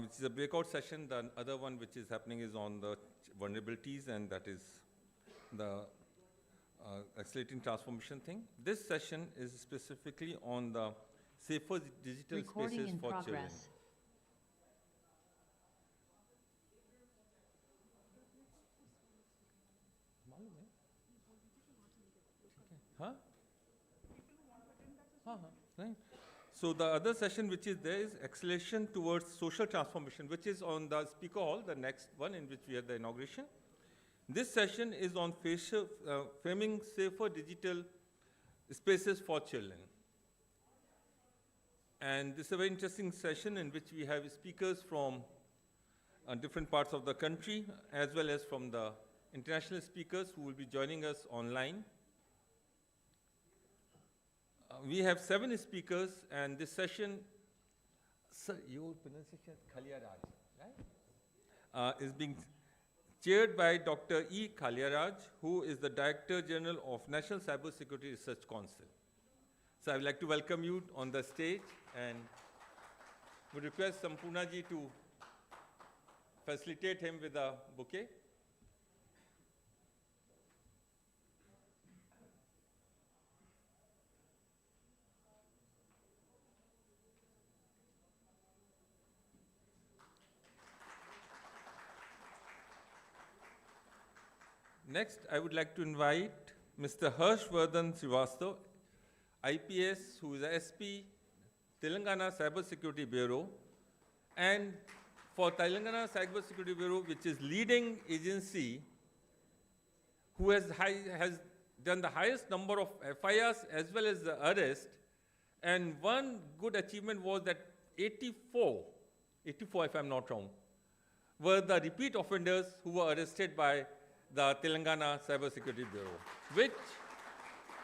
which is a breakout session. The other one which is happening is on the vulnerabilities, and that is the accelerating transformation thing. This session is specifically on the safer digital spaces for children. Huh? Right. So the other session which is there is acceleration towards social transformation, which is on the speaker hall, the next one in which we had the inauguration. This session is on framing safer digital spaces for children. And this is a very interesting session in which we have speakers from different parts of the country, as well as from the international speakers who will be joining us online. We have 7 speakers, and this session, sir, your pronunciation is Khaliyaraj, right? Is being chaired by Dr. E. Khaliyaraj, who is the Director General of National Cybersecurity Research Council. So I would like to welcome you on the stage, and would request Sampoorna ji to facilitate him with a bouquet. Next, I would like to invite Mr. Harshvardhan Srivastav, IPS, who is a SP, Telangana Cyber Security Bureau, and for Telangana Cyber Security Bureau, which is leading agency, who has done the highest number of FIRs as well as the arrest. And one good achievement was that 84 if I'm not wrong, were the repeat offenders who were arrested by the Telangana Cyber Security Bureau, which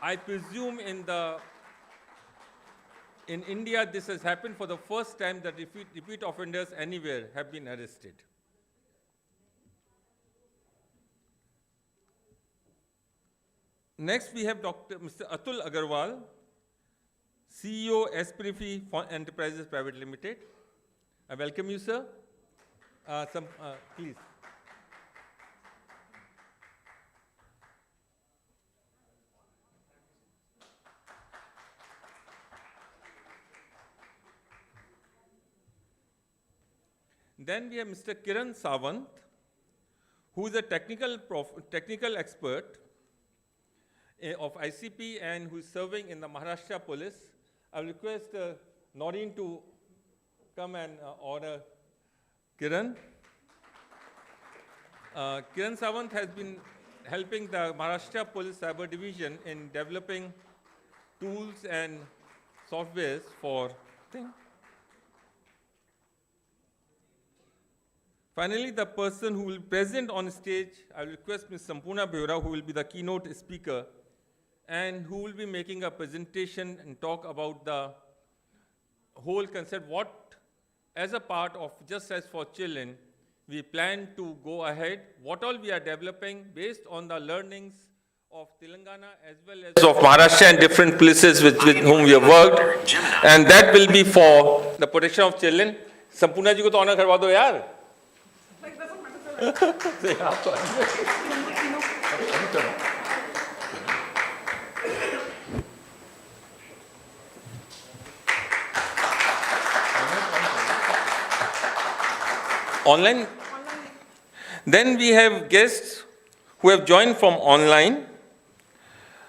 I presume in India this has happened for the first time that repeat offenders anywhere have been arrested. Next we have Mr. Atul Agarwal, CEO Esperifi Enterprises Private Limited. I welcome you, sir. Please. Then we have Mr. Kiran Sawant, who is a technical expert of ICP and who is serving in the Maharashtra Police. I will request Noreen to come and order Kiran. Kiran Sawant has been helping the Maharashtra Police Cyber Division in developing tools and softwares for things. Finally, the person who will be present on stage, I will request Ms. Sampoorna Behura, who will be the keynote speaker, and who will be making a presentation and talk about the whole concept, what, as a part of Justice for Children, we plan to go ahead, what all we are developing based on the learnings of Telangana as well as of Maharashtra and different places with whom we have worked, and that will be for the protection of children. Sampoorna ji ko to honor karwa do yaar. Online. Then we have guests who have joined from online.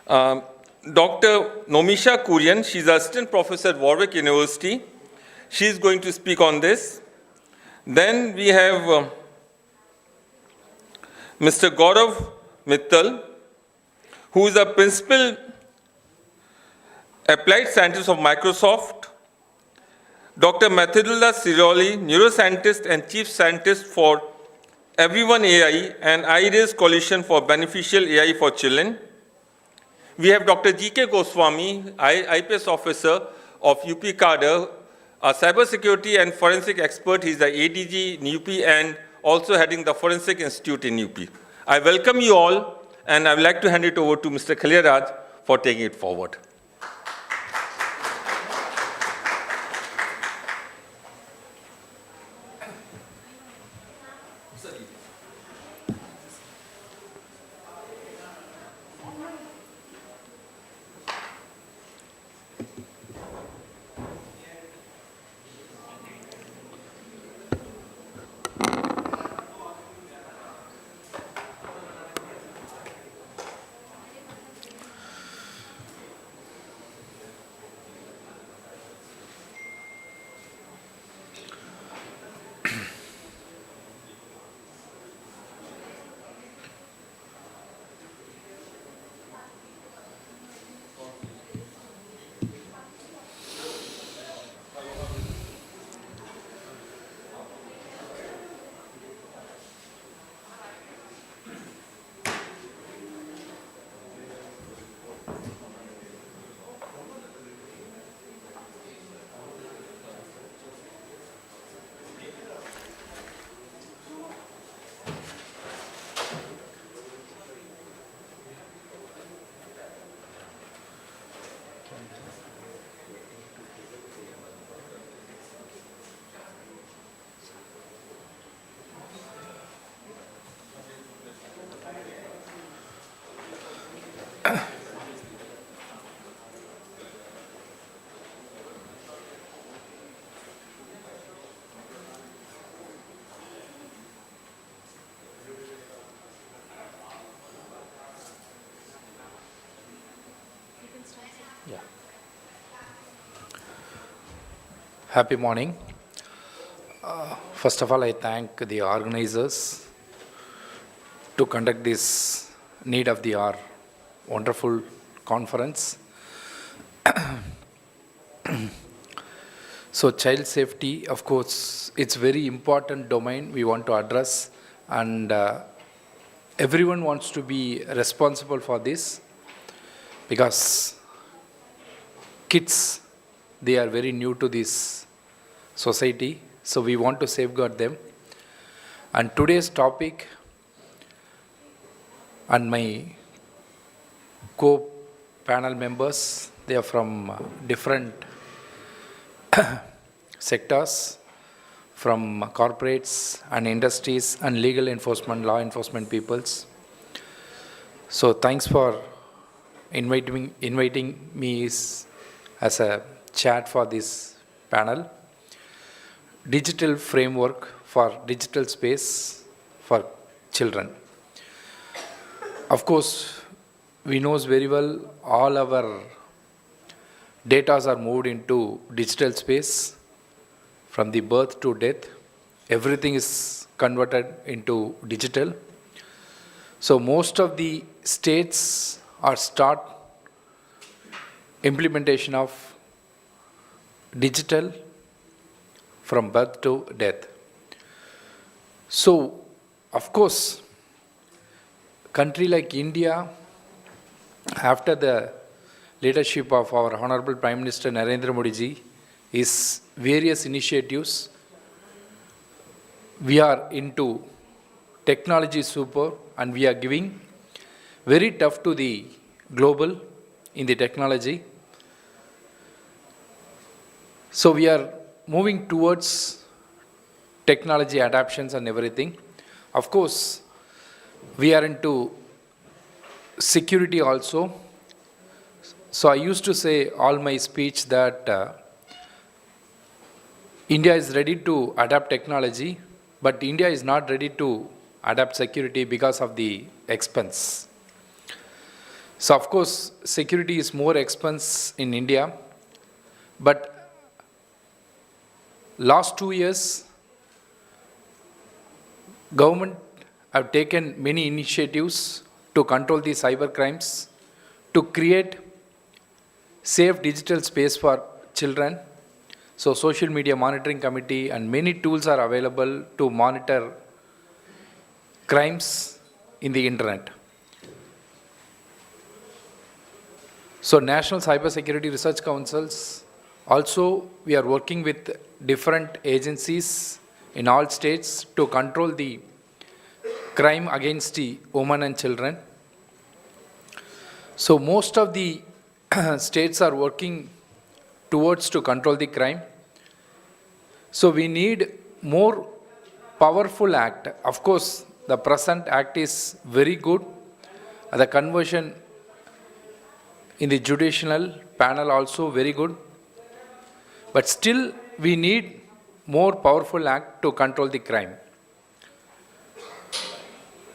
Dr. Nomisha Kurian, she's assistant professor at Warwick University. She's going to speak on this. Then we have Mr. Gaurav Mittal, who is a principal applied scientist of Microsoft. Dr. Mathilda Siroli, neuroscientist and chief scientist for Everyone AI and IRIS Coalition for Beneficial AI for Children. We have Dr. G.K. Goswami, IPS officer of UP Cadre, a cybersecurity and forensic expert. He's the ADG in UP and also heading the Forensic Institute in UP. I welcome you all, and I would like to hand it over to Mr. Khaliyaraj for taking it forward. Yeah. Happy morning. First of all, I thank the organizers to conduct this need of the hour wonderful conference. So child safety, of course, it's very important domain we want to address, and everyone wants to be responsible for this because kids, they are very new to this society, so we want to safeguard them. And today's topic, and my co-panel members, they are from different sectors, from corporates and industries and legal enforcement, law enforcement peoples. So thanks for inviting me as a chat for this panel. Digital framework for digital space for children. Of course, we know very well all our data are moved into digital space from the birth to death. Everything is converted into digital. So most of the states are start implementation of digital from birth to death. So, of course, country like India, after the leadership of our Honorable Prime Minister Narendra Modi ji, is various initiatives. We are into technology super, and we are giving very tough to the global in the technology. So we are moving towards technology adaptations and everything. Of course, we are into security also. So I used to say all my speech that India is ready to adapt technology, but India is not ready to adapt security because of the expense. So of course, security is more expense in India, but last 2 years, government have taken many initiatives to control the cyber crimes, to create safe digital space for children. So social media monitoring committee and many tools are available to monitor crimes in the internet. So National Cyber Security Research Councils, also we are working with different agencies in all states to control the crime against the women and children. So most of the states are working towards to control the crime. So we need more powerful act. Of course, the present act is very good. The conversion in the judicial panel also very good. But still, we need more powerful act to control the crime.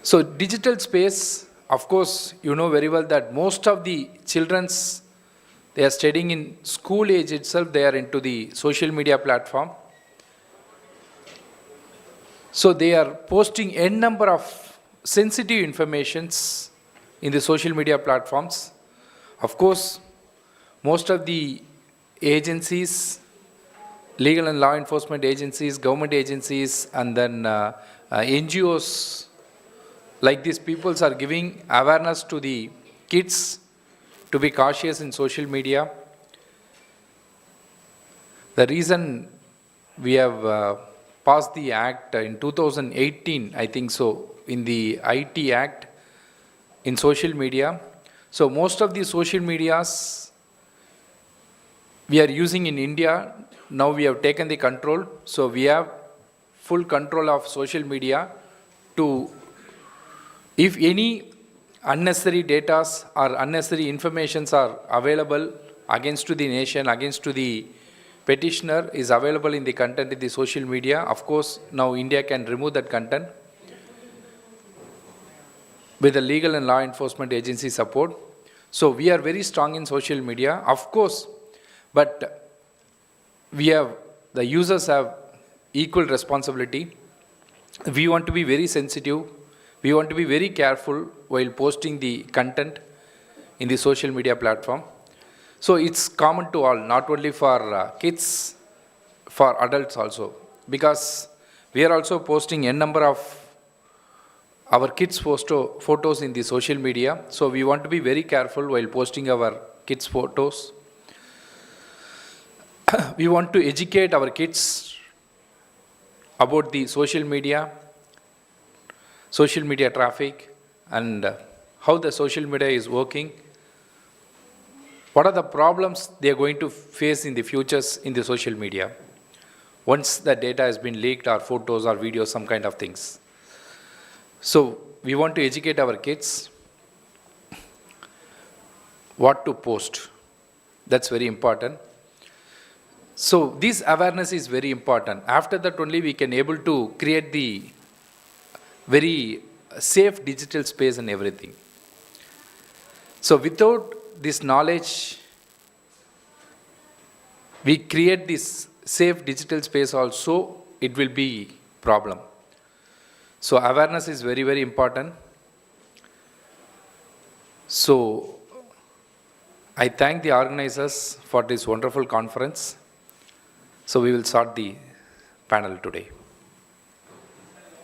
So digital space, of course, you know very well that most of the children's, they are studying in school age itself, they are into the social media platform. So they are posting n number of sensitive informations in the social media platforms. Of course, most of the agencies, legal and law enforcement agencies, government agencies, and then NGOs like these peoples are giving awareness to the kids to be cautious in social media. The reason we have passed the act in 2018, I think so, in the IT Act in social media. So most of the social medias we are using in India, now we have taken the control. So we have full control of social media to, if any unnecessary data or unnecessary informations are available against to the nation, against to the petitioner is available in the content in the social media, of course, now India can remove that content with the legal and law enforcement agency support. So we are very strong in social media, of course, but the users have equal responsibility. We want to be very sensitive. We want to be very careful while posting the content in the social media platform. So it's common to all, not only for kids, for adults also. Because we are also posting a number of our kids' photos in the social media. So we want to be very careful while posting our kids' photos. We want to educate our kids about the social media traffic, and how the social media is working. What are the problems they are going to face in the futures in the social media once the data has been leaked, or photos or videos, some kind of things. So we want to educate our kids what to post. That's very important. So this awareness is very important. After that only we can able to create the very safe digital space and everything. So without this knowledge, we create this safe digital space also, it will be problem. So awareness is very, very important. So I thank the organizers for this wonderful conference. So we will start the panel today.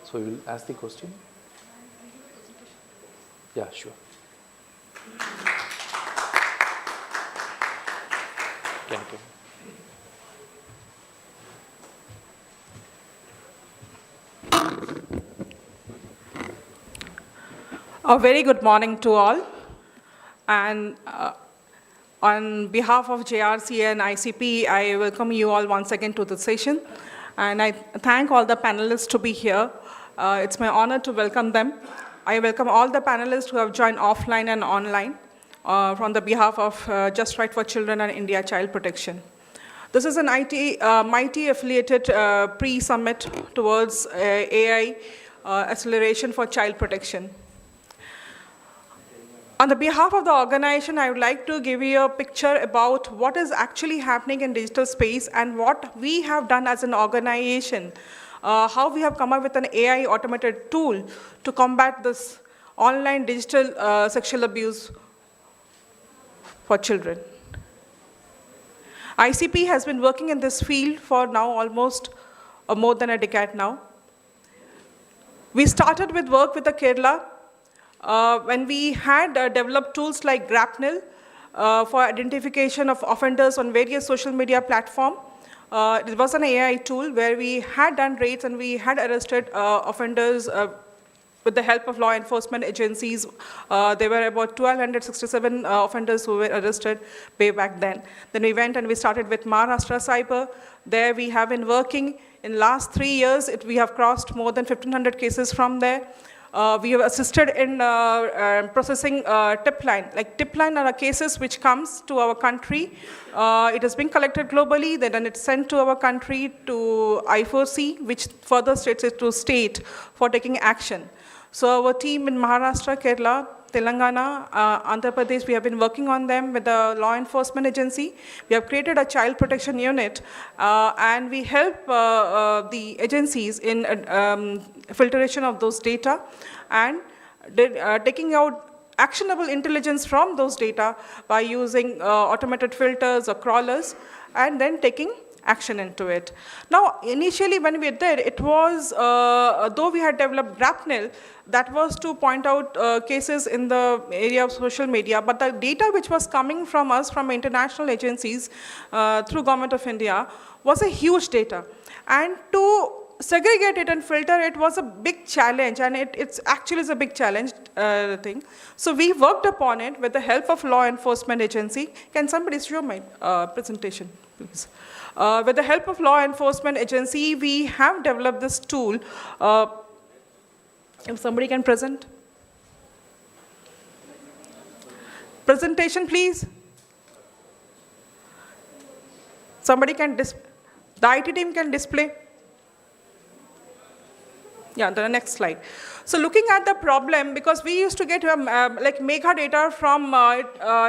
So we will ask the question. Yeah, sure. Can you? A very good morning to all. And on behalf of JRC and ICP, I welcome you all once again to the session. And I thank all the panelists to be here. It's my honor to welcome them. I welcome all the panelists who have joined offline and online from the behalf of Just Right for Children and India Child Protection. This is an MIT affiliated pre-summit towards AI acceleration for child protection. On the behalf of the organization, I would like to give you a picture about what is actually happening in digital space and what we have done as an organization, how we have come up with an AI automated tool to combat this online digital sexual abuse for children. ICP has been working in this field for now almost more than a decade now. We started with work with the Kerala when we had developed tools like Grapnel for identification of offenders on various social media platforms. It was an AI tool where we had done raids and we had arrested offenders with the help of law enforcement agencies, there were about 1,267 offenders who were arrested way back then. Then we went and we started with Maharashtra Cyber. There we have been working. In last 3 years, we have crossed more than 1,500 cases from there. We have assisted in processing tip line. Like tip line are cases which comes to our country. It has been collected globally, then it's sent to our country to I4C, which further states it to state for taking action. So our team in Maharashtra, Kerala, Telangana, Andhra Pradesh, we have been working on them with the law enforcement agency. We have created a child protection unit, and we help the agencies in filtration of those data and taking out actionable intelligence from those data by using automated filters or crawlers, and then taking action into it. Now, initially when we did, it was, though we had developed grapnel, that was to point out cases in the area of social media, but the data which was coming from us, from international agencies through Government of India, was a huge data. And to segregate it and filter it was a big challenge, and it's actually a big challenge thing. So we worked upon it with the help of law enforcement agency. Can somebody show my presentation, please? With the help of law enforcement agency, we have developed this tool. If somebody can present. Presentation, please. Somebody can the IT team can display. Yeah, the next slide. So looking at the problem, because we used to get like mega data from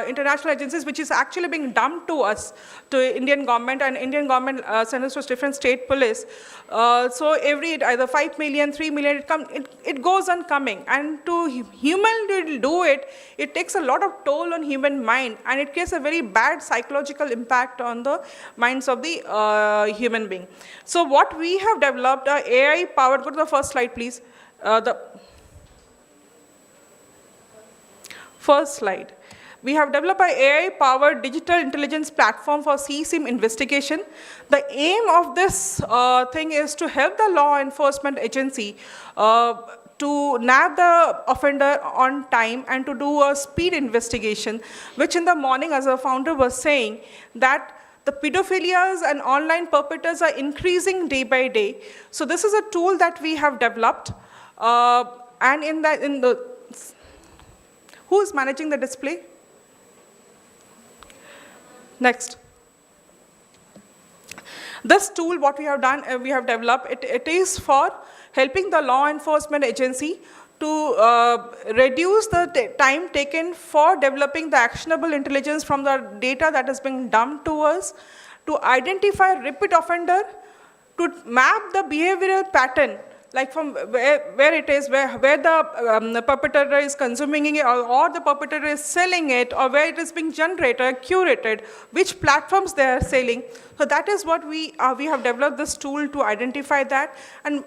international agencies, which is actually being dumped to us, to Indian government, and Indian government sends us to different state police. So every either 5 million, 3 million, it goes on coming. And to human do it, it takes a lot of toll on human mind, and it creates a very bad psychological impact on the minds of the human being. So what we have developed, AI powered, go to the first slide, please. The first slide. We have developed an AI-powered digital intelligence platform for CSIM investigation. The aim of this thing is to help the law enforcement agency to nab the offender on time and to do a speed investigation, which in the morning, as our founder was saying, that the pedophilias and online perpetrators are increasing day by day. So this is a tool that we have developed. And who is managing the display? Next. This tool, what we have done, we have developed, it is for helping the law enforcement agency to reduce the time taken for developing the actionable intelligence from the data that is being dumped to us, to identify repeat offender, to map the behavioral pattern, like from where it is, where the perpetrator is consuming it, or the perpetrator is selling it, or where it is being generated, curated, which platforms they are selling. So that is what we have developed this tool to identify that. And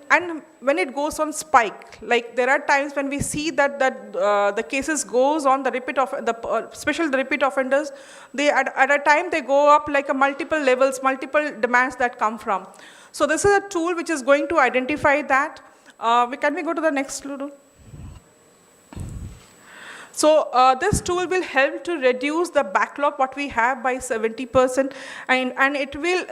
when it goes on spike, like there are times when we see that the cases goes on the repeat of especially the repeat offenders, they at a time they go up like a multiple levels, multiple demands that come from. So this is a tool which is going to identify that. Can we go to the next slide? So this tool will help to reduce the backlog what we have by 70%, and it will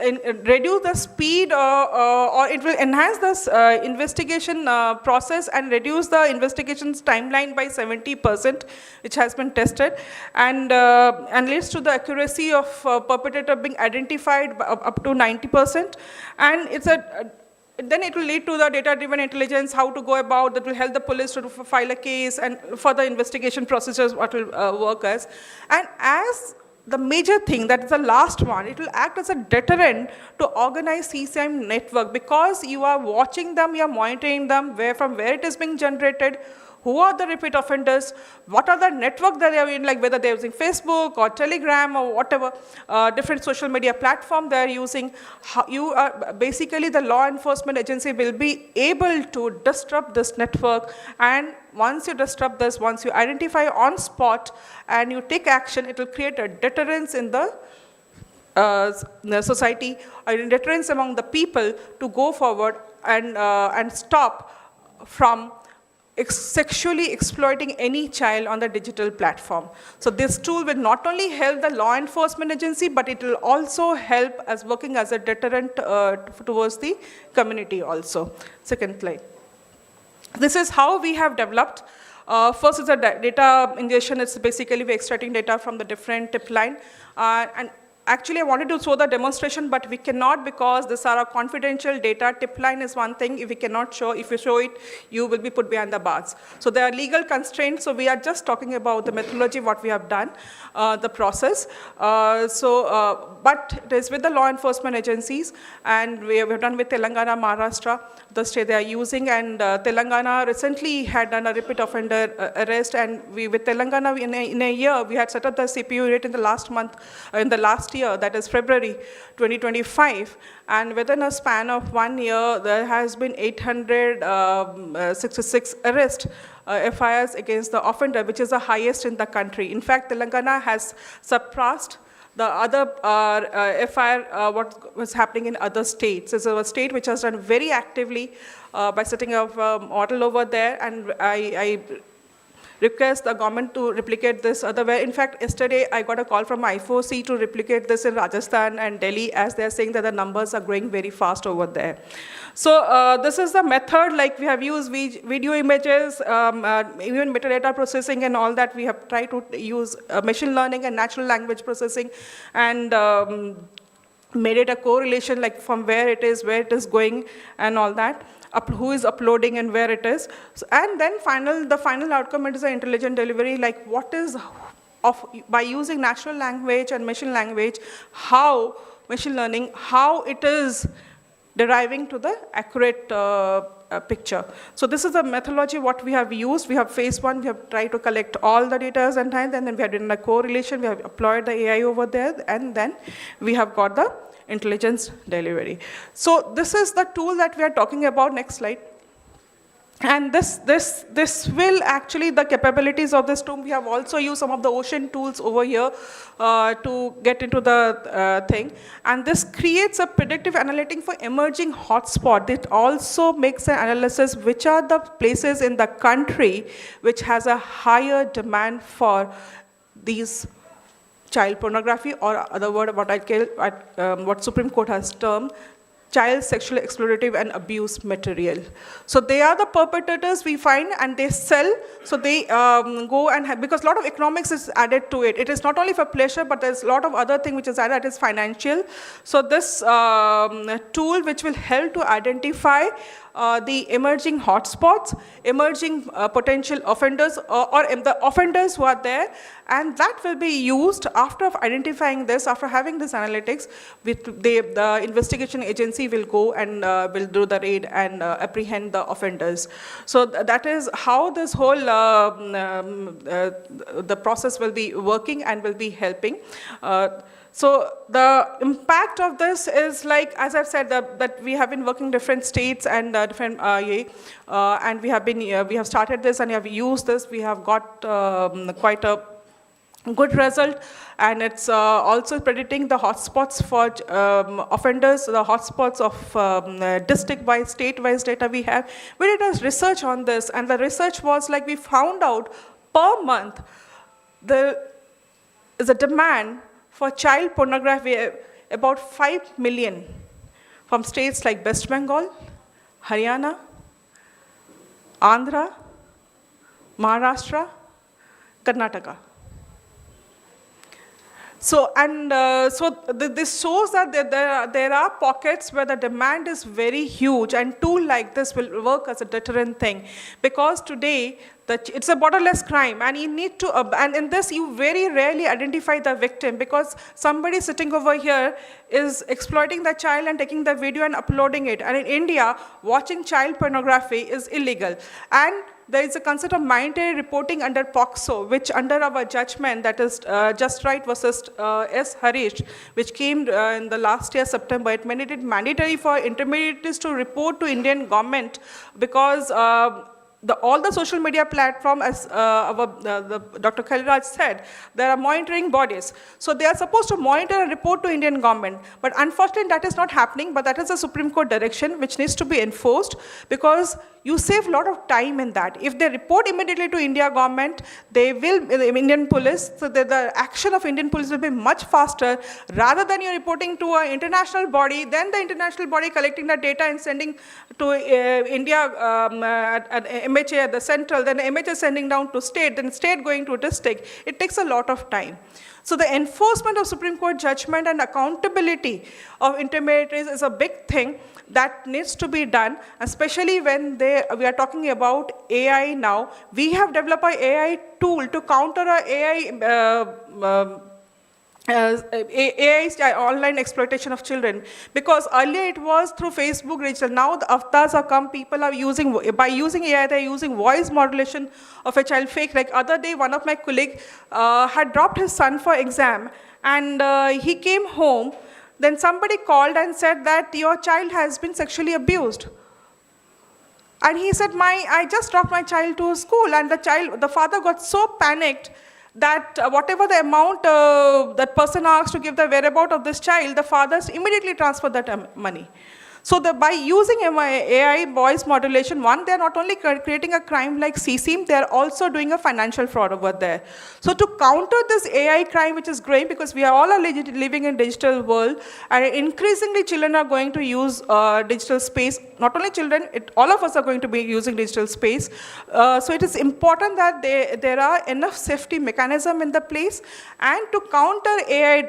reduce the speed or it will enhance this investigation process and reduce the investigation's timeline by 70%, which has been tested, and leads to the accuracy of perpetrator being identified up to 90%, and it's then it will lead to the data-driven intelligence, how to go about, that will help the police to file a case, and further investigation procedures what will work as. And as the major thing, that is the last one, it will act as a deterrent to organized CSIM network, because you are watching them, you are monitoring them, from where it is being generated, who are the repeat offenders, what are the network that they are in, like whether they're using Facebook or Telegram or whatever, different social media platform they're using. Basically the law enforcement agency will be able to disrupt this network, and once you disrupt this, once you identify on spot and you take action, it will create a deterrence in the society, or a deterrence among the people to go forward and stop from sexually exploiting any child on the digital platform. So this tool will not only help the law enforcement agency, but it will also help as working as a deterrent towards the community also. Second slide. This is how we have developed. First is the data ingestion. It's basically we're extracting data from the different tip line. And actually, I wanted to show the demonstration, but we cannot because these are a confidential data. Tip line is one thing. If we cannot show, if you show it, you will be put behind the bars. So there are legal constraints. So we are just talking about the methodology, what we have done, the process. But it is with the law enforcement agencies, and we have done with Telangana, Maharashtra, the state they are using, and Telangana recently had done a repeat offender arrest, and we with Telangana in a year we had set up the CPU rate in the last month, in the last year, that is February 2025, and within a span of 1 year there has been 866 arrests. FIRs against the offender, which is the highest in the country. In fact, Telangana has surpassed the other FIR, what was happening in other states. It's a state which has done very actively by setting up a model over there, and I request the government to replicate this otherwhere. In fact, yesterday I got a call from I4C to replicate this in Rajasthan and Delhi, as they're saying that the numbers are growing very fast over there. So this is the method, like we have used video images, even metadata processing and all that. We have tried to use machine learning and natural language processing, and made it a correlation, like from where it is going and all that. Who is uploading and where it is. So, and then the final outcome is an intelligent delivery, like what is, by using natural language and machine language, how machine learning, how it is deriving to the accurate picture. So this is the methodology what we have used. We have phase one, we have tried to collect all the data and then we have done a correlation, we have applied the AI over there, and then we have got the intelligence delivery. So this is the tool that we are talking about. Next slide. And this will actually, the capabilities of this tool, we have also used some of the ocean tools over here to get into the thing. And this creates a predictive analytic for emerging hotspot. It also makes an analysis which are the places in the country which has a higher demand for these child pornography, or other word, what I call, what Supreme Court has termed child sexual exploitative and abuse material. So they are the perpetrators we find, and they sell. So they go and have, because a lot of economics is added to it. It is not only for pleasure, but there's a lot of other thing which is added, that is financial. So this tool which will help to identify the emerging hotspots, emerging potential offenders, or the offenders who are there, and that will be used after identifying this, after having this analytics, the investigation agency will go and will do the raid and apprehend the offenders. So that is how this whole the process will be working and will be helping. So the impact of this is, like, as I've said, that we have been working different states and different and we have started this and we have used this. We have got quite a good result, and it's also predicting the hotspots for offenders, the hotspots of district-wise, state-wise data we have. We did a research on this, and the research was like we found out per month there is a demand for child pornography, about 5 million, from states like West Bengal, Haryana, Andhra, Maharashtra, Karnataka. So, and this shows that there are pockets where the demand is very huge, and tool like this will work as a deterrent thing. Because today, it's a borderless crime, and you need to, and in this you very rarely identify the victim, because somebody sitting over here is exploiting the child and taking the video and uploading it. And in India, watching child pornography is illegal. And there is a concept of mandatory reporting under POCSO, which under our judgment, that is Just Right versus S. Harish, which came in the last year, September, it made it mandatory for intermediaries to report to Indian government, because all the social media platform, as Dr. Khaliraj said, there are monitoring bodies. So they are supposed to monitor and report to Indian government. But unfortunately, that is not happening. But that is a Supreme Court direction which needs to be enforced, because you save a lot of time in that. If they report immediately to India government, they will, the Indian police, so the action of Indian police will be much faster, rather than you reporting to an international body, then the international body collecting the data and sending to India at MHA at the central, then the MHA sending down to state, then state going to district. It takes a lot of time. So the enforcement of Supreme Court judgment and accountability of intermediaries is a big thing that needs to be done, especially when we are talking about AI now. We have developed an AI tool to counter AI's online exploitation of children. Because earlier it was through Facebook digital. Now the avatars have come, people are using, by using AI, they're using voice modulation of a child fake. Like other day, one of my colleagues had dropped his son for exam, and he came home. Then somebody called and said that your child has been sexually abused. And he said, I just dropped my child to school, and the father got so panicked that whatever the amount that person asked to give the whereabouts of this child, the fathers immediately transferred that money. So by using AI voice modulation, one, they're not only creating a crime like CSIM, they're also doing a financial fraud over there. So to counter this AI crime, which is growing, because we are all living in digital world, and increasingly children are going to use digital space. Not only children, all of us are going to be using digital space. So it is important that there are enough safety mechanism in the place, and to counter AI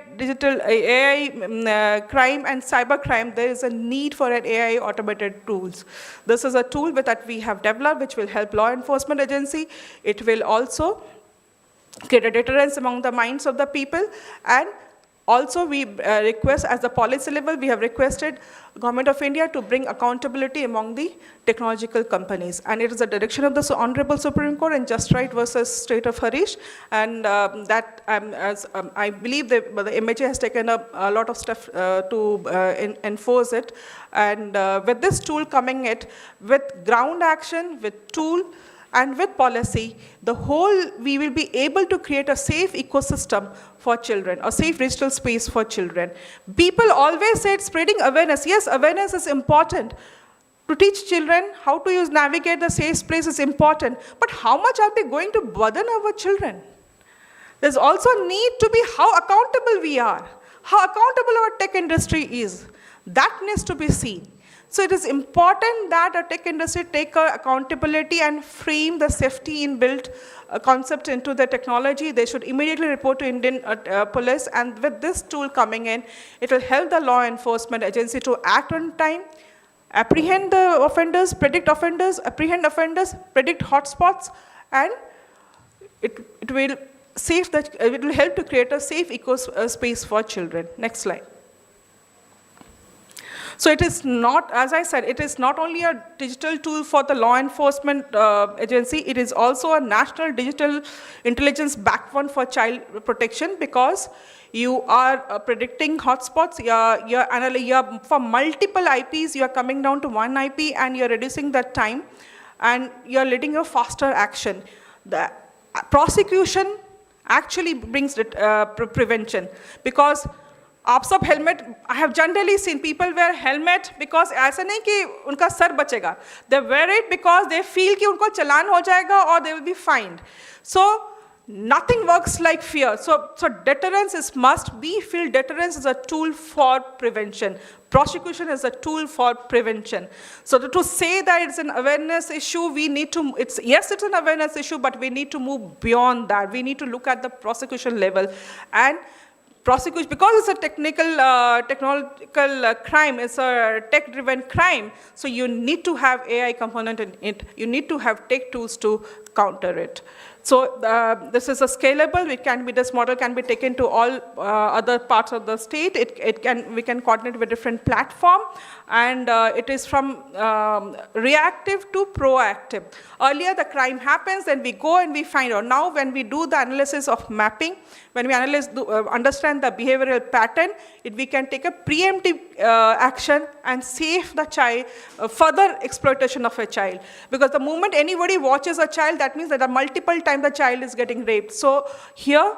crime and cyber crime, there is a need for an AI automated tools. This is a tool that we have developed, which will help law enforcement agency. It will also create a deterrence among the minds of the people. And also we request, as the policy level, we have requested Government of India to bring accountability among the technological companies. And it is the direction of the Honorable Supreme Court in Just Right versus State of Harish. And I believe the MHA has taken up a lot of stuff to enforce it. And with this tool coming with ground action, with tool, and with policy, we will be able to create a safe ecosystem for children, a safe digital space for children. People always said spreading awareness. Yes, awareness is important. To teach children how to navigate the safe space is important. But how much are we going to burden our children? There's also need to be how accountable we are, how accountable our tech industry is. That needs to be seen. So it is important that a tech industry take accountability and frame the safety inbuilt concept into the technology. They should immediately report to Indian police, and with this tool coming in, it will help the law enforcement agency to act on time, apprehend the offenders, predict offenders, apprehend offenders, predict hotspots, and it will help to create a safe space for children. Next slide. So it is not, as I said, it is not only a digital tool for the law enforcement agency, it is also a national digital intelligence backbone for child protection, because you are predicting hotspots, you're for multiple IPs, you're coming down to one IP and you're reducing that time, and you're leading a faster action. The prosecution actually brings prevention, because आप सब helmet, I have generally seen people wear helmet because ऐसा नहीं कि उनका sir बचेगा. They wear it because they feel कि उनको चलान हो जाएगा or they will be fined. So nothing works like fear. So deterrence is must. We feel deterrence is a tool for prevention. Prosecution is a tool for prevention. So to say that it's an awareness issue, we need to, yes, it's an awareness issue, but we need to move beyond that. We need to look at the prosecution level. And prosecution, because it's a technological crime, it's a tech-driven crime, so you need to have AI component in it. You need to have tech tools to counter it. So this is a scalable. This model can be taken to all other parts of the state. We can coordinate with different platform, and it is from reactive to proactive. Earlier, the crime happens, then we go and we find out. Now, when we do the analysis of mapping, when we understand the behavioral pattern, we can take a preemptive action and save the child, further exploitation of a child. Because the moment anybody watches a child, that means that the multiple times the child is getting raped. So here,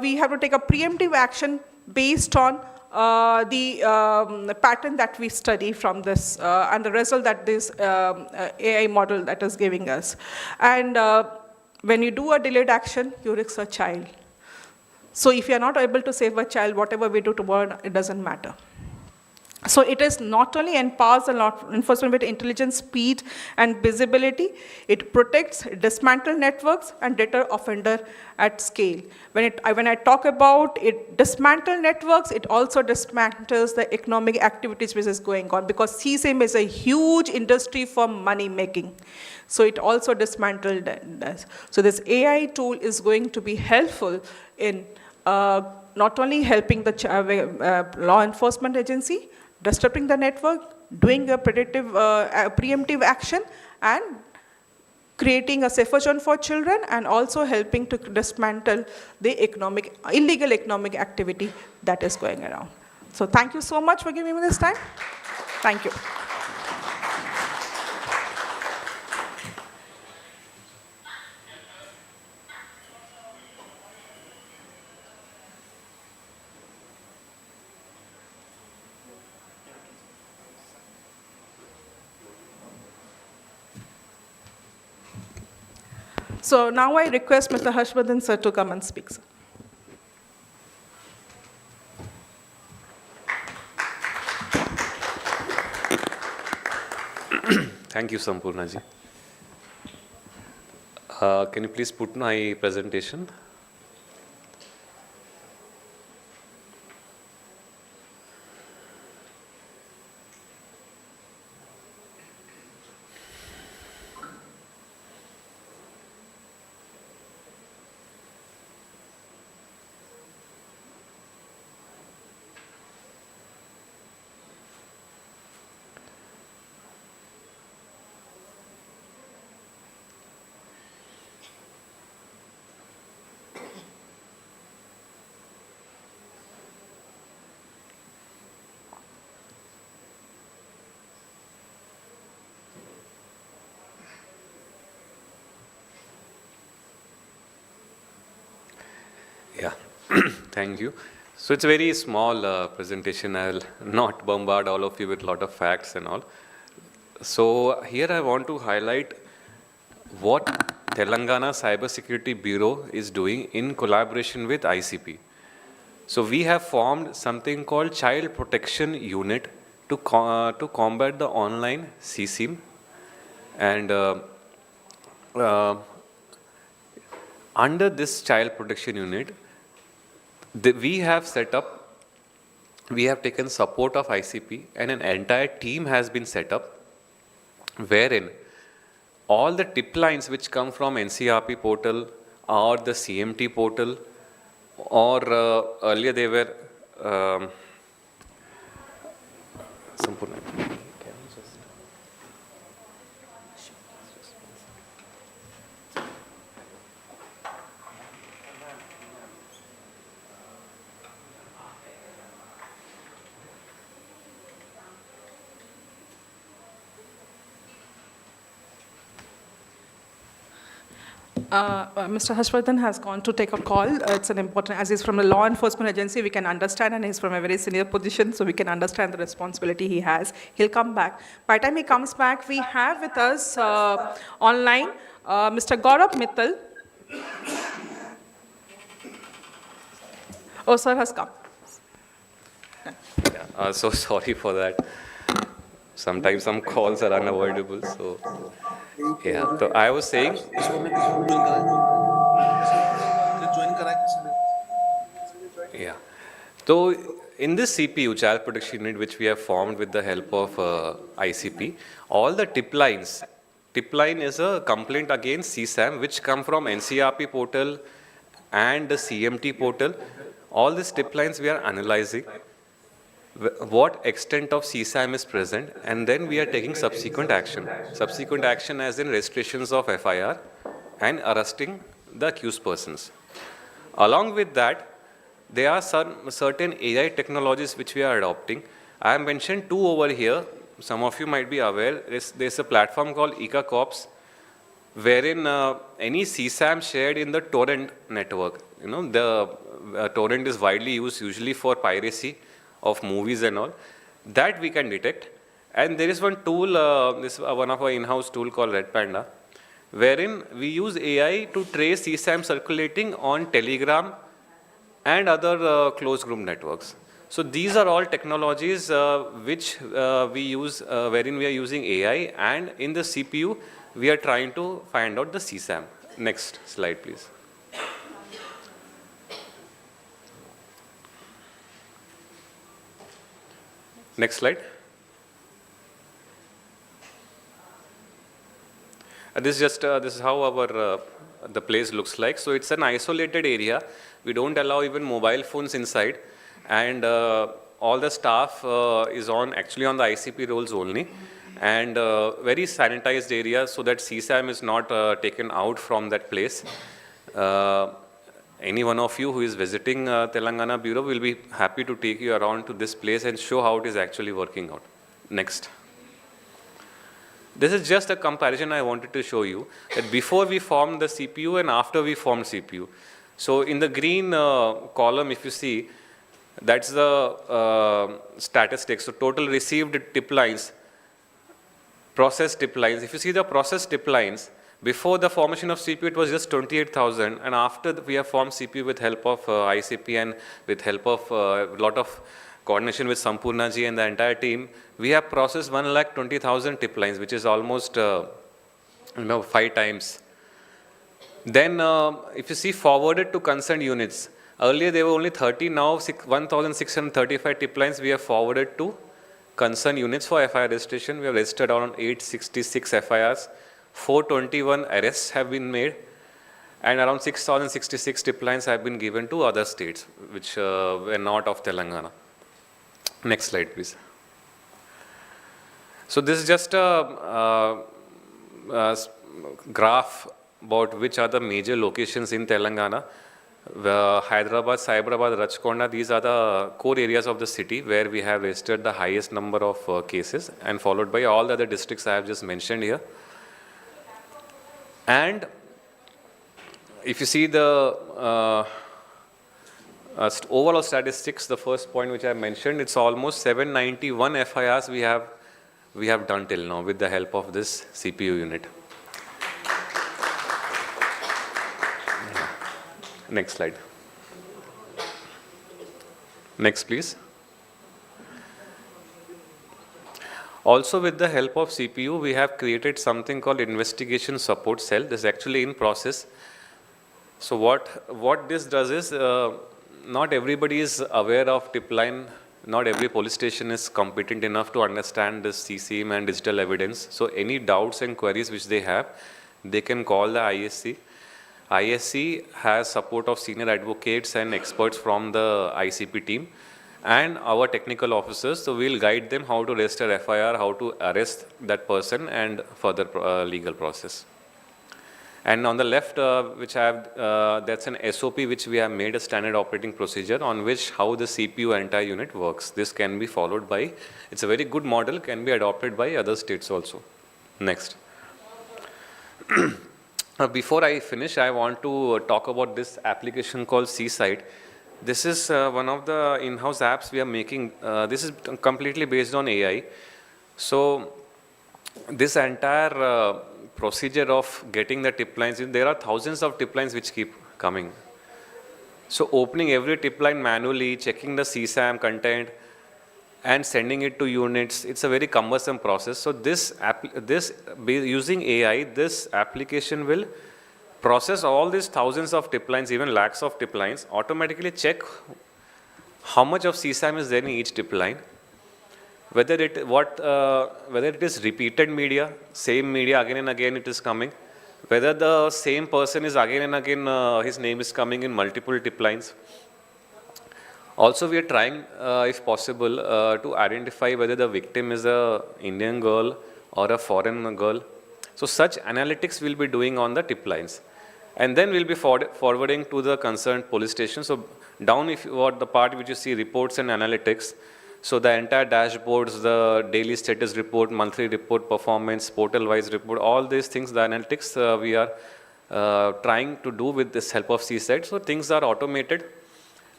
we have to take a preemptive action based on the pattern that we study from this and the result that this AI model that is giving us. And when you do a delayed action, you risk a child. So if you are not able to save a child, whatever we do tomorrow, it doesn't matter. So it is not only empowers the law enforcement with intelligence, speed, and visibility, it protects, dismantle networks, and deter offender at scale. When I talk about it dismantle networks, it also dismantles the economic activities which is going on, because CSIM is a huge industry for money making. So it also dismantled that. So this AI tool is going to be helpful in not only helping the law enforcement agency, disrupting the network, doing a predictive, preemptive action, and creating a safer zone for children, and also helping to dismantle the illegal economic activity that is going around. So thank you so much for giving me this time. Thank you. So now I request Mr. Harshvardhan sir to come and speak, sir. Thank you, Sampurna ji. Can you please put my presentation? Yeah, thank you. So it's a very small presentation. I will not bombard all of you with a lot of facts and all. So here I want to highlight what Telangana Cybersecurity Bureau is doing in collaboration with ICP. So we have formed something called Child Protection Unit to combat the online CSIM. And under this Child Protection Unit, we have taken support of ICP, and an entire team has been set up, wherein all the tip lines which come from NCRP portal or the CMT portal, or earlier they were Sampurna. Mr. Harshvardhan has gone to take a call. It's an important, as he's from a law enforcement agency, we can understand, and he's from a very senior position, so we can understand the responsibility he has. He'll come back. By the time he comes back, we have with us online Mr. Gaurav Mittal. Oh, sir has come. Yeah, so sorry for that. Sometimes some calls are unavoidable. So, yeah. So I was saying. Yeah. So in this CPU, Child Protection Unit, which we have formed with the help of ICP, all the tip lines. Tip line is a complaint against CSAM, which come from NCRP portal and the CMT portal. All these tip lines we are analyzing, what extent of CSAM is present, and then we are taking subsequent action. Subsequent action as in registrations of FIR and arresting the accused persons. Along with that, there are some certain AI technologies which we are adopting. I have mentioned two over here. Some of you might be aware. There's a platform called EcoCops, wherein any CSAM shared in the torrent network, the torrent is widely used usually for piracy of movies and all, that we can detect. And there is one tool, this one of our in-house tool called Red Panda, wherein we use AI to trace CSAM circulating on Telegram and other closed group networks. So these are all technologies which we use, wherein we are using AI, and in the CPU, we are trying to find out the CSAM. Next slide, please. Next slide. This is just this is how our the place looks like. So it's an isolated area. We don't allow even mobile phones inside, and all the staff is actually on the ICP roles only, and very sanitized area so that CSAM is not taken out from that place. Any one of you who is visiting Telangana Bureau will be happy to take you around to this place and show how it is actually working out. Next. This is just a comparison I wanted to show you, that before we formed the CPU and after we formed CPU. So in the green column, if you see, that's the statistics. So total received tip lines, processed tip lines. If you see the processed tip lines, before the formation of CPU, it was just 28,000, and after we have formed CPU with help of ICP and with help of a lot of coordination with Sampurna ji and the entire team, we have processed 1,20,000 tip lines, which is almost 5 times. Then if you see forwarded to concerned units, earlier there were only 30, now 1,635 tip lines we have forwarded to concerned units for FIR registration. We have registered around 866 FIRs, 421 arrests have been made, and around 6,066 tip lines have been given to other states which were not of Telangana. Next slide, please. So this is just a graph about which are the major locations in Telangana. Hyderabad, Cyberabad, Rachkonda, these are the core areas of the city where we have registered the highest number of cases, and followed by all the other districts I have just mentioned here. And if you see the overall statistics, the first point which I mentioned, it's almost 791 FIRs we have done till now with the help of this CPU unit. Next slide. Next, please. Also, with the help of CPU, we have created something called Investigation Support Cell. This is actually in process. So what this does is, not everybody is aware of tip line. Not every police station is competent enough to understand this CCM and digital evidence. So any doubts and queries which they have, they can call the ISC. ISC has support of senior advocates and experts from the ICP team and our technical officers. So we'll guide them how to register FIR, how to arrest that person, and further legal process. And on the left, which I have, that's an SOP which we have made a standard operating procedure on which how the CPU entire unit works. This can be followed by, it's a very good model, can be adopted by other states also. Next. Before I finish, I want to talk about this application called Seaside. This is one of the in-house apps we are making. This is completely based on AI. So this entire procedure of getting the tip lines, there are thousands of tip lines which keep coming. So opening every tip line manually, checking the CSAM content, and sending it to units, it's a very cumbersome process. So using AI, this application will process all these thousands of tip lines, even lakhs of tip lines, automatically check how much of CSAM is there in each tip line, whether it is repeated media, same media again and again it is coming, whether the same person is again and again, his name is coming in multiple tip lines. Also, we are trying, if possible, to identify whether the victim is an Indian girl or a foreign girl. So such analytics we'll be doing on the tip lines. And then we'll be forwarding to the concerned police station. So down, if you want the part which you see reports and analytics, so the entire dashboards, the daily status report, monthly report, performance, portal-wise report, all these things, the analytics we are trying to do with this help of Seaside. So things are automated.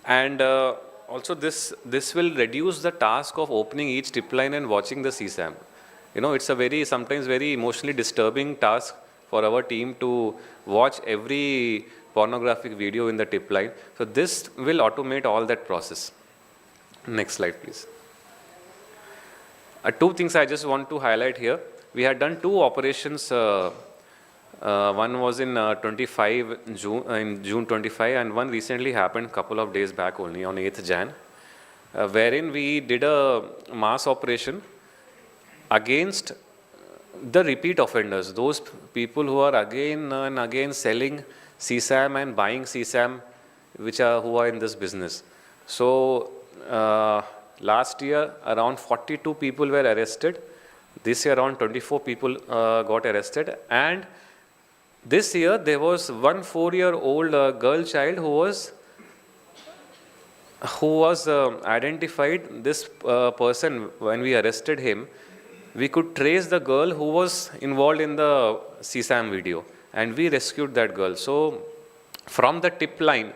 And also this will reduce the task of opening each tip line and watching the CSAM. You know, it's a sometimes very emotionally disturbing task for our team to watch every pornographic video in the tip line. So this will automate all that process. Next slide, please. Two things I just want to highlight here. We had done two operations. One was in June 25, and one recently happened a couple of days back only on 8th Jan, wherein we did a mass operation against the repeat offenders, those people who are again and again selling CSAM and buying CSAM, who are in this business. So last year, around 42 people were arrested. This year, around 24 people got arrested. And this year, there was one 4-year-old girl child who was identified. This person, when we arrested him, we could trace the girl who was involved in the CSAM video, and we rescued that girl. So from the tip line,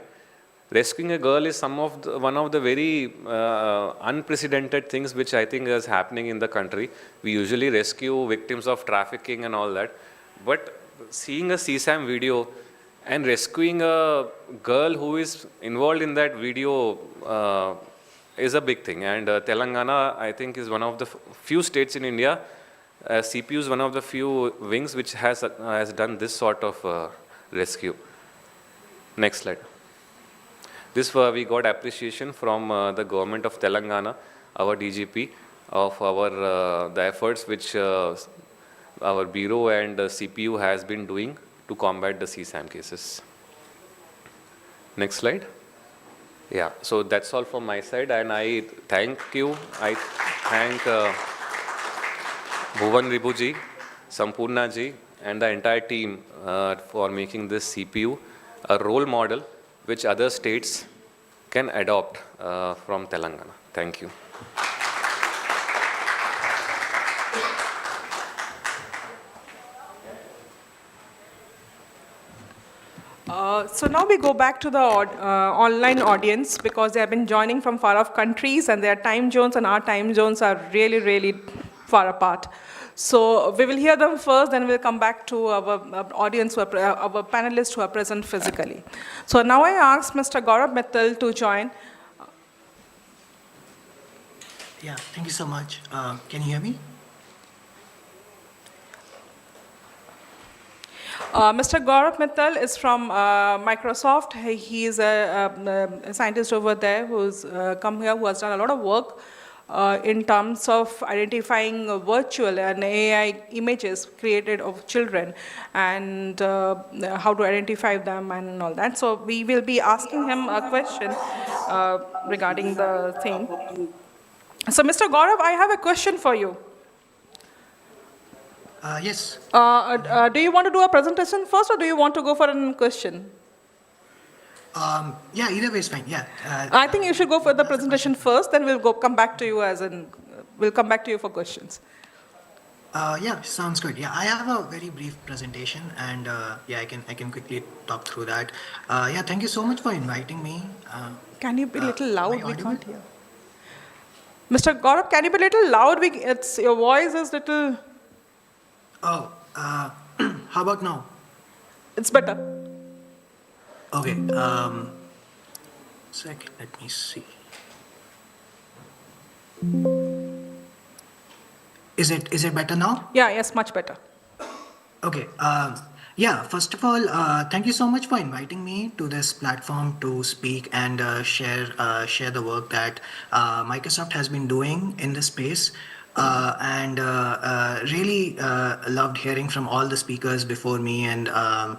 rescuing a girl is one of the very unprecedented things which I think is happening in the country. We usually rescue victims of trafficking and all that, but seeing a CSAM video and rescuing a girl who is involved in that video is a big thing. And Telangana, I think, is one of the few states in India, CPU is one of the few wings which has done this sort of rescue. Next slide. This we got appreciation from the government of Telangana, our DGP, of the efforts which our bureau and CPU has been doing to combat the CSAM cases. Next slide. Yeah, so that's all from my side, and I thank you. I thank Bhuvan Ribuji, Sampurna ji, and the entire team for making this CPU a role model which other states can adopt from Telangana. Thank you. So now we go back to the online audience, because they have been joining from far off countries, and their time zones and our time zones are really, really far apart. So we will hear them first, then we'll come back to our audience, our panelists who are present physically. So now I ask Mr. Gaurav Mittal to join. Yeah, thank you so much. Can you hear me? Mr. Gaurav Mittal is from Microsoft. He is a scientist over there who's come here, who has done a lot of work in terms of identifying virtual and AI images created of children, and how to identify them and all that. So we will be asking him a question regarding the same. So Mr. Gaurav, I have a question for you. Yes. Do you want to do a presentation first, or do you want to go for a question? Yeah, either way is fine. Yeah. I think you should go for the presentation first, then we'll come back to you we'll come back to you for questions. Yeah, sounds good. Yeah, I have a very brief presentation, and yeah, I can quickly talk through that. Yeah, thank you so much for inviting me. Can you be a little loud? am I We audible? can't hear. Mr. Gaurav, can you be a little loud? Your voice is little. Oh, how about now? It's better. Okay. Second, let me see. Is it better now? Yeah, yes, much better. Okay. Yeah, first of all, thank you so much for inviting me to this platform to speak and share the work that Microsoft has been doing in this space. And really loved hearing from all the speakers before me, and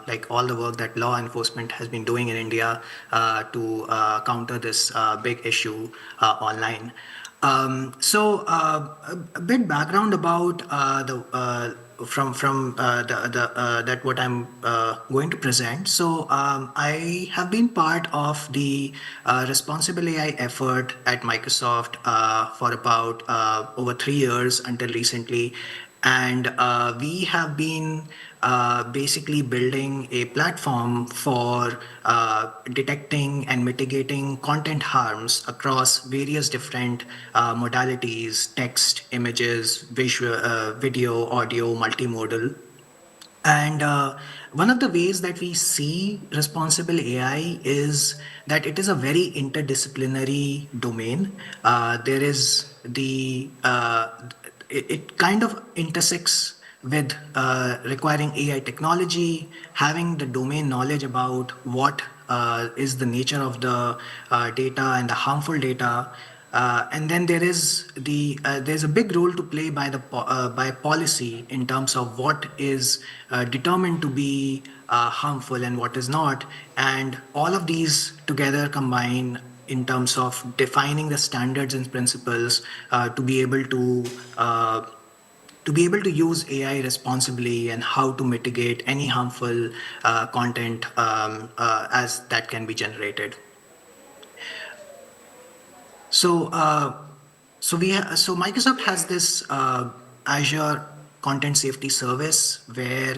like all the work that law enforcement has been doing in India to counter this big issue online. So a bit background about that what I'm going to present. So I have been part of the responsible AI effort at Microsoft for about over 3 years until recently. And we have been basically building a platform for detecting and mitigating content harms across various different modalities: text, images, video, audio, multimodal. And one of the ways that we see responsible AI is that it is a very interdisciplinary domain. There is it kind of intersects with requiring AI technology, having the domain knowledge about what is the nature of the data and the harmful data. And then there's a big role to play by by policy in terms of what is determined to be harmful and what is not, and all of these together combine in terms of defining the standards and principles to be able to use AI responsibly and how to mitigate any harmful content as that can be generated. So, so Microsoft has this Azure Content Safety Service where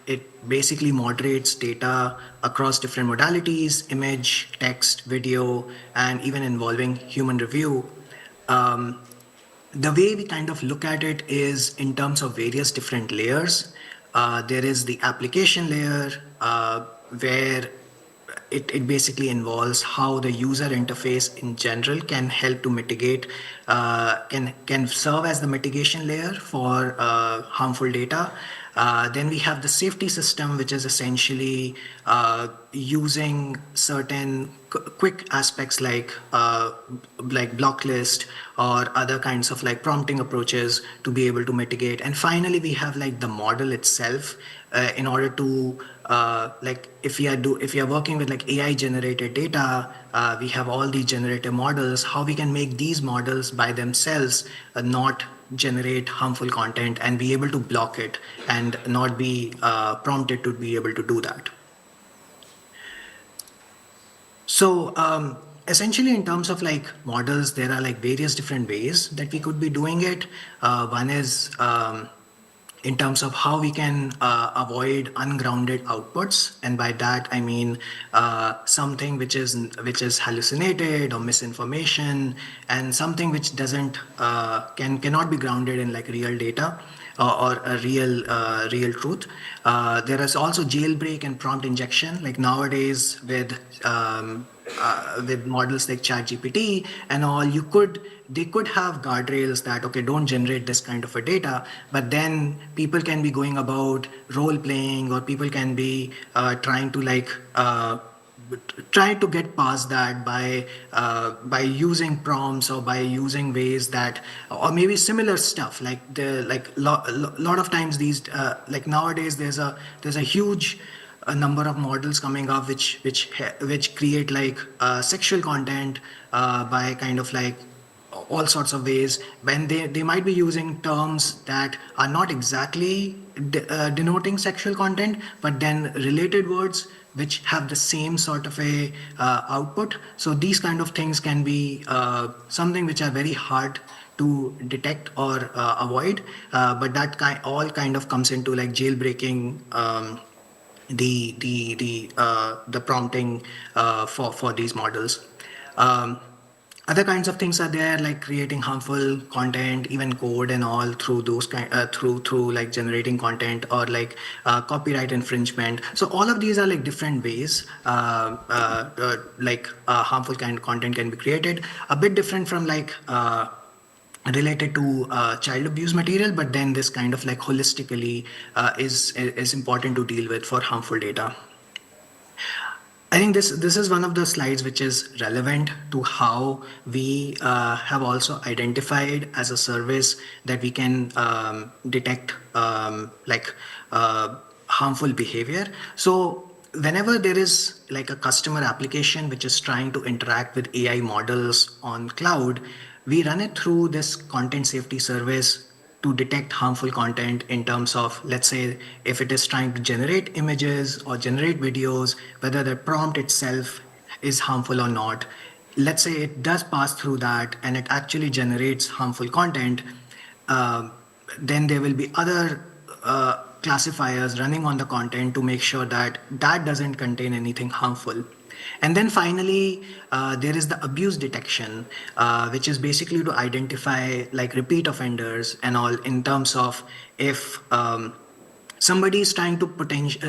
it basically moderates data across different modalities: image, text, video, and even involving human review. The way we kind of look at it is in terms of various different layers. There is the application layer where it basically involves how the user interface in general can help to mitigate, can serve as the mitigation layer for harmful data. Then we have the safety system, which is essentially using certain quick aspects like block list or other kinds of like prompting approaches to be able to mitigate. And finally, we have like the model itself in order to like if we are working with like AI generated data, we have all these generative models, how we can make these models by themselves not generate harmful content and be able to block it and not be prompted to be able to do that. So essentially in terms of like models, there are like various different ways that we could be doing it. One is in terms of how we can avoid ungrounded outputs, and by that I mean something which is hallucinated or misinformation, and something which doesn't cannot be grounded in like real data or a real truth. There is also jailbreak and prompt injection, like nowadays with models like ChatGPT and all, they could have guardrails that, okay, don't generate this kind of a data, but then people can be going about role playing, or people can be trying to like try to get past that by using prompts or by using ways that, or maybe similar stuff like lot of times these like nowadays there's a huge number of models coming up which create like sexual content by kind of like all sorts of ways, when they might be using terms that are not exactly denoting sexual content, but then related words which have the same sort of a output. So these kind of things can be something which are very hard to detect or avoid, but that all kind of comes into like jailbreaking the prompting for these models. Other kinds of things are there, like creating harmful content, even code and all, through those through like generating content, or like copyright infringement. So all of these are like different ways harmful kind of content can be created. A bit different from like related to child abuse material, but then this kind of like holistically is important to deal with for harmful data. I think this is one of the slides which is relevant to how we have also identified as a service that we can detect harmful behavior. So whenever there is like a customer application which is trying to interact with AI models on cloud, we run it through this content safety service to detect harmful content in terms of, let's say, if it is trying to generate images or generate videos, whether the prompt itself is harmful or not. Let's say it does pass through that and it actually generates harmful content, then there will be other classifiers running on the content to make sure that that doesn't contain anything harmful. And then finally, there is the abuse detection, which is basically to identify like repeat offenders and all in terms of if somebody is trying to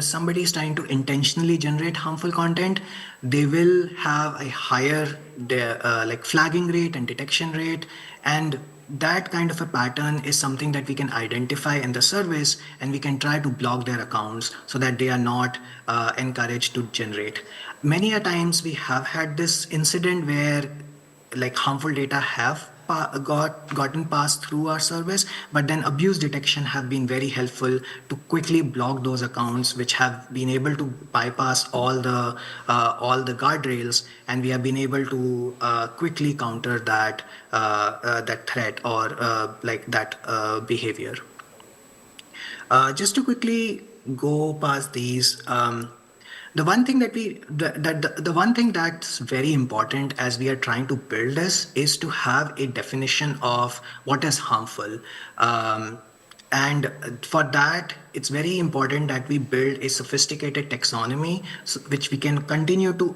somebody is trying to intentionally generate harmful content, they will have a higher like flagging rate and detection rate, and that kind of a pattern is something that we can identify in the service, and we can try to block their accounts so that they are not encouraged to generate. Many a times we have had this incident where like harmful data have gotten passed through our service, but then abuse detection have been very helpful to quickly block those accounts which have been able to bypass all the guardrails, and we have been able to quickly counter that that threat or like that behavior. Just to quickly go past these, the one thing that the one thing that's very important as we are trying to build this is to have a definition of what is harmful. And for that, it's very important that we build a sophisticated taxonomy, which we can continue to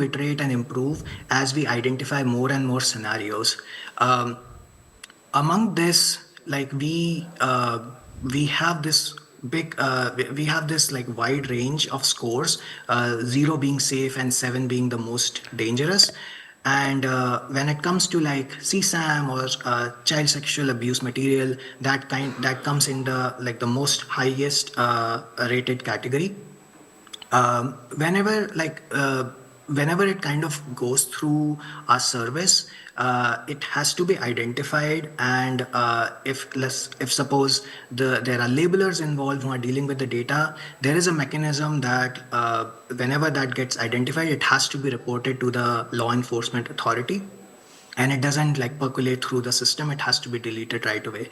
iterate and improve as we identify more and more scenarios. Among this, like we have this we have this like wide range of scores, 0 being safe and 7 being the most dangerous. And when it comes to like CSAM or child sexual abuse material, that comes in the like the most highest rated category. Whenever it kind of goes through our service, it has to be identified, and if suppose there are labelers involved who are dealing with the data, there is a mechanism that whenever that gets identified, it has to be reported to the law enforcement authority, and it doesn't like percolate through the system. It has to be deleted right away.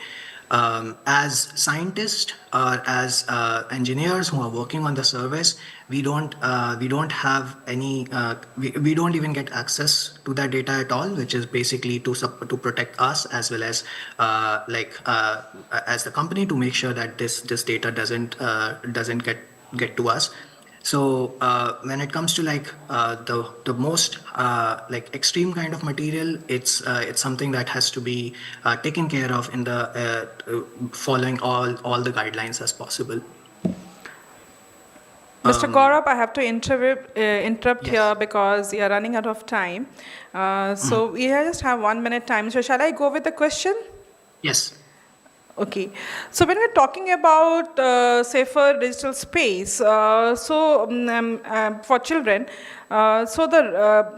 As scientists or as engineers who are working on the service, we don't have any we don't even get access to that data at all, which is basically to protect us as well as as the company, to make sure that this data doesn't get to us. So when it comes to like the most like extreme kind of material, it's something that has to be taken care of in the following all the guidelines as possible. Mr. Gaurav, I have to interrupt Yes. here because we are running out of time. So we just have 1 minute time. So shall I go with the question? Yes. Okay. So when we're talking about safer digital space, for children, so the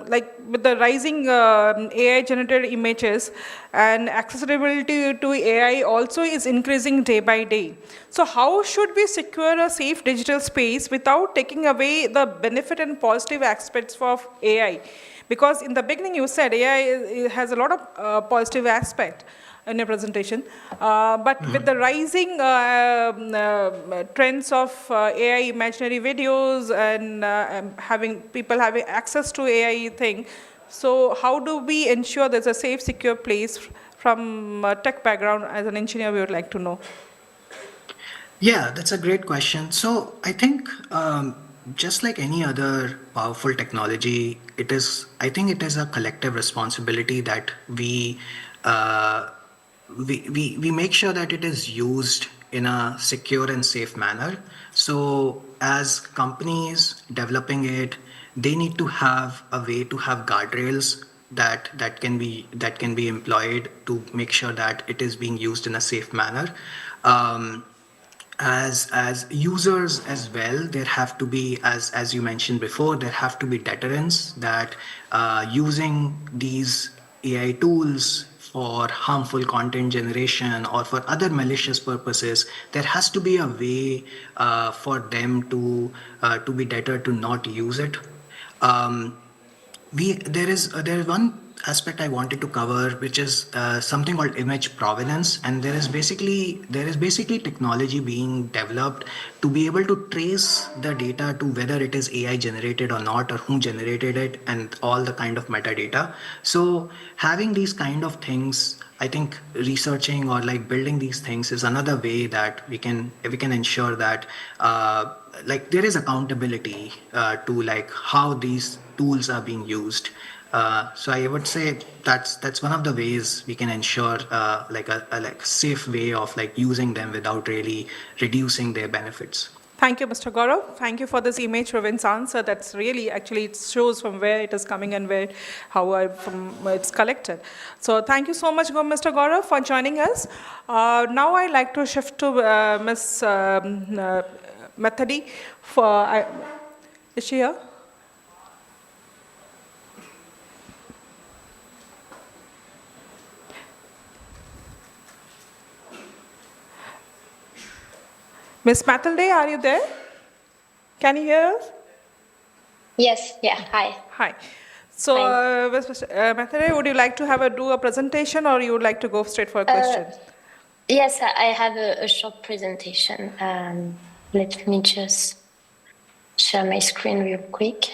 like with the rising AI generated images and accessibility to AI also is increasing day by day. So how should we secure a safe digital space without taking away the benefit and positive aspects of AI? Because in the beginning you said AI has a lot of positive aspect in your presentation, but with the rising trends of AI imaginary videos and having access to AI thing, so how do we ensure there's a safe, secure place from a tech background? As an engineer, we would like to know. Yeah, that's a great question. So I think just like any other powerful technology, I think it is a collective responsibility that we make sure that it is used in a secure and safe manner. So as companies developing it, they need to have a way to have guardrails that can be employed to make sure that it is being used in a safe manner. As users as well, there have to be, as you mentioned before, there have to be deterrents that using these AI tools for harmful content generation or for other malicious purposes, there has to be a way for them to be deterred to not use it. There is one aspect I wanted to cover, which is something called image provenance, and there is basically technology being developed to be able to trace the data to whether it is AI generated or not, or who generated it, and all the kind of metadata. So having these kind of things, I think researching or like building these things is another way that we can ensure that like there is accountability to like how these tools are being used. So I would say that's one of the ways we can ensure like a safe way of like using them without really reducing their benefits. Thank you, Mr. Gaurav. Thank you for this image-driven answer. That's really, actually, it shows from where it is coming and from where it's collected. So thank you so much, Mr. Gaurav, for joining us. Now I'd like to shift to Ms. Methody. Is she here? Ms. Matilde, are you there? Can you hear us? Yes, yeah, hi. Hi. So, Ms. Matilde, would you like to do a presentation, or you would like to go straight for a question? Yes, I have a short presentation. Let me just share my screen real quick.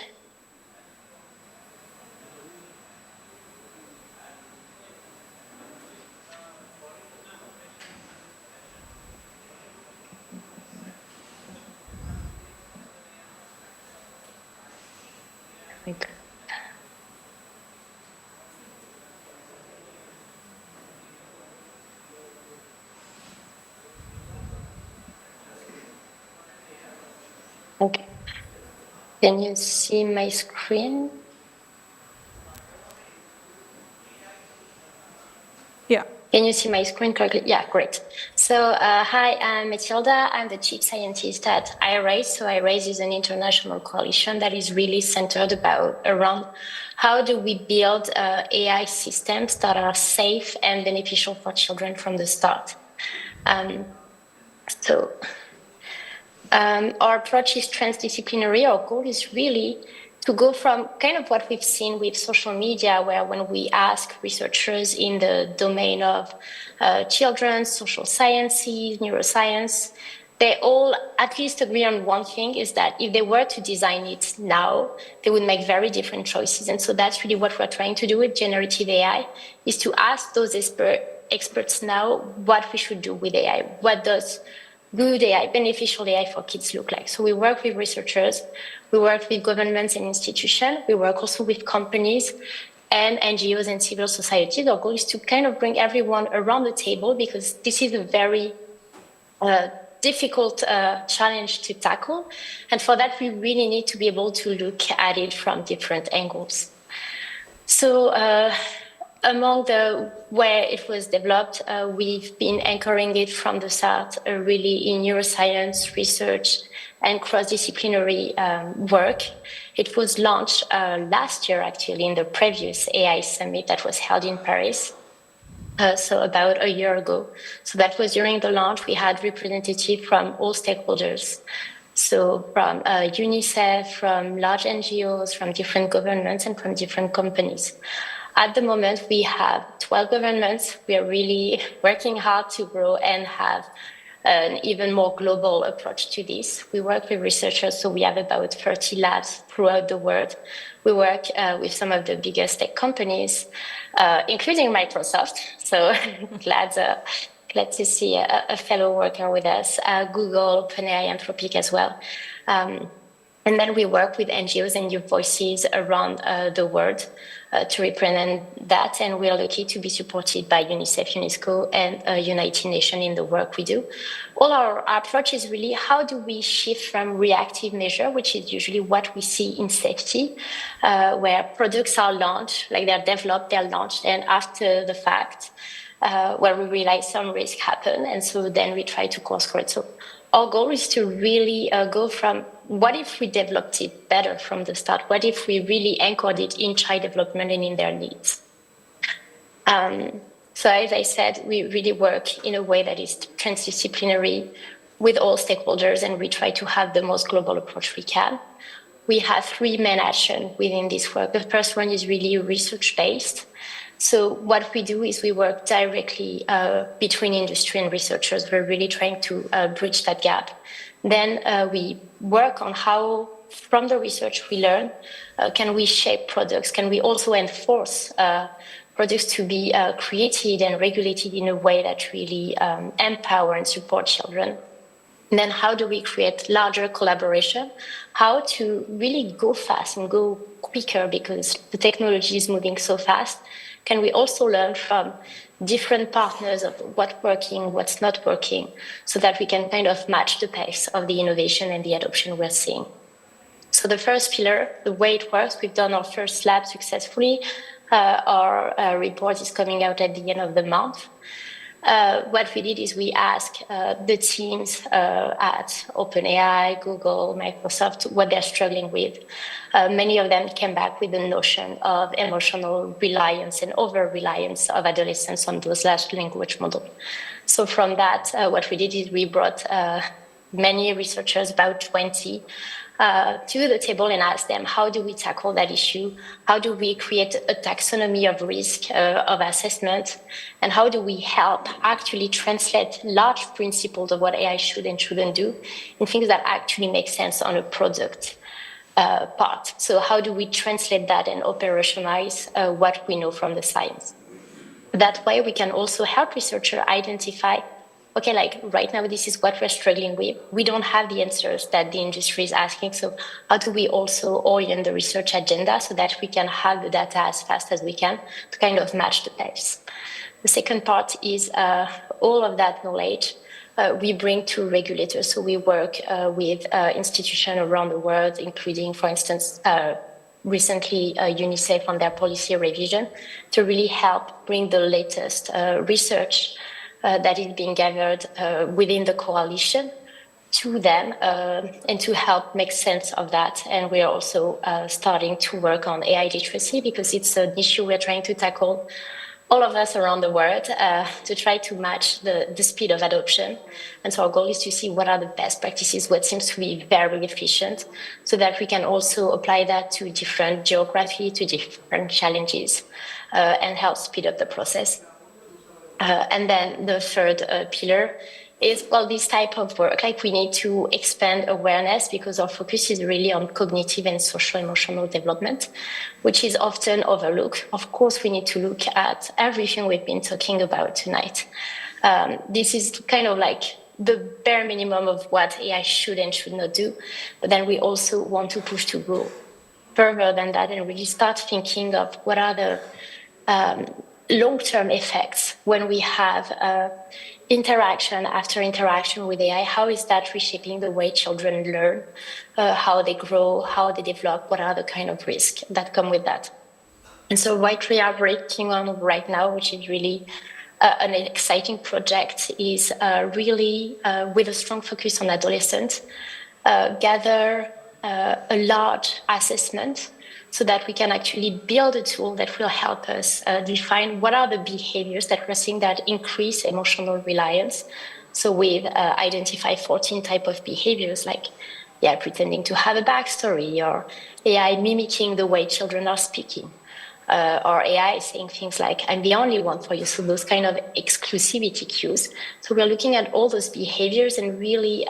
Okay. Can you see my screen? Yeah. Can you see my screen correctly? Yeah, great. So, hi, I'm Matilda. I'm the chief scientist at iRaise. So, iRaise is an international coalition that is really centered around how do we build AI systems that are safe and beneficial for children from the start. Our approach is transdisciplinary. Our goal is really to go from kind of what we've seen with social media, where when we ask researchers in the domain of children, social sciences, neuroscience, they all at least agree on one thing, is that if they were to design it now, they would make very different choices. And so that's really what we're trying to do with generative AI, is to ask those experts now what we should do with AI. What does good AI, beneficial AI for kids look like? So we work with researchers, we work with governments and institutions, we work also with companies and NGOs and civil society. Our goal is to kind of bring everyone around the table, because this is a very difficult challenge to tackle. And for that, we really need to be able to look at it from different angles. So among where it was developed, we've been anchoring it from the start really in neuroscience research and cross-disciplinary work. It was launched last year, actually, in the previous AI summit that was held in Paris. So about a year ago. So that was during the launch. We had representatives from all stakeholders. So from UNICEF, from large NGOs, from different governments, and from different companies. At the moment, we have 12 governments. We are really working hard to grow and have an even more global approach to this. We work with researchers, so we have about 30 labs throughout the world. We work with some of the biggest tech companies, including Microsoft. So glad to see a fellow worker with us, Google, Plenary, Anthropic as well. And then we work with NGOs and youth voices around the world to represent that. And we are lucky to be supported by UNICEF, UNESCO, and United Nations in the work we do. All our approach is really how do we shift from reactive measure, which is usually what we see in safety, where products are launched, like they're developed, they're launched, and after the fact, where we realize some risk happen. And so then we try to course correct. So our goal is to really go from what if we developed it better from the start? What if we really anchored it in child development and in their needs? So as I said, we really work in a way that is transdisciplinary with all stakeholders, and we try to have the most global approach we can. We have 3 main actions within this work. The first one is really research-based. So what we do is we work directly between industry and researchers. We're really trying to bridge that gap. Then we work on how, from the research we learn, can we shape products? Can we also enforce products to be created and regulated in a way that really empower and support children. And then how do we create larger collaboration? How to really go fast and go quicker because the technology is moving so fast? Can we also learn from different partners of what's working, what's not working, so that we can kind of match the pace of the innovation and the adoption we're seeing? So the first pillar, the way it works, we've done our first lab successfully. Our report is coming out at the end of the month. What we did is we asked the teams at OpenAI, Google, Microsoft, what they're struggling with. Many of them came back with the notion of emotional reliance and over-reliance of adolescents on those large language models. So from that, what we did is we brought many researchers, about 20, to the table and ask them, how do we tackle that issue? How do we create a taxonomy of risk of assessment? And how do we help actually translate large principles of what AI should and shouldn't do in things that actually make sense on a product part? So how do we translate that and operationalize what we know from the science? That way, we can also help researchers identify, okay, like right now, this is what we're struggling with. We don't have the answers that the industry is asking. So how do we also orient the research agenda so that we can have the data as fast as we can to kind of match the pace? The second part is all of that knowledge we bring to regulators. So we work with institutions around the world, including, for instance, recently UNICEF on their policy revision to really help bring the latest research that is being gathered within the coalition to them and to help make sense of that. And we are also starting to work on AI literacy because it's an issue we're trying to tackle, all of us around the world, to try to match the speed of adoption. And so our goal is to see what are the best practices, what seems to be very efficient, so that we can also apply that to different geography, to different challenges, and help speed up the process. And then the third pillar is, well, this type of work, like we need to expand awareness because our focus is really on cognitive and social emotional development, which is often overlooked. Of course, we need to look at everything we've been talking about tonight. This is kind of like the bare minimum of what AI should and should not do. But then we also want to push to go further than that and really start thinking of what are the long-term effects when we have interaction after interaction with AI. How is that reshaping the way children learn, how they grow, how they develop, what are the kind of risks that come with that? And so what we are working on right now, which is really an exciting project, is really with a strong focus on adolescents, gather a large assessment so that we can actually build a tool that will help us define what are the behaviors that we're seeing that increase emotional reliance. So we've identified 14 type of behaviors like pretending to have a backstory, or AI mimicking the way children are speaking, or AI saying things like, I'm the only one for you. So those kind of exclusivity cues. So we're looking at all those behaviors and really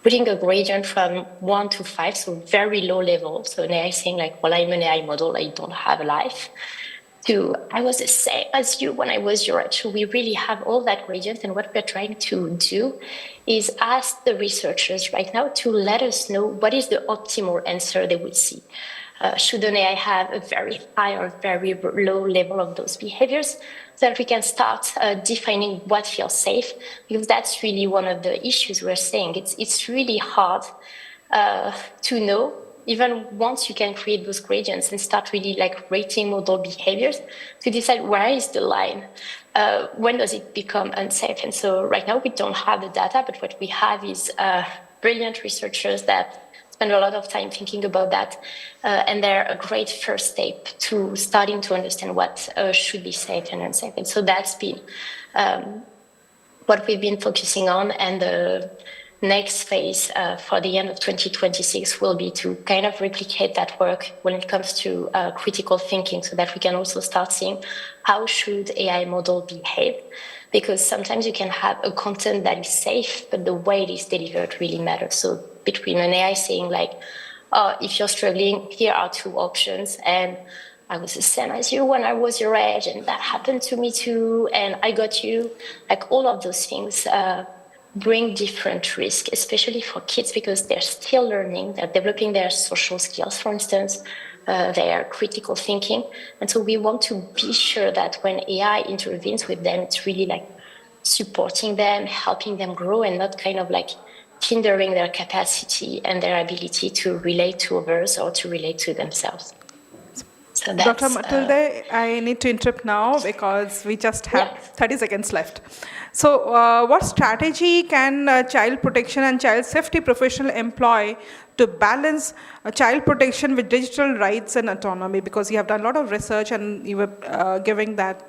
putting a gradient from 1 to 5, so very low level. So an AI saying like, well, I'm an AI model, I don't have a life, to I was the same as you when I was your age. So we really have all that gradient. And what we're trying to do is ask the researchers right now to let us know what is the optimal answer they would see. Should an AI have a very high or very low level of those behaviors, so that we can start defining what feels safe, because that's really one of the issues we're saying. It's really hard to know, even once you can create those gradients and start really like rating model behaviors, to decide where is the line, when does it become unsafe. And so right now we don't have the data, but what we have is brilliant researchers that spend a lot of time thinking about that, and they're a great first step to starting to understand what should be safe and unsafe. And so that's been what we've been focusing on, and the next phase for the end of 2026 will be to kind of replicate that work when it comes to critical thinking, so that we can also start seeing how should AI model behave. Because sometimes you can have a content that is safe, but the way it is delivered really matters. So between an AI saying like, oh, if you're struggling, here are 2 options, and I was the same as you when I was your age, and that happened to me too, and I got you. Like all of those things bring different risk, especially for kids because they're still learning, they're developing their social skills, for instance, their critical thinking. And so we want to be sure that when AI intervenes with them, it's really like supporting them, helping them grow, and not kind of like hindering their capacity and their ability to relate to others or to relate to themselves. So that's, Dr. Matilde, I need to interrupt now because we just have Yeah. 30 seconds left. So what strategy can child protection and child safety professional employ to balance child protection with digital rights and autonomy? Because you have done a lot of research and you were giving that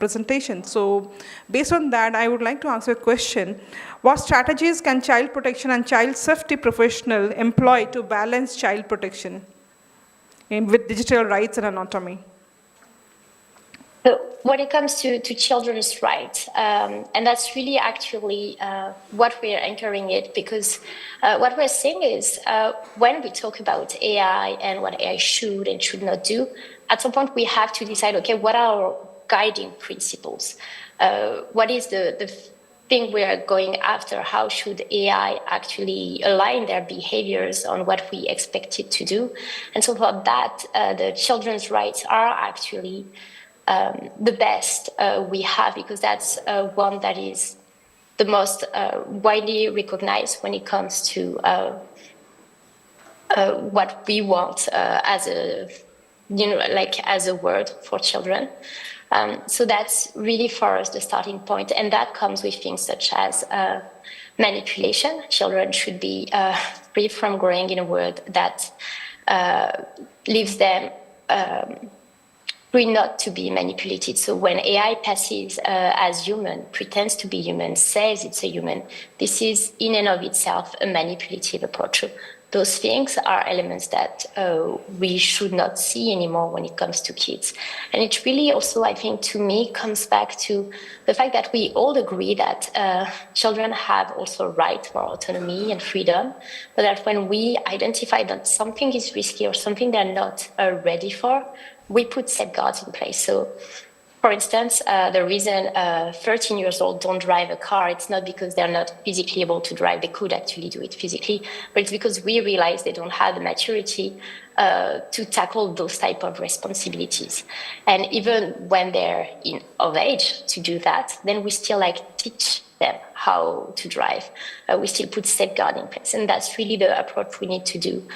presentation. So based on that, I would like to ask you a question. What strategies can child protection and child safety professional employ to balance child protection with digital rights and autonomy? So when it comes to children's rights, and that's really actually what we're anchoring it, because what we're saying is when we talk about AI and what AI should and should not do, at some point we have to decide, okay, what are our guiding principles? What is the thing we are going after? How should AI actually align their behaviors on what we expect it to do? And so for that, the children's rights are actually the best we have, because that's one that is the most widely recognized when it comes to what we want as a, like as a word for children. So that's really for us the starting point, and that comes with things such as manipulation. Children should be free from growing in a world that leaves them free not to be manipulated. So when AI passes as human, pretends to be human, says it's a human, this is in and of itself a manipulative approach. Those things are elements that we should not see anymore when it comes to kids. And it really also, I think, to me, comes back to the fact that we all agree that children have also a right for autonomy and freedom, but that when we identify that something is risky or something they're not ready for, we put safeguards in place. So, for instance, the reason 13 years old don't drive a car, it's not because they're not physically able to drive. They could actually do it physically, but it's because we realize they don't have the maturity to tackle those type of responsibilities. And even when they're of age to do that, then we still teach them how to drive. We still put safeguard in place. And that's really the approach we need to do.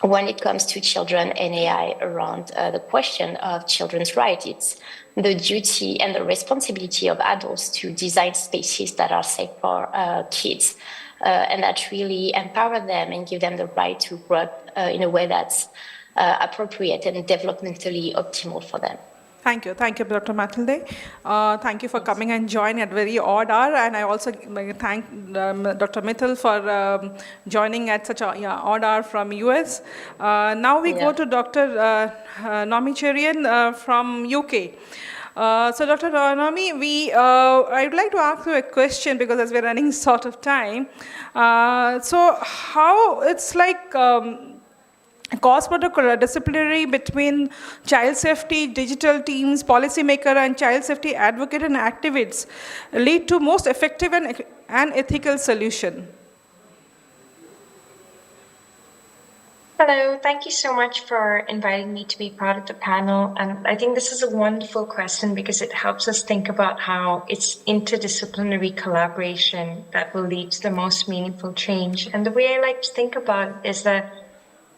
When it comes to children and AI around the question of children's rights, it's the duty and the responsibility of adults to design spaces that are safe for kids and that really empower them and give them the right to work in a way that's appropriate and developmentally optimal for them. Thank you, Dr. Matilde. Thank you for coming and joining at very odd hour, and I also thank Dr. Mittal for joining at such an odd hour from US. Now we go to Dr. Nomi Cherian from UK. So Dr. Nomi, I would like to ask you a question because as we're running short of time. So how it's like cross-border disciplinary between child safety, digital teams, policymaker, and child safety advocate and activists lead to most effective and ethical solution? Hello, thank you so much for inviting me to be part of the panel. And I think this is a wonderful question because it helps us think about how it's interdisciplinary collaboration that will lead to the most meaningful change. And the way I like to think about it is that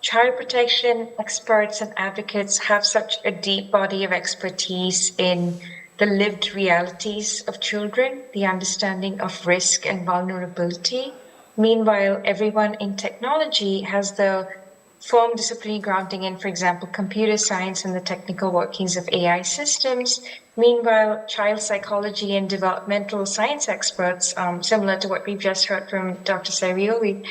child protection experts and advocates have such a deep body of expertise in the lived realities of children, the understanding of risk and vulnerability. Meanwhile, everyone in technology has the form disciplinary grounding in, for example, computer science and the technical workings of AI systems. Meanwhile, child psychology and developmental science experts, similar to what we've just heard from Dr. Sarioli,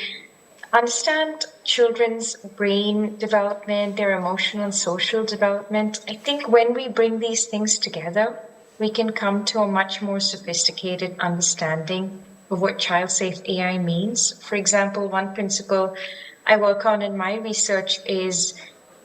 understand children's brain development, their emotional and social development. I think when we bring these things together, we can come to a much more sophisticated understanding of what child-safe AI means. For example, one principle I work on in my research is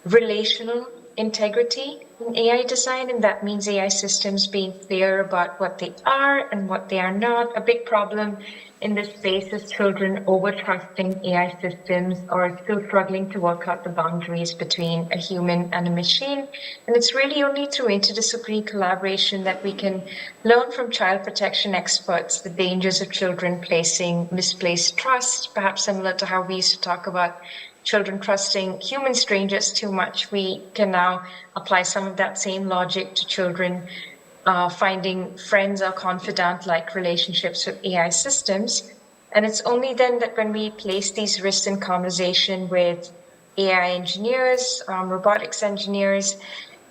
relational integrity in AI design, and that means AI systems being clear about what they are and what they are not. A big problem in this space is children over-trusting AI systems or still struggling to work out the boundaries between a human and a machine. And it's really only through interdisciplinary collaboration that we can learn from child protection experts the dangers of children placing misplaced trust, perhaps similar to how we used to talk about children trusting human strangers too much. We can now apply some of that same logic to children finding friends or confidant-like relationships with AI systems. And it's only then that when we place these risks in conversation with AI engineers, robotics engineers,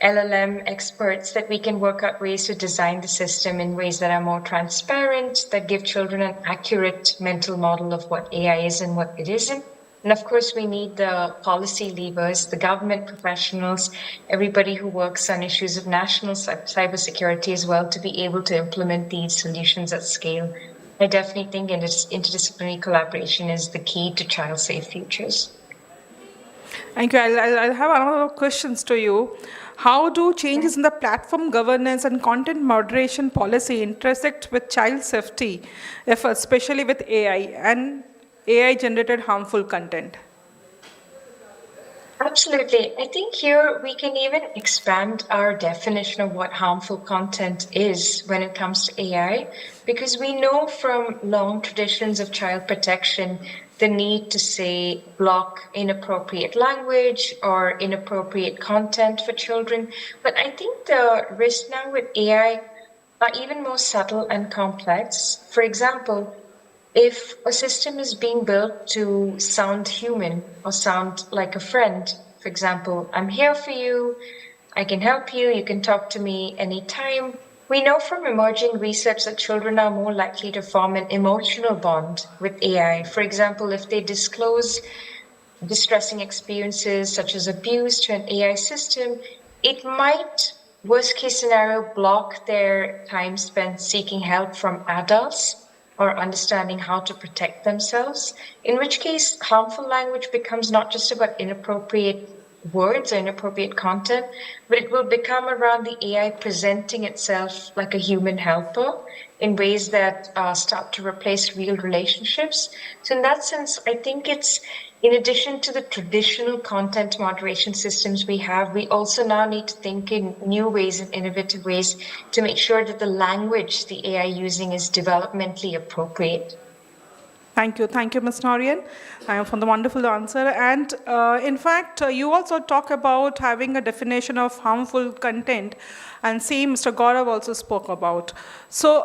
LLM experts, that we can work out ways to design the system in ways that are more transparent, that give children an accurate mental model of what AI is and what it isn't. And of course, we need the policy levers, the government professionals, everybody who works on issues of national cybersecurity as well, to be able to implement these solutions at scale. I definitely think interdisciplinary collaboration is the key to child-safe futures. Thank you. I'll have another questions to you. How do changes in the platform governance and content moderation policy intersect with child safety, if especially with AI and AI-generated harmful content? Absolutely. I think here we can even expand our definition of what harmful content is when it comes to AI, because we know from long traditions of child protection the need to, say, block inappropriate language or inappropriate content for children. But I think the risk now with AI are even more subtle and complex. For example, if a system is being built to sound human or sound like a friend, for example, I'm here for you, I can help you, you can talk to me anytime. We know from emerging research that children are more likely to form an emotional bond with AI. For example, if they disclose distressing experiences such as abuse to an AI system, it might, worst case scenario, block their time spent seeking help from adults or understanding how to protect themselves, in which case harmful language becomes not just about inappropriate words or inappropriate content, but it will become around the AI presenting itself like a human helper in ways that start to replace real relationships. So in that sense, I think it's, in addition to the traditional content moderation systems we have, we also now need to think in new ways and innovative ways to make sure that the language the AI using is developmentally appropriate. Thank you, Ms. Norian, for the wonderful answer. And in fact, you also talk about having a definition of harmful content, and same Mr. Gaurav also spoke about. So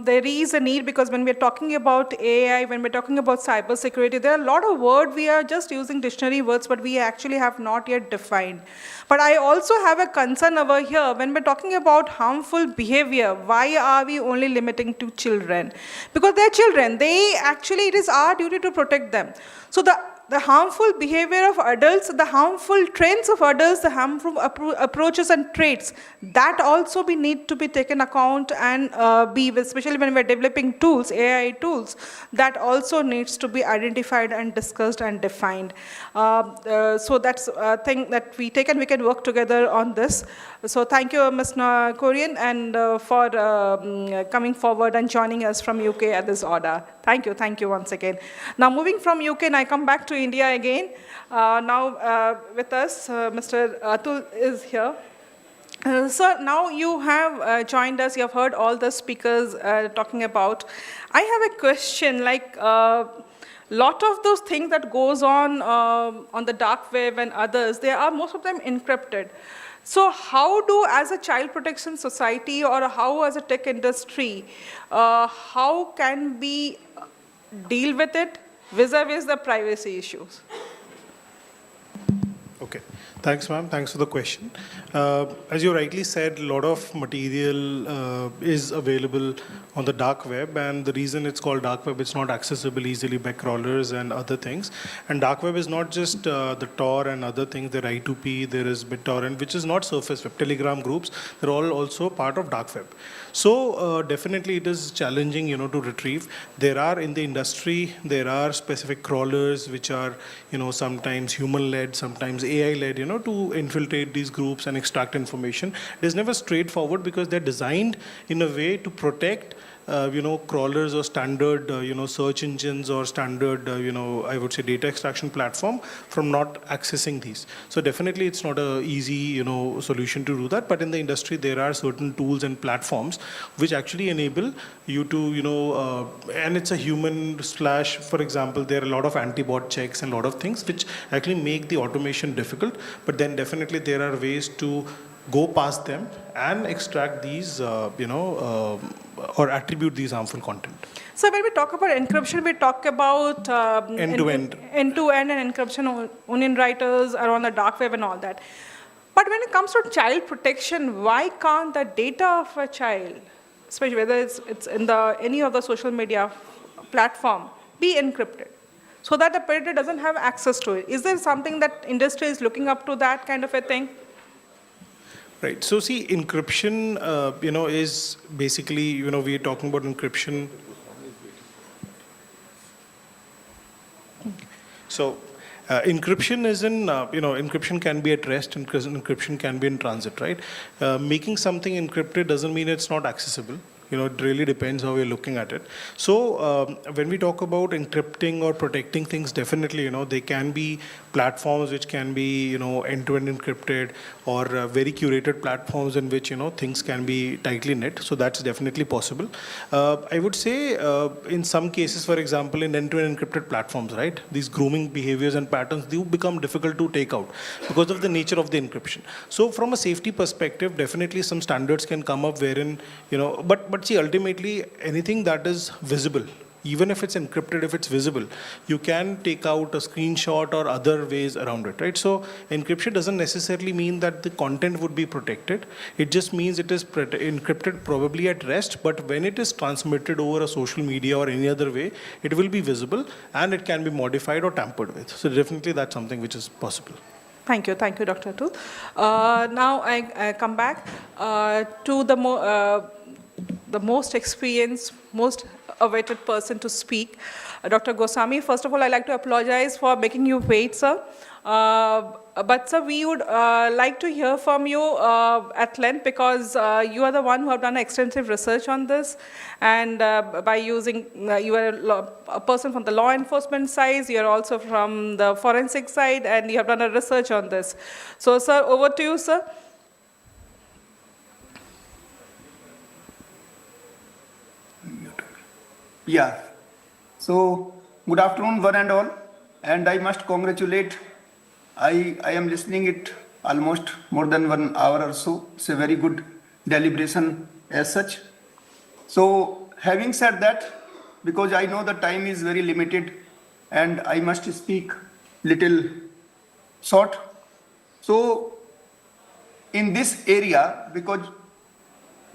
there is a need, because when we're talking about AI, when we're talking about cybersecurity, there are a lot of words we are just using dictionary words, but we actually have not yet defined. But I also have a concern over here when we're talking about harmful behavior. Why are we only limiting to children? Because they're children. It is our duty to protect them. So the harmful behavior of adults, the harmful trends of adults, the harmful approaches and traits, that also need to be taken account and especially when we're developing tools, AI tools, that also needs to be identified and discussed and defined. So that's a thing that we take, and we can work together on this. So thank you, Ms. Korean, and for coming forward and joining us from UK at this order. Thank you once again. Now moving from UK, and I come back to India again. Now with us, Mr. Atul is here. Sir, now you have joined us, you have heard all the speakers talking about. I have a question, like lot of those things that goes on the dark web and others, they are most of them encrypted. So how do, as a child protection society, or how as a tech industry, how can we deal with it vis-a-vis the privacy issues? Okay. Thanks, ma'am. Thanks for the question. As you rightly said, a lot of material is available on the dark web, and the reason it's called dark web, it's not accessible easily by crawlers and other things. And dark web is not just the Tor and other things, there are I2P, there is BitTorrent, which is not surface web. Telegram groups, they're all also part of dark web. So definitely it is challenging, to retrieve. There are in the industry, there are specific crawlers which are, sometimes human-led, sometimes AI-led, to infiltrate these groups and extract information. It is never straightforward because they're designed in a way to protect crawlers or standard, search engines or standard, I would say data extraction platform from not accessing these. So definitely it's not a easy, solution to do that. But in the industry, there are certain tools and platforms which actually enable you to, and it's a human slash, for example, there are a lot of anti-bot checks and a lot of things which actually make the automation difficult. But then definitely there are ways to go past them and extract these, or attribute these harmful content. So when we talk about encryption, we talk about End-to-end. End-to-end and encryption, onion writers are on the dark web and all that. But when it comes to child protection, why can't the data of a child, especially whether it's in any of the social media platform, be encrypted so that the predator doesn't have access to it? Is there something that industry is looking up to that kind of a thing? Right. So see, encryption, is basically, we're talking about encryption. So encryption is encryption can be at rest, and encryption can be in transit, right? Making something encrypted doesn't mean it's not accessible. It really depends how we're looking at it. So when we talk about encrypting or protecting things, definitely, they can be platforms which can be, end-to-end encrypted, or very curated platforms in which, things can be tightly knit. So that's definitely possible. I would say in some cases, for example, in end-to-end encrypted platforms, right, these grooming behaviors and patterns do become difficult to take out because of the nature of the encryption. So from a safety perspective, definitely some standards can come up wherein, but see, ultimately, anything that is visible, even if it's encrypted, if it's visible, you can take out a screenshot or other ways around it, right? So encryption doesn't necessarily mean that the content would be protected. It just means it is encrypted probably at rest, but when it is transmitted over a social media or any other way, it will be visible and it can be modified or tampered with. So definitely that's something which is possible. Thank you, Dr. Atul. Now I come back to the most experienced, most awaited person to speak, Dr. Goswami. First of all, I'd like to apologize for making you wait, sir. But sir, we would like to hear from you at length, because you are the one who have done extensive research on this, and by using, you are a person from the law enforcement side, you are also from the forensic side, and you have done a research on this. So sir, over to you, sir. Yeah. So, good afternoon, one and all. And I must congratulate. I am listening it almost more than 1 hour or so. It's a very good deliberation as such. So, having said that, because I know the time is very limited and I must speak little short. So, in this area, because,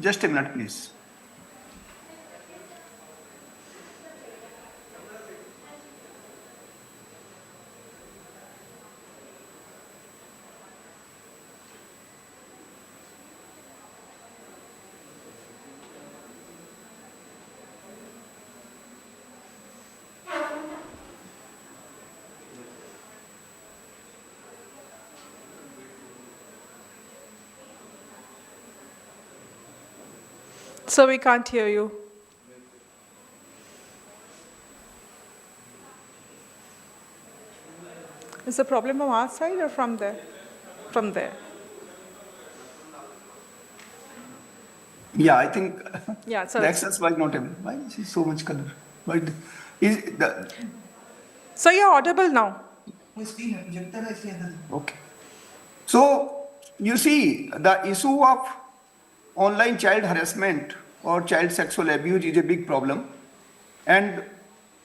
just a minute, please. So we can't hear you. Is the problem from our side or from there? From there. Yeah, I think Yeah, so the access was not able. Why is it so much color? Why is the So you're audible now. okay? So you see, the issue of online child harassment or child sexual abuse is a big problem, and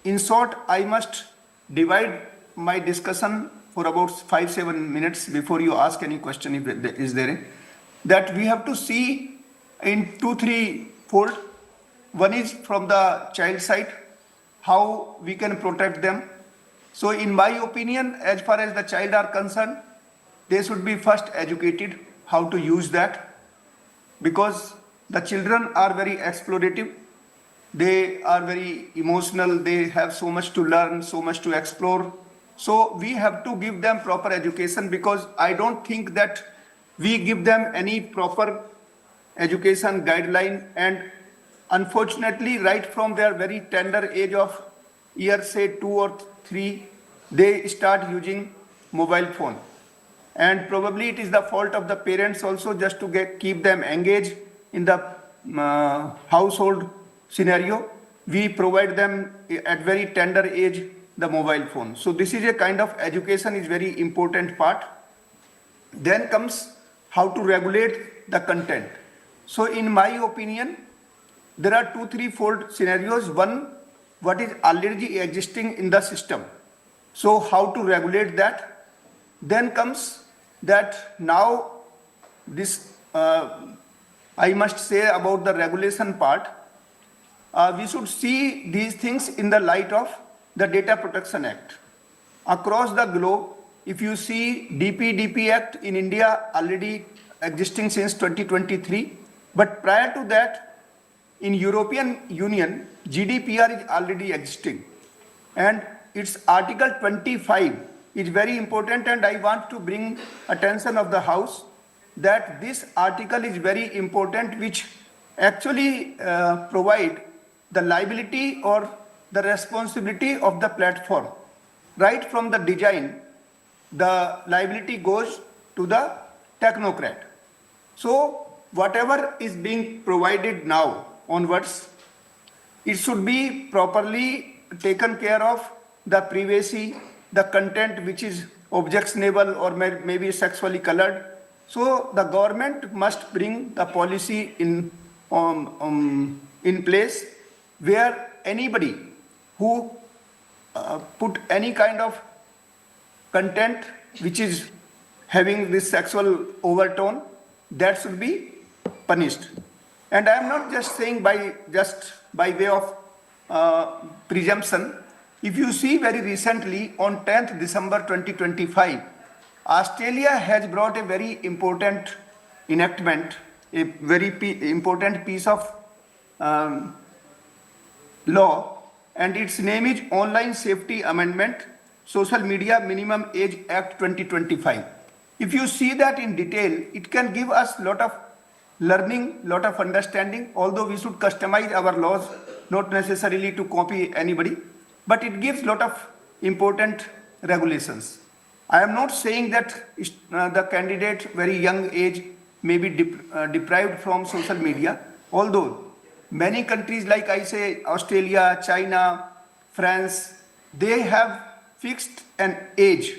in short, I must divide my discussion for about 5-7 minutes before you ask any question if there is there. That we have to see in 2-3 fold. One is from the child side, how we can protect them. So in my opinion, as far as the child are concerned, they should be first educated how to use that, because the children are very explorative. They are very emotional. They have so much to learn, so much to explore. So we have to give them proper education, because I don't think that we give them any proper education guideline, and unfortunately right from their very tender age of year say 2 or 3, they start using mobile phone. And probably it is the fault of the parents also, just to keep them engaged in the household scenario. We provide them at very tender age the mobile phone. So this is a kind of education is very important part. Then comes how to regulate the content. So in my opinion, there are 2-3-fold scenarios. One, what is already existing in the system. So how to regulate that. Then comes that now this, I must say about the regulation part, we should see these things in the light of the Data Protection Act. Across the globe, if you see DPDP Act in India already existing since 2023, but prior to that, in European Union, GDPR is already existing. And its Article 25 is very important, and I want to bring attention of the House that this article is very important, which actually provide the liability or the responsibility of the platform. Right from the design, the liability goes to the technocrat. So whatever is being provided now onwards, it should be properly taken care of, the privacy, the content which is objectionable or maybe sexually colored. So the government must bring the policy in place where anybody who put any kind of content which is having this sexual overtone, that should be punished. And I am not just saying by way of presumption. If you see very recently on 10th December 2025, Australia has brought a very important enactment, a very important piece of law, and its name is Online Safety Amendment, Social Media Minimum Age Act 2025. If you see that in detail, it can give us lot of learning, lot of understanding, although we should customize our laws, not necessarily to copy anybody, but it gives lot of important regulations. I am not saying that the candidate very young age may be deprived from social media, although many countries like I say Australia, China, France, they have fixed an age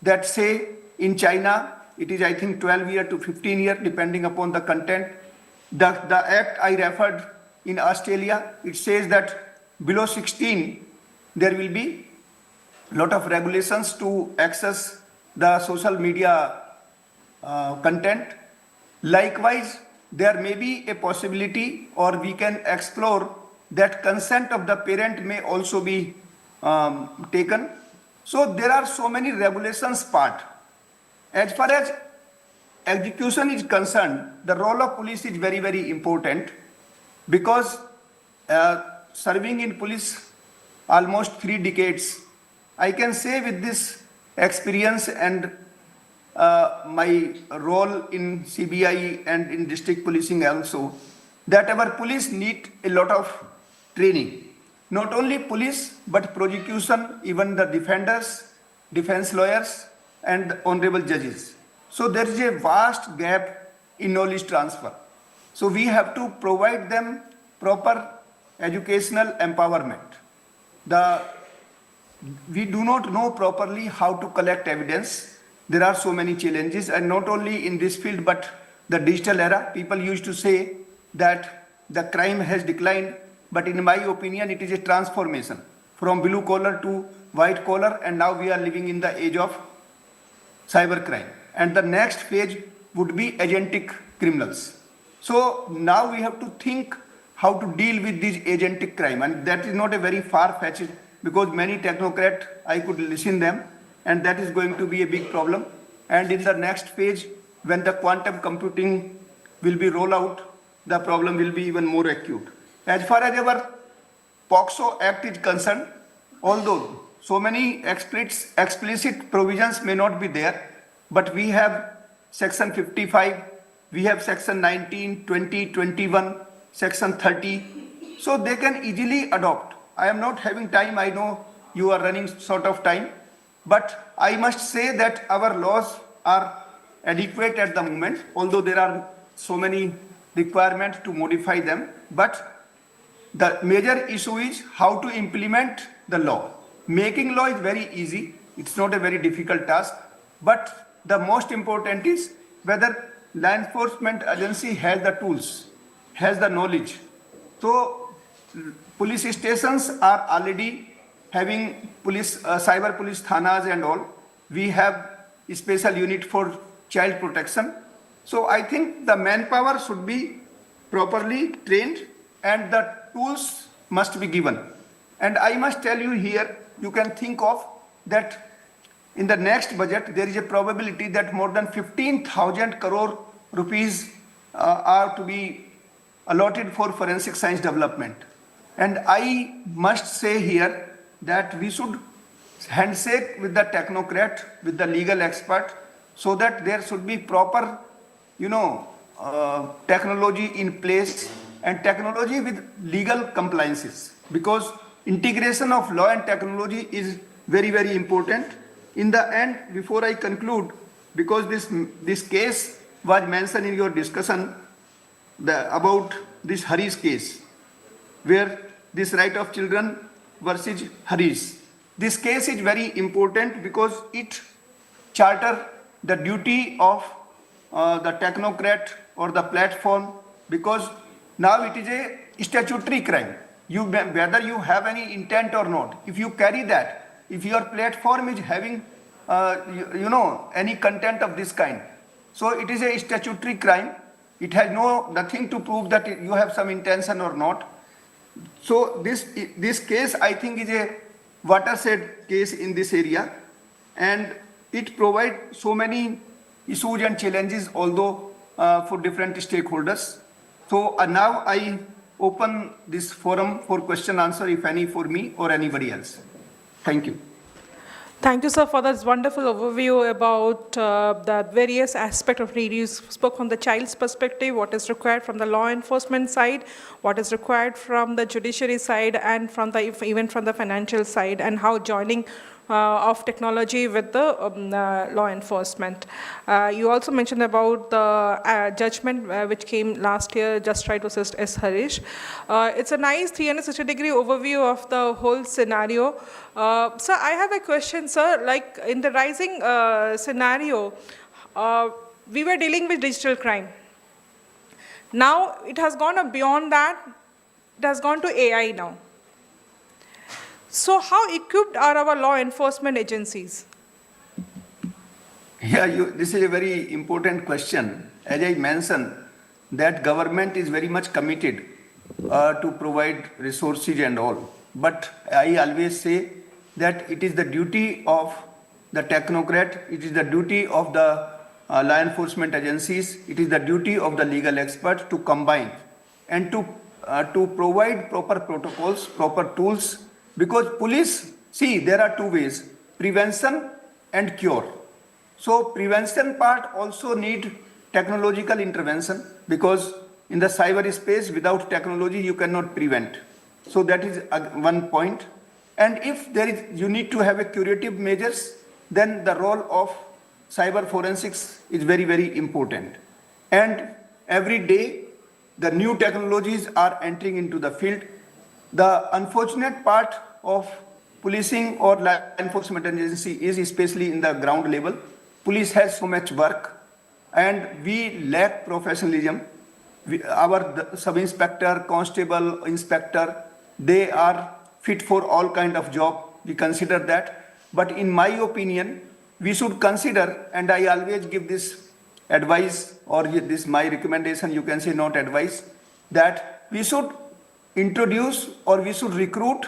that say in China it is I think 12 years to 15 years depending upon the content. The act I referred in Australia, it says that below 16 there will be lot of regulations to access the social media content. Likewise, there may be a possibility, or we can explore that consent of the parent may also be taken. So there are so many regulations part. As far as execution is concerned, the role of police is very, very important, because serving in police almost 3 decades, I can say with this experience and my role in CBI and in district policing also, that our police need a lot of training. Not only police, but prosecution, even the defenders, defense lawyers, and honorable judges. So there is a vast gap in knowledge transfer. So we have to provide them proper educational empowerment. We do not know properly how to collect evidence. There are so many challenges, and not only in this field, but the digital era. People used to say that the crime has declined, but in my opinion, it is a transformation from blue collar to white collar, and now we are living in the age of cybercrime. And the next phase would be agentic criminals. So now we have to think how to deal with this agentic crime, and that is not a very far-fetched, because many technocrats, I could listen them, and that is going to be a big problem. And in the next phase, when the quantum computing will be rolled out, the problem will be even more acute. As far as our POXO Act is concerned, although so many explicit provisions may not be there, but we have section 55, we have section 19, 20, 21, section 30, so they can easily adopt. I am not having time, I know you are running short of time, but I must say that our laws are adequate at the moment, although there are so many requirements to modify them, but the major issue is how to implement the law. Making law is very easy, it's not a very difficult task, but the most important is whether law enforcement agency has the tools, has the knowledge. So police stations are already having police, cyber police thanas and all. We have a special unit for child protection. So I think the manpower should be properly trained and the tools must be given. And I must tell you here, you can think of that in the next budget, there is a probability that more than 15,000 crore rupees are to be allotted for forensic science development. And I must say here that we should handshake with the technocrat, with the legal expert, so that there should be proper, technology in place and technology with legal compliances, because integration of law and technology is very, very important. In the end, before I conclude, because this case was mentioned in your discussion about this Harish case, where this right of children versus Harish. This case is very important because it charters the duty of the technocrat or the platform, because now it is a statutory crime. Whether you have any intent or not, if you carry that, if your platform is having any content of this kind, so it is a statutory crime. It has nothing to prove that you have some intention or not. So this case, I think, is a watershed case in this area, and it provides so many issues and challenges, although for different stakeholders. So now I open this forum for question answer, if any, for me or anybody else. Thank you. Thank you, sir, for this wonderful overview about the various aspects of read. You spoke from the child's perspective, what is required from the law enforcement side, what is required from the judiciary side, and even from the financial side, and how joining of technology with the law enforcement. You also mentioned about the judgment which came last year, Just Right versus S. Harish. It's a nice 360-degree overview of the whole scenario. Sir, I have a question, sir. Like in the rising scenario, we were dealing with digital crime. Now it has gone beyond that. It has gone to AI now. So how equipped are our law enforcement agencies? Yeah, this is a very important question. As I mentioned, that government is very much committed to provide resources and all. But I always say that it is the duty of the technocrat, it is the duty of the law enforcement agencies, it is the duty of the legal expert to combine and to provide proper protocols, proper tools. Because police, see, there are two ways, prevention and cure. So prevention part also need technological intervention, because in the cyber space, without technology, you cannot prevent. So that is one point. And if you need to have a curative measures, then the role of cyber forensics is very, very important. And every day, the new technologies are entering into the field. The unfortunate part of policing or law enforcement agency is especially in the ground level. Police has so much work and we lack professionalism. Our sub-inspector, constable, inspector, they are fit for all kind of job. We consider that. But in my opinion, we should consider, and I always give this advice, or this my recommendation, you can say not advice, that we should introduce or we should recruit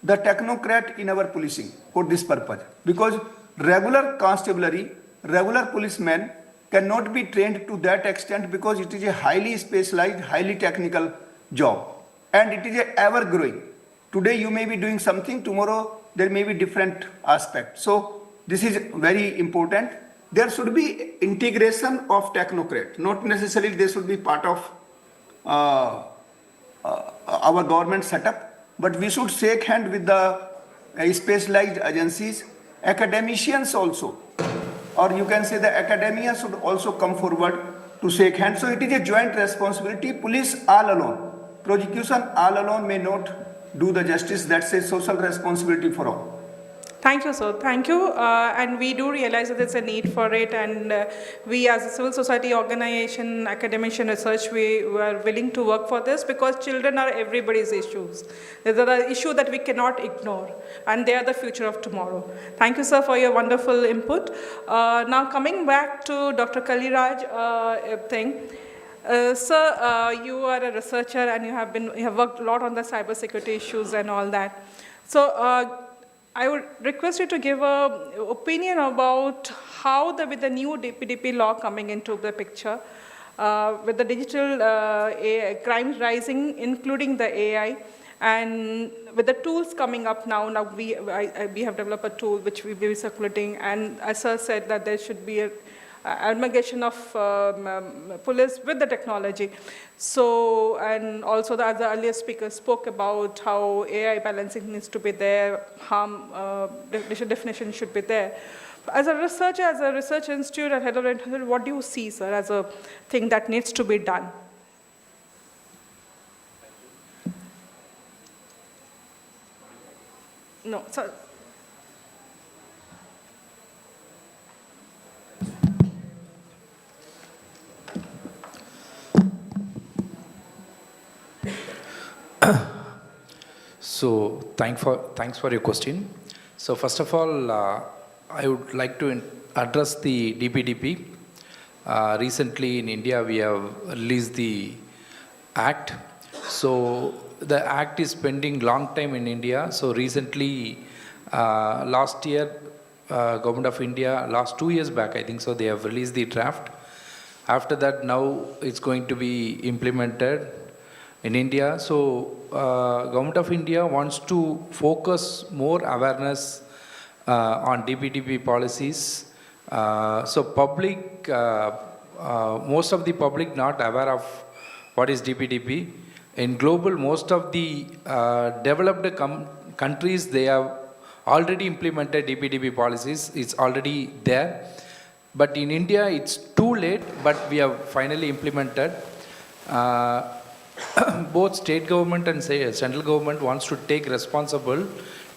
the technocrat in our policing for this purpose. Because regular constabulary, regular policemen cannot be trained to that extent, because it is a highly specialized, highly technical job. And it is ever growing. Today you may be doing something, tomorrow there may be different aspects. So this is very important. There should be integration of technocrat, not necessarily they should be part of our government setup, but we should shake hand with the specialized agencies, academicians also, or you can say the academia should also come forward to shake hands. So it is a joint responsibility. Police all alone, prosecution all alone may not do the justice. That's a social responsibility for all. Thank you, sir. Thank you. And we do realize that there's a need for it. And we as a civil society organization, academician research, we are willing to work for this because children are everybody's issues. They're the issue that we cannot ignore. And they are the future of tomorrow. Thank you, sir, for your wonderful input. Now coming back to Dr. Kaliraj thing. Sir, you are a researcher and you have worked a lot on the cybersecurity issues and all that. So I would request you to give an opinion about how with the new DPDP law coming into the picture, with the digital crimes rising, including the AI, and with the tools coming up now we have developed a tool which we will be circulating, and as sir said that there should be a amalgamation of police with the technology. So, and also the other earlier speakers spoke about how AI balancing needs to be there, harm definition should be there. As a researcher, as a research institute at Hello Internet, what do you see, sir, as a thing that needs to be done? No, sir. So thanks for your question. So first of all, I would like to address the DPDP. Recently in India, we have released the Act. So the Act is pending long time in India. So recently, last year, Government of India, last 2 years back, I think so, they have released the draft. After that, now it's going to be implemented in India. So Government of India wants to focus more awareness on DPDP policies. So public, most of the public not aware of what is DPDP. In global, most of the developed countries, they have already implemented DPDP policies. It's already there. But in India, it's too late, but we have finally implemented. Both state government and central government wants to take responsible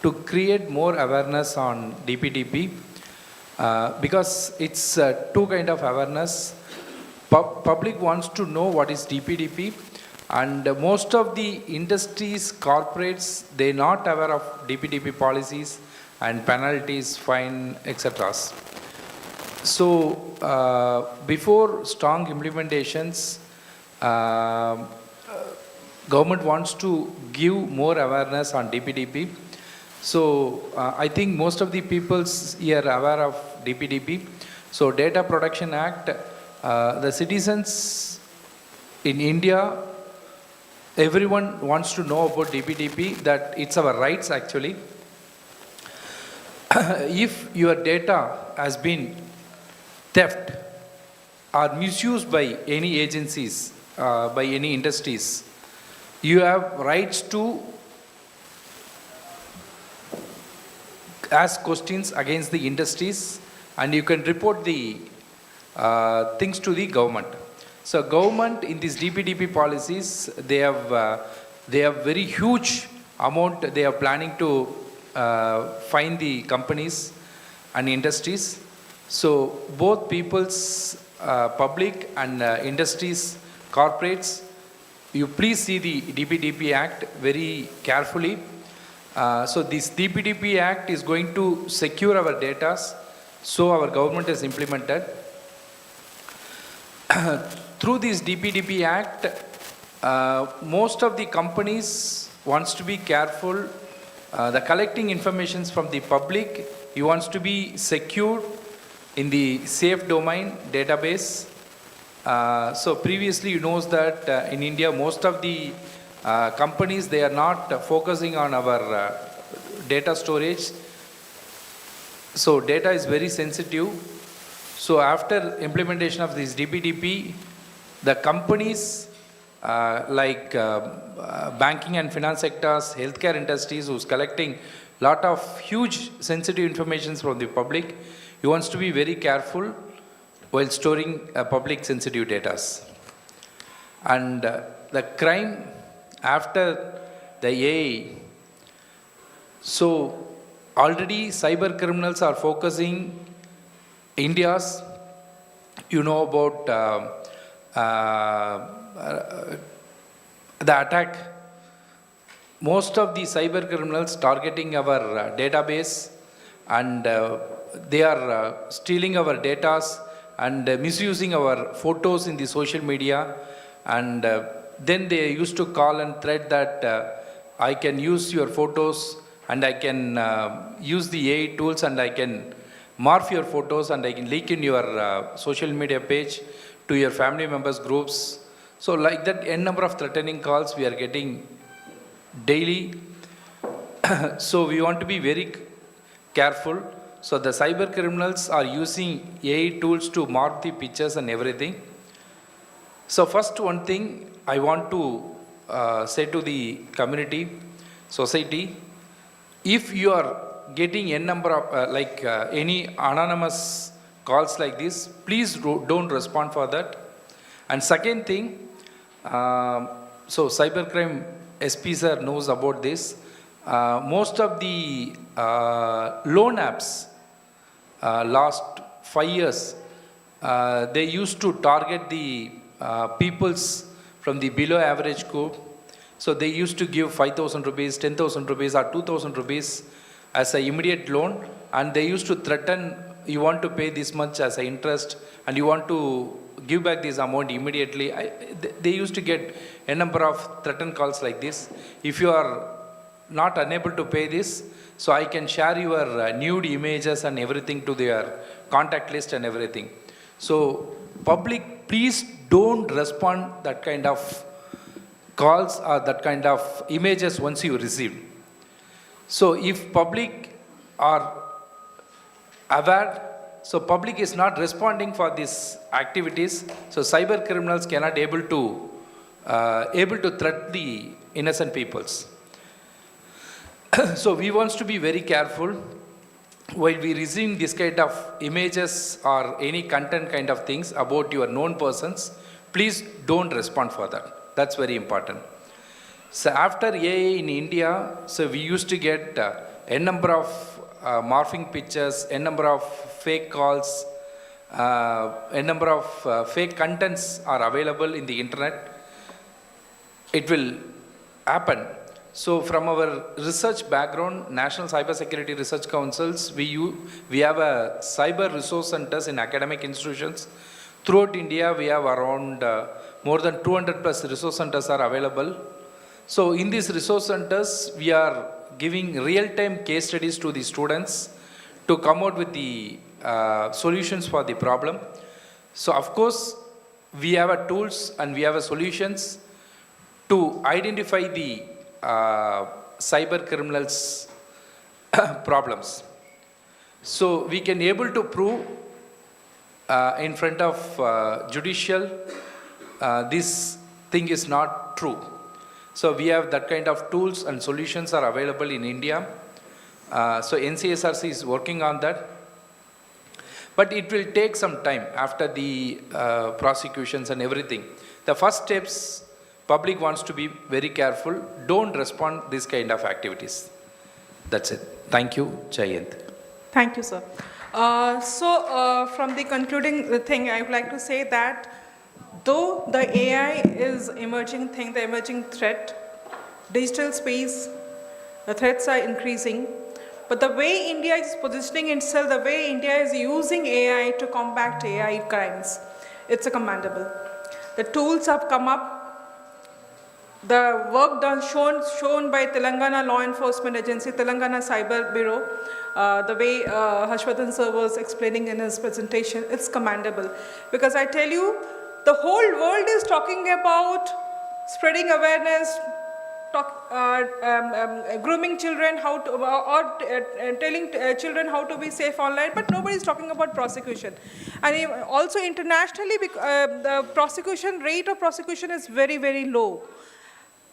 to create more awareness on DPDP because it's two kind of awareness. Public wants to know what is DPDP, and most of the industries, corporates, they're not aware of DPDP policies and penalties, fine, etc. So before strong implementations, government wants to give more awareness on DPDP. So I think most of the people here are aware of DPDP. So Data Protection Act, the citizens in India, everyone wants to know about DPDP, that it's our rights actually. If your data has been theft or misused by any agencies, by any industries, you have rights to ask questions against the industries, and you can report the things to the government. So government in these DPDP policies, they have very huge amount they are planning to fine the companies and industries. So both people's public and industries, corporates, you please see the DPDP Act very carefully. So this DPDP Act is going to secure our data, so our government has implemented. Through this DPDP Act, most of the companies wants to be careful. The collecting information from the public, he wants to be secured in the safe domain database. So previously you know that in India most of the companies, they are not focusing on our data storage. So data is very sensitive. So after implementation of this DPDP, the companies banking and finance sectors, healthcare industries who's collecting lot of huge sensitive information from the public, he wants to be very careful while storing public sensitive data. And the crime after the AI, so already cyber criminals are focusing India's, about the attack. Most of the cyber criminals targeting our database, and they are stealing our data and misusing our photos in the social media, and then they used to call and threat that I can use your photos and I can use the AI tools and I can morph your photos and I can leak in your social media page to your family members groups. So like that, n number of threatening calls we are getting daily. So we want to be very careful. So the cyber criminals are using AI tools to morph the pictures and everything. So first one thing I want to say to the community, society, if you are getting n number of any anonymous calls like this, please don't respond for that. And second thing, so cybercrime SP sir knows about this. Most of the loan apps last 5 years, they used to target the peoples from the below average group. So they used to give 5,000 rupees, 10,000 rupees or 2,000 rupees as an immediate loan, and they used to threaten, you want to pay this much as an interest and you want to give back this amount immediately. They used to get a number of threaten calls like this. If you are not unable to pay this, so I can share your nude images and everything to their contact list and everything. So public, please don't respond that kind of calls or that kind of images once you receive. So if public are aware, so public is not responding for these activities, so cyber criminals cannot able to threat the innocent peoples. So we want to be very careful while we receive this kind of images or any content kind of things about your known persons. Please don't respond for that. That's very important. So after AI in India, so we used to get a number of morphing pictures, a number of fake calls, a number of fake contents are available in the internet. It will happen. So from our research background, National Cyber Security Research Councils, we have a cyber resource centers in academic institutions. Throughout India, we have around more than 200 plus resource centers are available. So in these resource centers, we are giving real-time case studies to the students to come out with the solutions for the problem. So of course, we have a tools and we have a solutions to identify the cyber criminals problems. So we can able to prove in front of judicial this thing is not true. So we have that kind of tools and solutions are available in India. So NCSRC is working on that. But it will take some time after the prosecutions and everything. The first steps, public wants to be very careful. Don't respond this kind of activities. That's it. Thank you, Jayant. Thank you, sir. From the concluding thing, I would like to say that though the AI is emerging thing, the emerging threat, digital space, the threats are increasing, but the way India is positioning itself, the way India is using AI to combat AI crimes, it's commendable. The tools have come up. The work done shown by Telangana Law Enforcement Agency, Telangana Cyber Bureau, the way Harshvardhan sir was explaining in his presentation, it's commendable. Because I tell you, the whole world is talking about spreading awareness, grooming children how to, telling children how to be safe online, but nobody is talking about prosecution. And also internationally, the prosecution rate of prosecution is very, very low.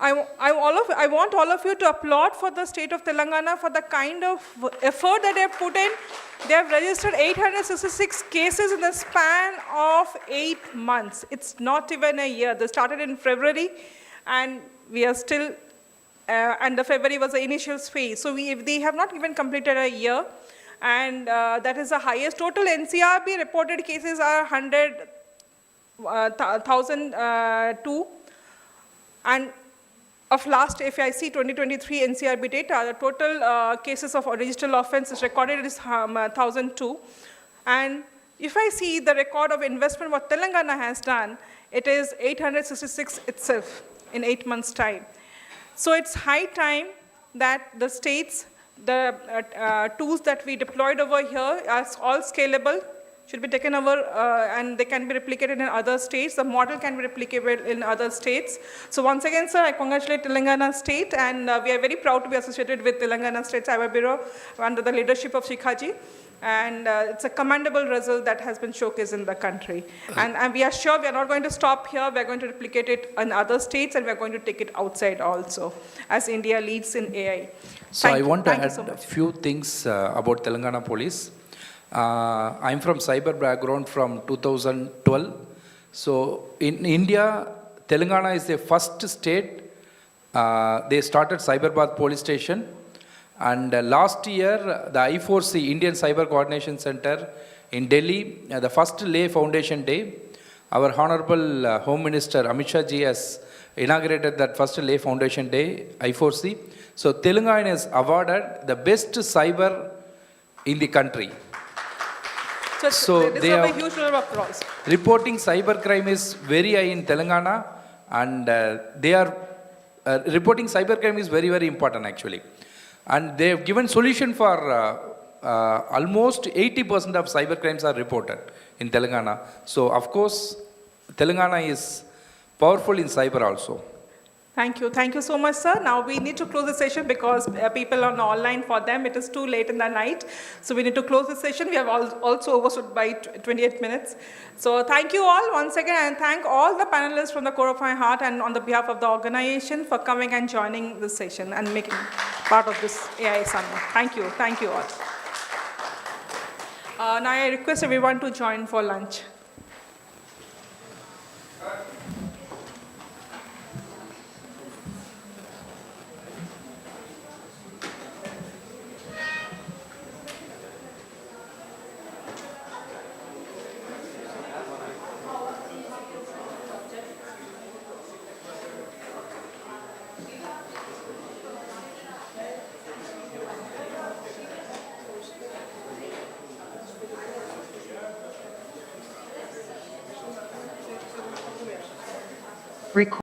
I want all of you to applaud for the state of Telangana for the kind of effort that they have put in. They have registered 866 cases in the span of 8 months. It's not even a year. They started in February, and we are still, and the February was the initial phase. So they have not even completed a year, and that is the highest. Total NCRB reported cases are 100,002, and of last, if I see 2023 NCRB data, the total cases of digital offenses recorded is 1,002. And if I see the record of investment what Telangana has done, it is 866 itself in 8 months' time. So it's high time that the states, the tools that we deployed over here are all scalable, should be taken over, and they can be replicated in other states. The model can be replicated in other states. So once again, sir, I congratulate Telangana State, and we are very proud to be associated with Telangana State Cyber Bureau under the leadership of Shikhaji. And it's a commendable result that has been showcased in the country. And we are sure we are not going to stop here. We are going to replicate it in other states, and we are going to take it outside also, as India leads in AI. So I want to Thank you add so a much. few things about Telangana Police. I'm from cyber background from 2012. So in India, Telangana is the first state. They started Cyberbath Police Station. And last year, the I4C, Indian Cyber Coordination Center in Delhi, the first lay foundation day, our Honorable Home Minister Amit Shah ji has inaugurated that first lay foundation day, I4C. So Telangana is awarded the best cyber in the country. So they they deserve a have- huge round of applause. Reporting cybercrime is very high in Telangana, and they are reporting cybercrime is very, very important actually. And they have given solution for almost 80% of cybercrimes are reported in Telangana. So of course, Telangana is powerful in cyber also. Thank you. Thank you so much, sir. Now we need to close the session because people are online. For them, it is too late in the night. So we need to close the session. We have also overstood by 28 minutes. So thank you all once again, and thank all the panelists from the core of my heart and on the behalf of the organization for coming and joining this session and making part of this AI summit. Thank you. Thank you all. Now I request everyone to join for lunch. Record.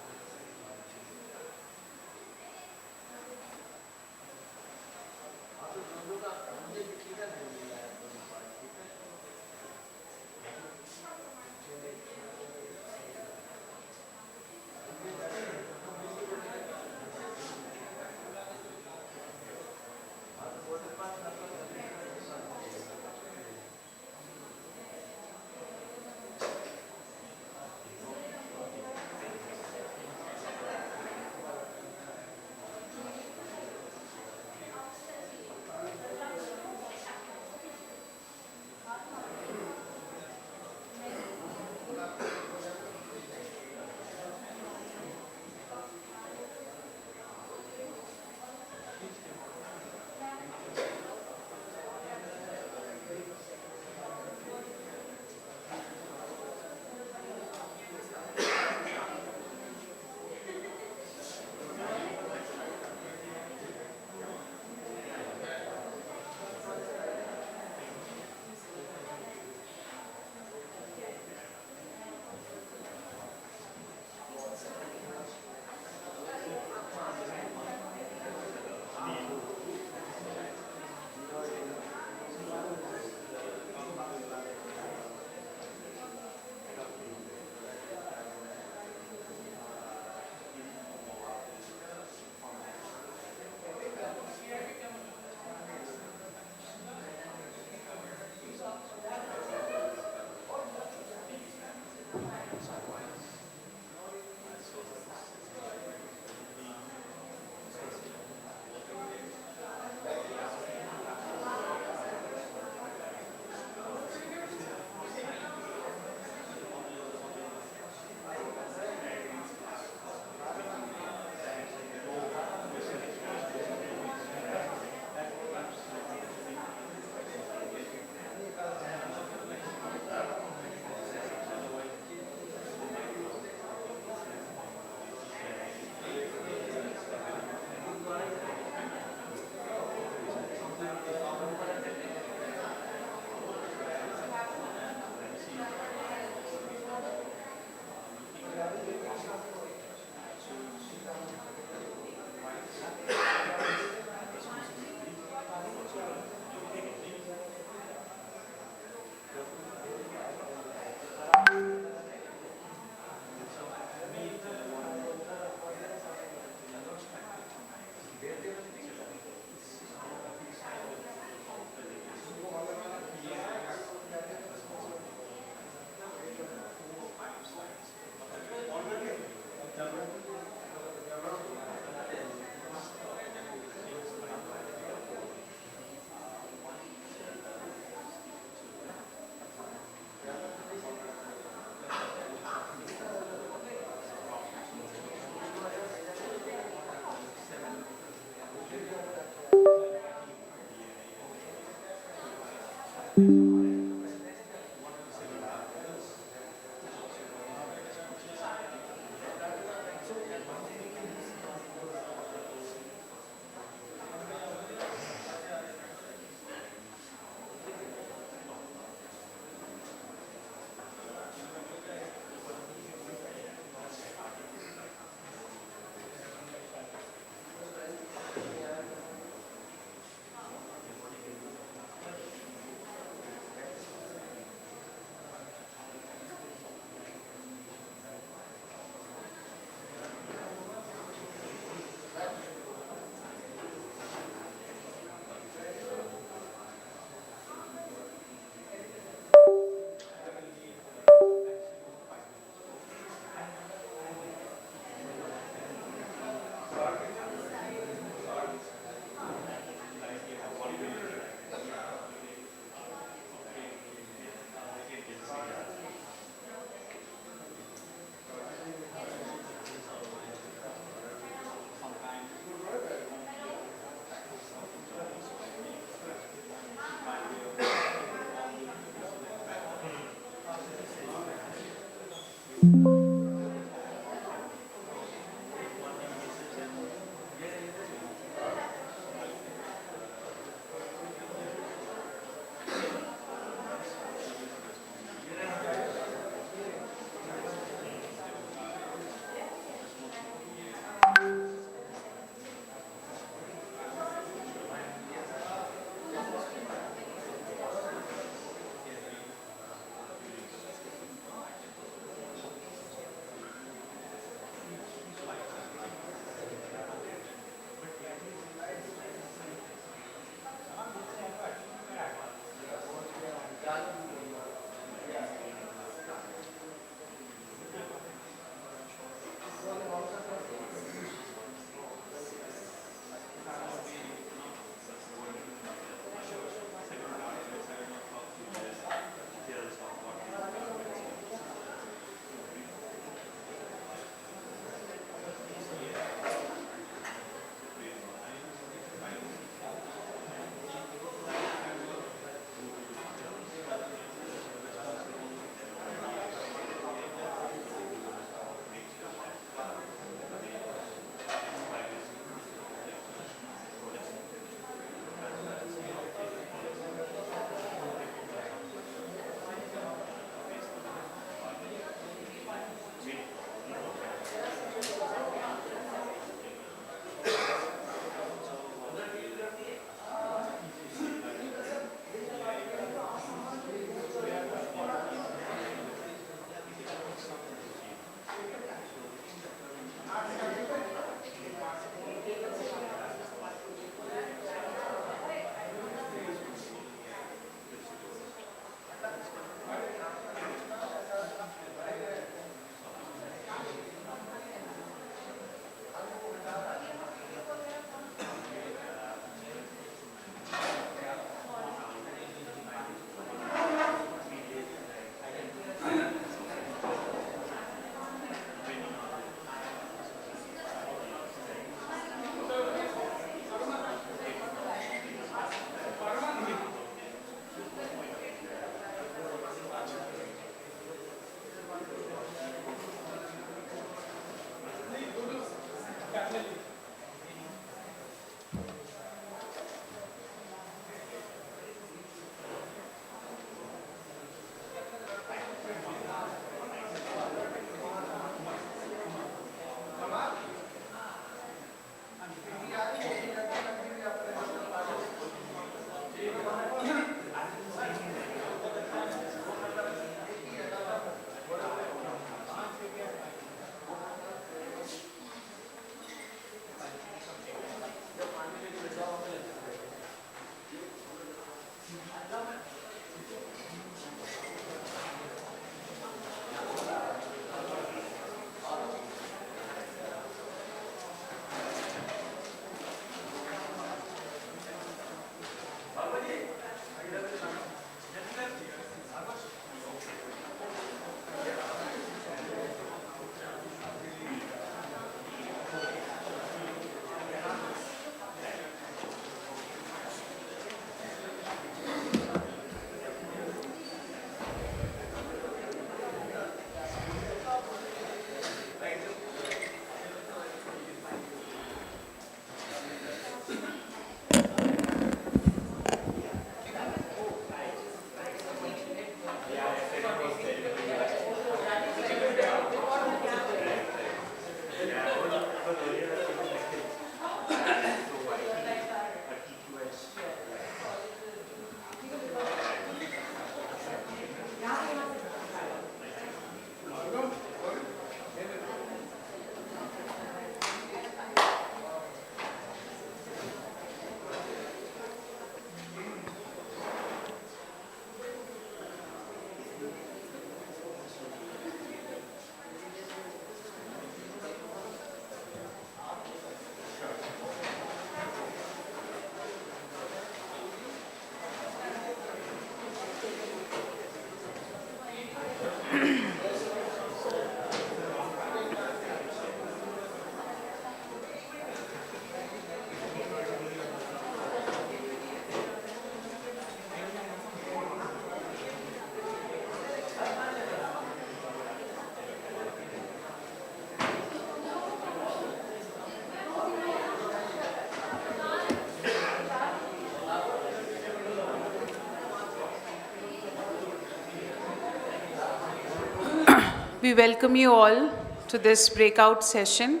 We welcome you all to this breakout session.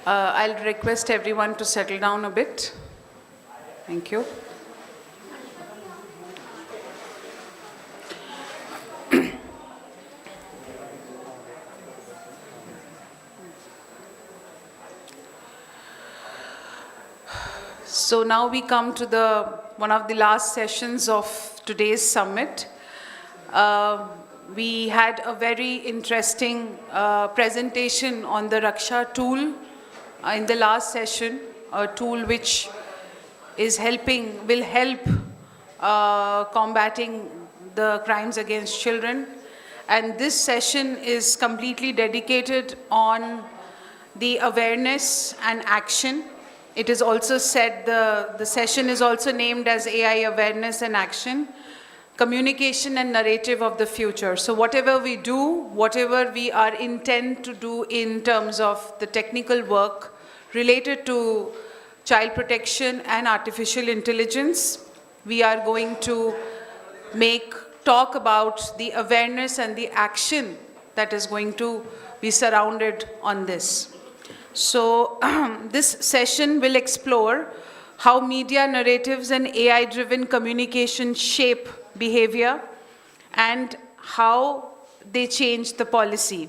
I'll request everyone to settle down a bit. Thank you. So now we come to one of the last sessions of today's summit. We had a very interesting presentation on the Raksha tool in the last session, a tool which will help combating the crimes against children. And this session is completely dedicated on the awareness and action. It is also said, the session is also named as AI Awareness and Action, Communication and Narrative of the Future. So whatever we do, whatever we are intent to do in terms of the technical work related to child protection and artificial intelligence, we are going to talk about the awareness and the action that is going to be surrounded on this. So this session will explore how media narratives and AI-driven communication shape behavior and how they change the policy.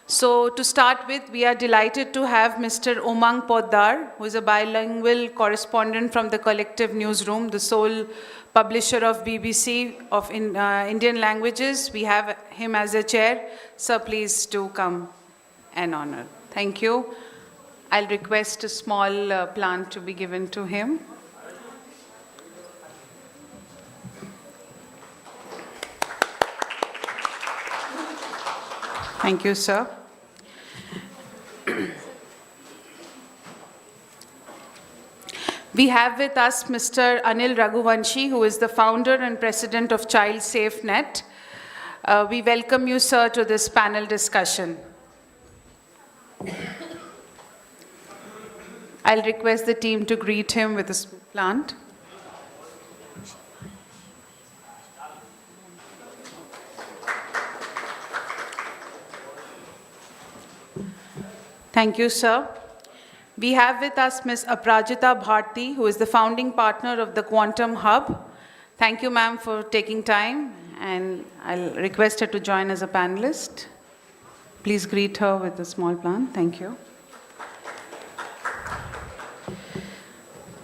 So to start with, we are delighted to have Mr. Umang Poddar, who is a bilingual correspondent from the Collective Newsroom, the sole publisher of BBC of Indian languages. We have him as a chair. Sir, please do come and honor. Thank you. I'll request a small plant to be given to him. Thank you, sir. We have with us Mr. Anil Raghuvanshi, who is the founder and president of Child Safe Net. We welcome you, sir, to this panel discussion. I'll request the team to greet him with a plant. Thank you, sir. We have with us Ms. Aprajita Bharti, who is the founding partner of the Quantum Hub. Thank you, ma'am, for taking time, and I'll request her to join as a panelist. Please greet her with a small plant. Thank you.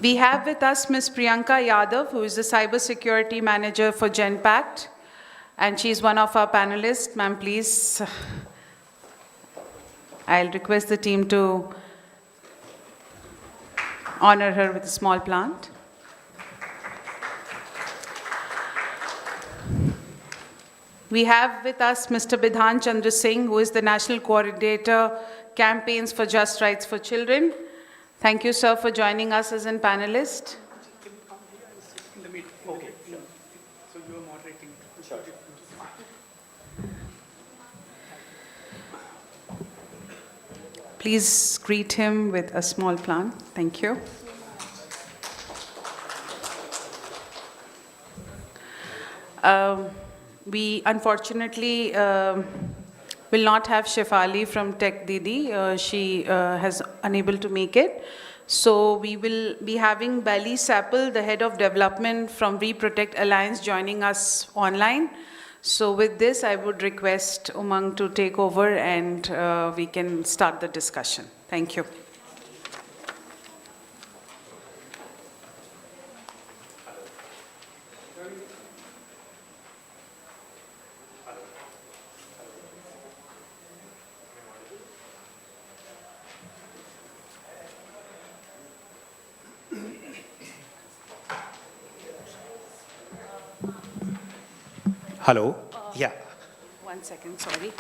We have with us Ms. Priyanka Yadav, who is the Cybersecurity Manager for Genpact, and she's one of our panelists. Ma'am, please. I'll request the team to honor her with a small plant. We have with us Mr. Bidhan Chandra Singh, who is the National Coordinator, Campaigns for Just Rights for Children. Thank you, sir, for joining us as a panelist. Please greet him with a small plant. Thank you. We unfortunately will not have Shefali from Tech Didi. She has unable to make it. So we will be having Bali Sapple, the head of development from We Protect Alliance, joining us online. So with this, I would request Umang to take over and we can start the discussion. Thank you. Hello. Yeah. 1 second, sorry.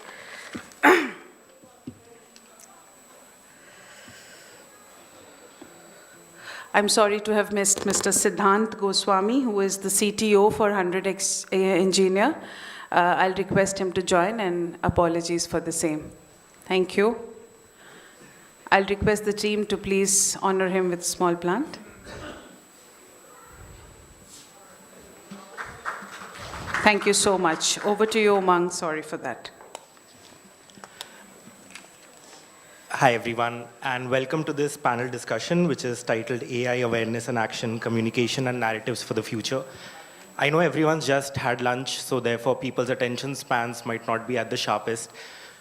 I'm sorry to have missed Mr. Siddhant Goswami, who is the CTO for 100X Engineer. I'll request him to join, and apologies for the same. Thank you. I'll request the team to please honor him with a small plant. Thank you so much. Over to you, Umang. Sorry for that. Hi, everyone, and welcome to this panel discussion, which is titled AI Awareness and Action, Communication and Narratives for the Future. I know everyone's just had lunch, so therefore people's attention spans might not be at the sharpest.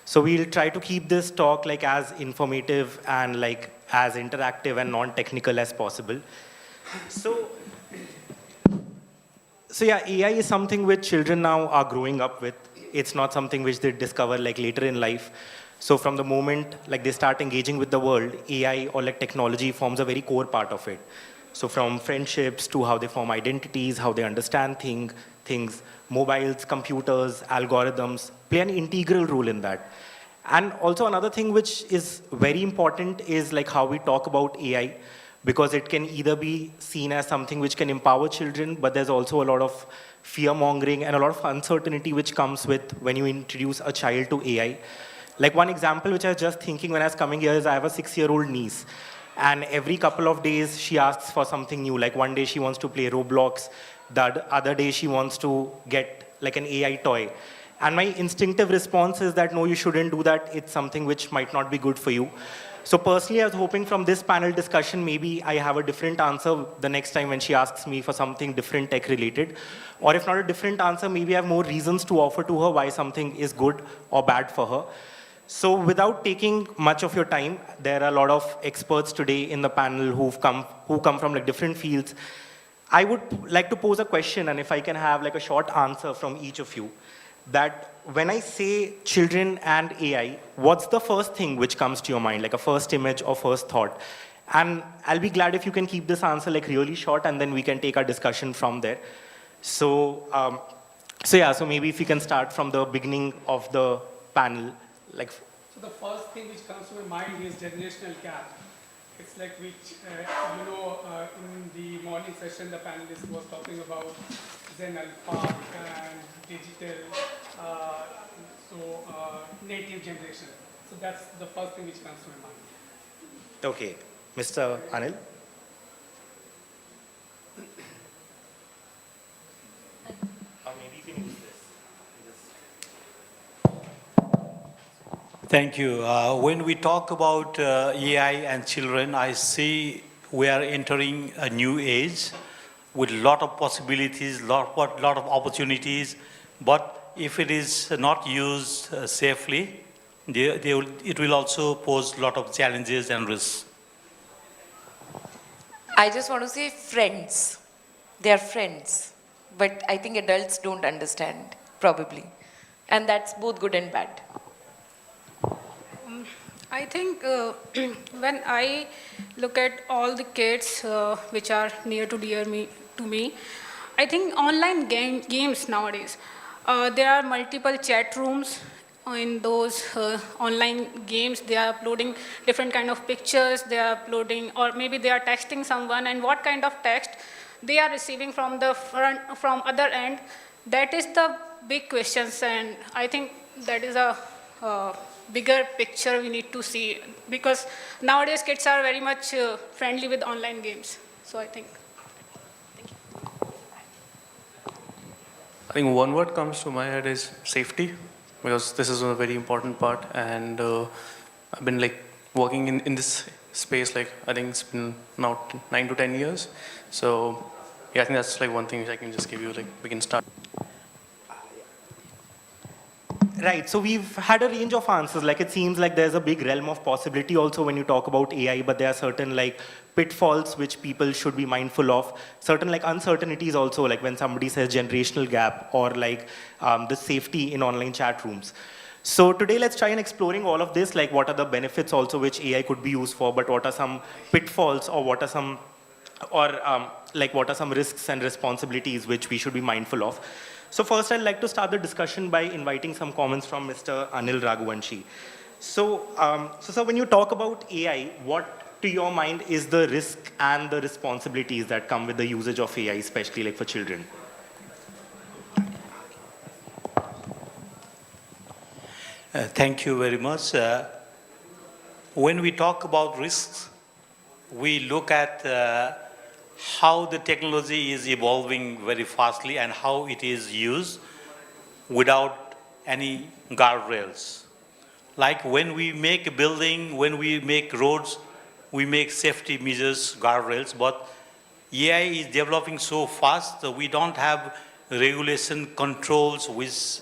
So we'll try to keep this talk like as informative and like as interactive and non-technical as possible. So yeah, AI is something which children now are growing up with. It's not something which they discover like later in life. So from the moment like they start engaging with the world, AI or like technology forms a very core part of it. So from friendships to how they form identities, how they understand things, mobiles, computers, algorithms play an integral role in that. And also another thing which is very important is like how we talk about AI, because it can either be seen as something which can empower children, but there's also a lot of fear mongering and a lot of uncertainty which comes with when you introduce a child to AI. Like one example which I was just thinking when I was coming here is I have a 6-year-old niece. And every couple of days she asks for something new. Like one day she wants to play Roblox, the other day she wants to get like an AI toy. And my instinctive response is that no, you shouldn't do that. It's something which might not be good for you. So personally, I was hoping from this panel discussion, maybe I have a different answer the next time when she asks me for something different tech related. Or if not a different answer, maybe I have more reasons to offer to her why something is good or bad for her. So without taking much of your time, there are a lot of experts today in the panel who come from like different fields. I would like to pose a question, and if I can have like a short answer from each of you, that when I say children and AI, what's the first thing which comes to your mind, like a first image or first thought? And I'll be glad if you can keep this answer like really short, and then we can take our discussion from there. So maybe if you can start from the beginning of the panel. So the first thing which comes to my mind is generational gap. It's like which, in the morning session, the panelist was talking about Zen Alpha and digital, native generation. So that's the first thing which comes to my mind. Okay, Mr. Anil? Or maybe you can use this. Thank you. When we talk about AI and children, I see we are entering a new age with a lot of possibilities, lot of opportunities. But if it is not used safely, it will also pose a lot of challenges and risks. I just want to say friends. They are friends. But I think adults don't understand, probably. And that's both good and bad. I think when I look at all the kids which are near to me, I think online games nowadays, there are multiple chat rooms in those online games. They are uploading different kind of pictures, they are uploading, or maybe they are texting someone, and what kind of text they are receiving from the from other end, that is the big questions, and I think that is a bigger picture we need to see, because nowadays kids are very much friendly with online games. So I think. I think one word comes to my head is safety, because this is a very important part, and I've been like working in this space, like I think it's been now 9 to 10 years. So yeah, I think that's like one thing I can just give you, like we can start. Right, so we've had a range of answers. Like it seems like there's a big realm of possibility also when you talk about AI, but there are certain like pitfalls which people should be mindful of. Certain like uncertainties also, like when somebody says generational gap or like the safety in online chat rooms. So today let's try and exploring all of this, like what are the benefits also which AI could be used for, but what are some pitfalls or what are some, what are some risks and responsibilities which we should be mindful of. So first, I'd like to start the discussion by inviting some comments from Mr. Anil Raghuvanshi. So when you talk about AI, what to your mind is the risk and the responsibilities that come with the usage of AI, especially like for children? Thank you very much. When we talk about risks, we look at how the technology is evolving very fastly and how it is used. without any guardrails. Like when we make a building, when we make roads, we make safety measures, guardrails, but AI is developing so fast that we don't have regulation controls which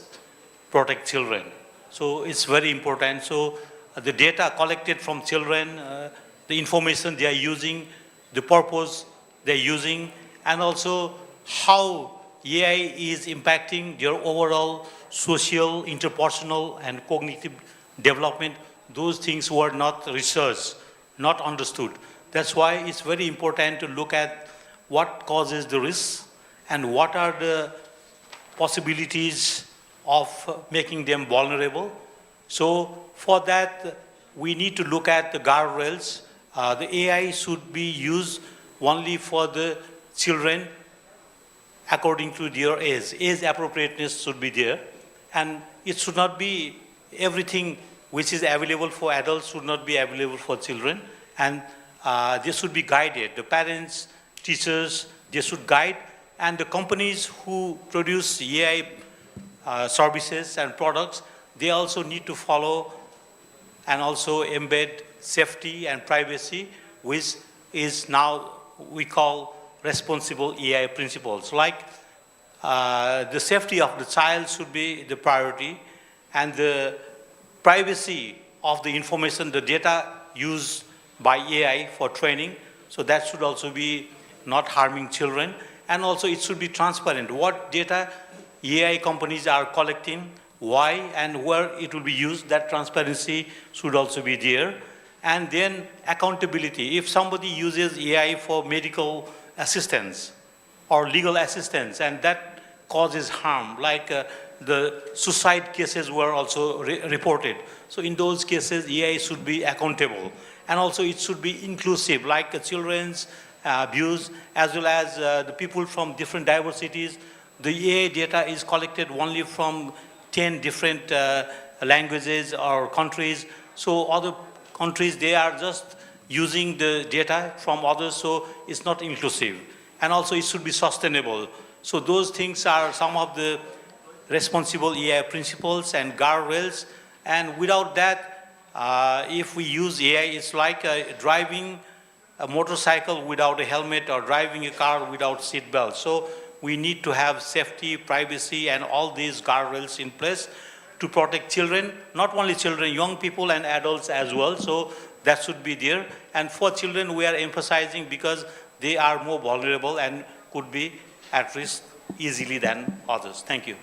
protect children. So it's very important. So the data collected from children, the information they are using, the purpose they're using, and also how AI is impacting their overall social, interpersonal, and cognitive development, those things were not researched, not understood. That's why it's very important to look at what causes the risks and what are the possibilities of making them vulnerable. So for that, we need to look at the guardrails. The AI should be used only for the children according to their age. Age appropriateness should be there. And it should not be everything which is available for adults should not be available for children. And they should be guided. The parents, teachers, they should guide. And the companies who produce AI services and products, they also need to follow and also embed safety and privacy, which is now we call responsible AI principles. Like the safety of the child should be the priority, and the privacy of the information, the data used by AI for training, so that should also be not harming children. And also it should be transparent. What data AI companies are collecting, why and where it will be used, that transparency should also be there. And then accountability. If somebody uses AI for medical assistance or legal assistance and that causes harm, like the suicide cases were also reported. So in those cases, AI should be accountable. And also it should be inclusive, like children's views, as well as the people from different diversities. The AI data is collected only from 10 different languages or countries. So other countries, they are just using the data from others, so it's not inclusive. And also it should be sustainable. So those things are some of the responsible AI principles and guardrails. And without that, if we use AI, it's like driving a motorcycle without a helmet or driving a car without seat belts. So we need to have safety, privacy, and all these guardrails in place to protect children, not only children, young people and adults as well. So that should be there. And for children, we are emphasizing because they are more vulnerable and could be at risk easily than others. Thank you.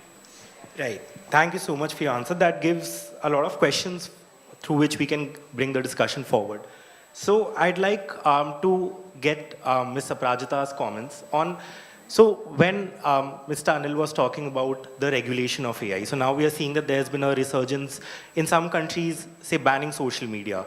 Right. Thank you so much for your answer. That gives a lot of questions through which we can bring the discussion forward. So I'd like to get Ms. Aprajita's comments on, so when Mr. Anil was talking about the regulation of AI, so now we are seeing that there's been a resurgence in some countries, say banning social media,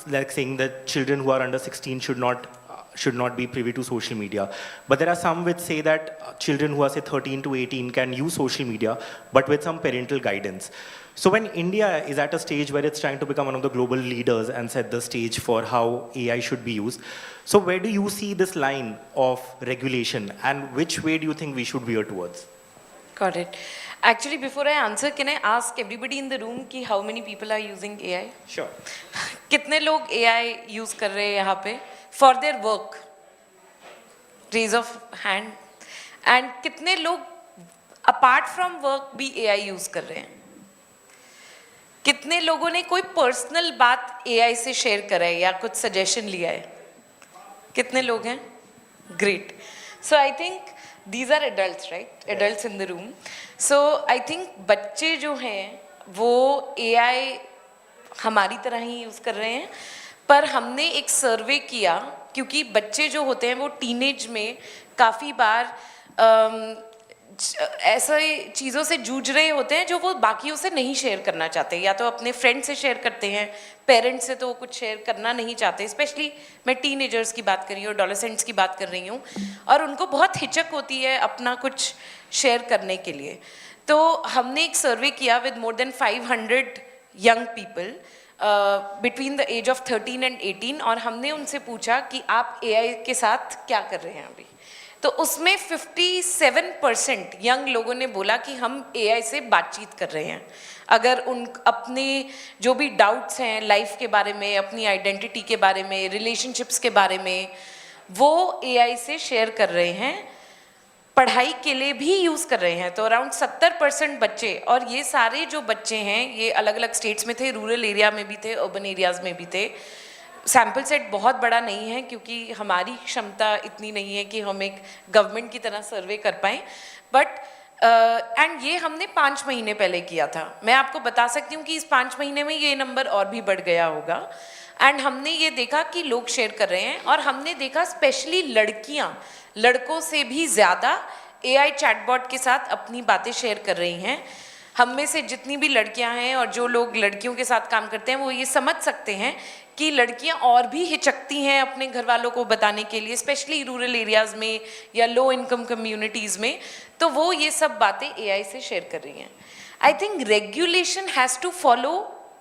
like saying that children who are under 16 should not be privy to social media. But there are some which say that children who are say 13 to 18 can use social media, but with some parental guidance. So when India is at a stage where it's trying to become one of the global leaders and set the stage for how AI should be used, so where do you see this line of regulation and which way do you think we should veer towards? Got it. Actually, before I answer, can I ask everybody in the room ki how many people are using AI? Sure. कितने लोग AI use कर रहे हैं यहाँ पे for their work? Raise of hand. And कितने लोग apart from work भी AI use कर रहे हैं? कितने लोगों ने कोई पर्सनल बात AI से शेयर करा है या कुछ सजेशन लिया है? कितने लोग हैं? Great. So I think these are adults, right? Adults in the room. So I think बच्चे जो हैं वो AI हमारी तरह ही यूज़ कर रहे हैं, पर हमने एक सर्वे किया क्योंकि बच्चे जो होते हैं वो टीनेज में काफ़ी बार ऐसे चीज़ों से जूझ रहे होते हैं जो वो बाकियों से नहीं शेयर करना चाहते, या तो अपने फ्रेंड से शेयर करते हैं, पेरेंट्स से तो वो कुछ शेयर करना नहीं चाहते, स्पेशली मैं टीनेजर्स की बात कर रही हूँ, एडोलेसेंट्स की बात कर रही हूँ, और उनको बहुत हिचक होती है अपना कुछ शेयर करने के लिए. तो हमने एक सर्वे किया with more than 500 young people between the age of 13 and 18, और हमने उनसे पूछा कि आप AI के साथ क्या कर रहे हैं अभी. तो उसमें 57% यंग लोगों ने बोला कि हम AI से बातचीत कर रहे हैं। अगर उन अपने जो भी डाउट्स हैं लाइफ के बारे में, अपनी आइडेंटिटी के बारे में, रिलेशनशिप्स के बारे में, वो AI से शेयर कर रहे हैं, पढ़ाई के लिए भी यूज़ कर रहे हैं। तो अराउंड 70% बच्चे, और ये सारे जो बच्चे हैं ये अलग अलग स्टेट्स में थे, रूरल एरिया में भी थे, अर्बन एरियाज़ में भी थे। सैम्पल सेट बहुत बड़ा नहीं है क्योंकि हमारी क्षमता इतनी नहीं है कि हम एक गवर्नमेंट की तरह सर्वे कर पाएँ, बट एंड ये हमने 5 महीने पहले किया था। मैं आपको बता सकती हूँ कि इस 5 महीने में ये नंबर और भी बढ़ गया होगा। एंड हमने ये देखा कि लोग शेयर कर रहे हैं, और हमने देखा स्पेशली लड़कियाँ लड़कों से भी ज़्यादा AI चैटबॉट के साथ अपनी बातें शेयर कर रही हैं। हम में से जितनी भी लड़कियां हैं और जो लोग लड़कियों के साथ काम करते हैं वो ये समझ सकते हैं कि लड़कियां और भी हिचकती हैं अपने घर वालों को बताने के लिए, स्पेशली रूरल एरियाज़ में या लो इनकम कम्युनिटीज़ में, तो वो ये सब बातें AI से शेयर कर रही हैं। I think regulation has to follow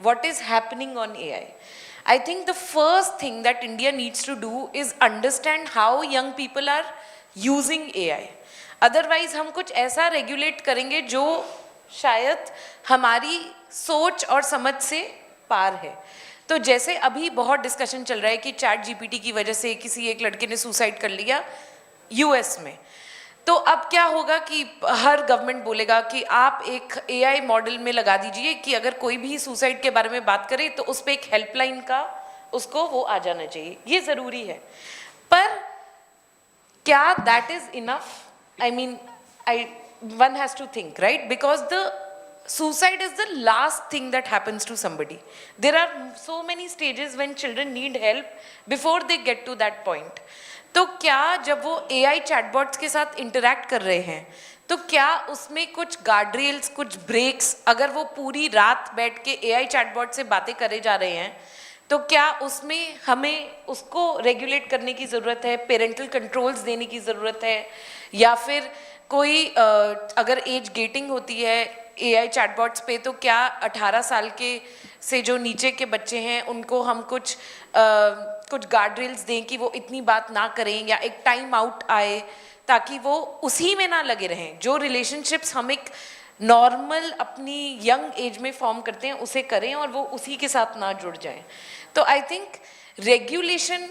what is happening on AI. I think the first thing that India needs to do is understand how young people are using AI. Otherwise हम कुछ ऐसा regulate करेंगे जो शायद हमारी सोच और समझ से पार है। तो जैसे अभी बहुत डिस्कशन चल रहा है कि चैट GPT की वजह से किसी एक लड़के ने सुसाइड कर लिया US में, तो अब क्या होगा कि हर गवर्नमेंट बोलेगा कि आप एक AI मॉडल में लगा दीजिए कि अगर कोई भी सुसाइड के बारे में बात करे तो उस पर एक हेल्पलाइन का उसको वो आ जाना चाहिए। ये ज़रूरी है, पर क्या that is enough? I mean, one has to think, right? Because the suicide is the last thing that happens to somebody. There are so many stages when children need help before they get to that point. तो क्या जब वो AI chatbots के साथ interact कर रहे हैं तो क्या उसमें कुछ गार्डरेल्स, कुछ ब्रेक्स, अगर वो पूरी रात बैठ के AI चैटबॉट से बातें करे जा रहे हैं तो क्या उसमें हमें उसको रेगुलेट करने की ज़रूरत है, पेरेंटल कंट्रोल्स देने की ज़रूरत है, या फिर कोई अगर एज गेटिंग होती है AI चैटबॉट्स पे तो क्या 18 साल के से जो नीचे के बच्चे हैं उनको हम कुछ गार्डरेल्स दें कि वो इतनी बात ना करें, या एक टाइम आउट आए ताकि वो उसी में ना लगे रहें। जो रिलेशनशिप्स हम एक नॉर्मल अपनी यंग एज में फॉर्म करते हैं उसे करें और वो उसी के साथ ना जुड़ जाएं। तो आई थिंक रेगुलेशन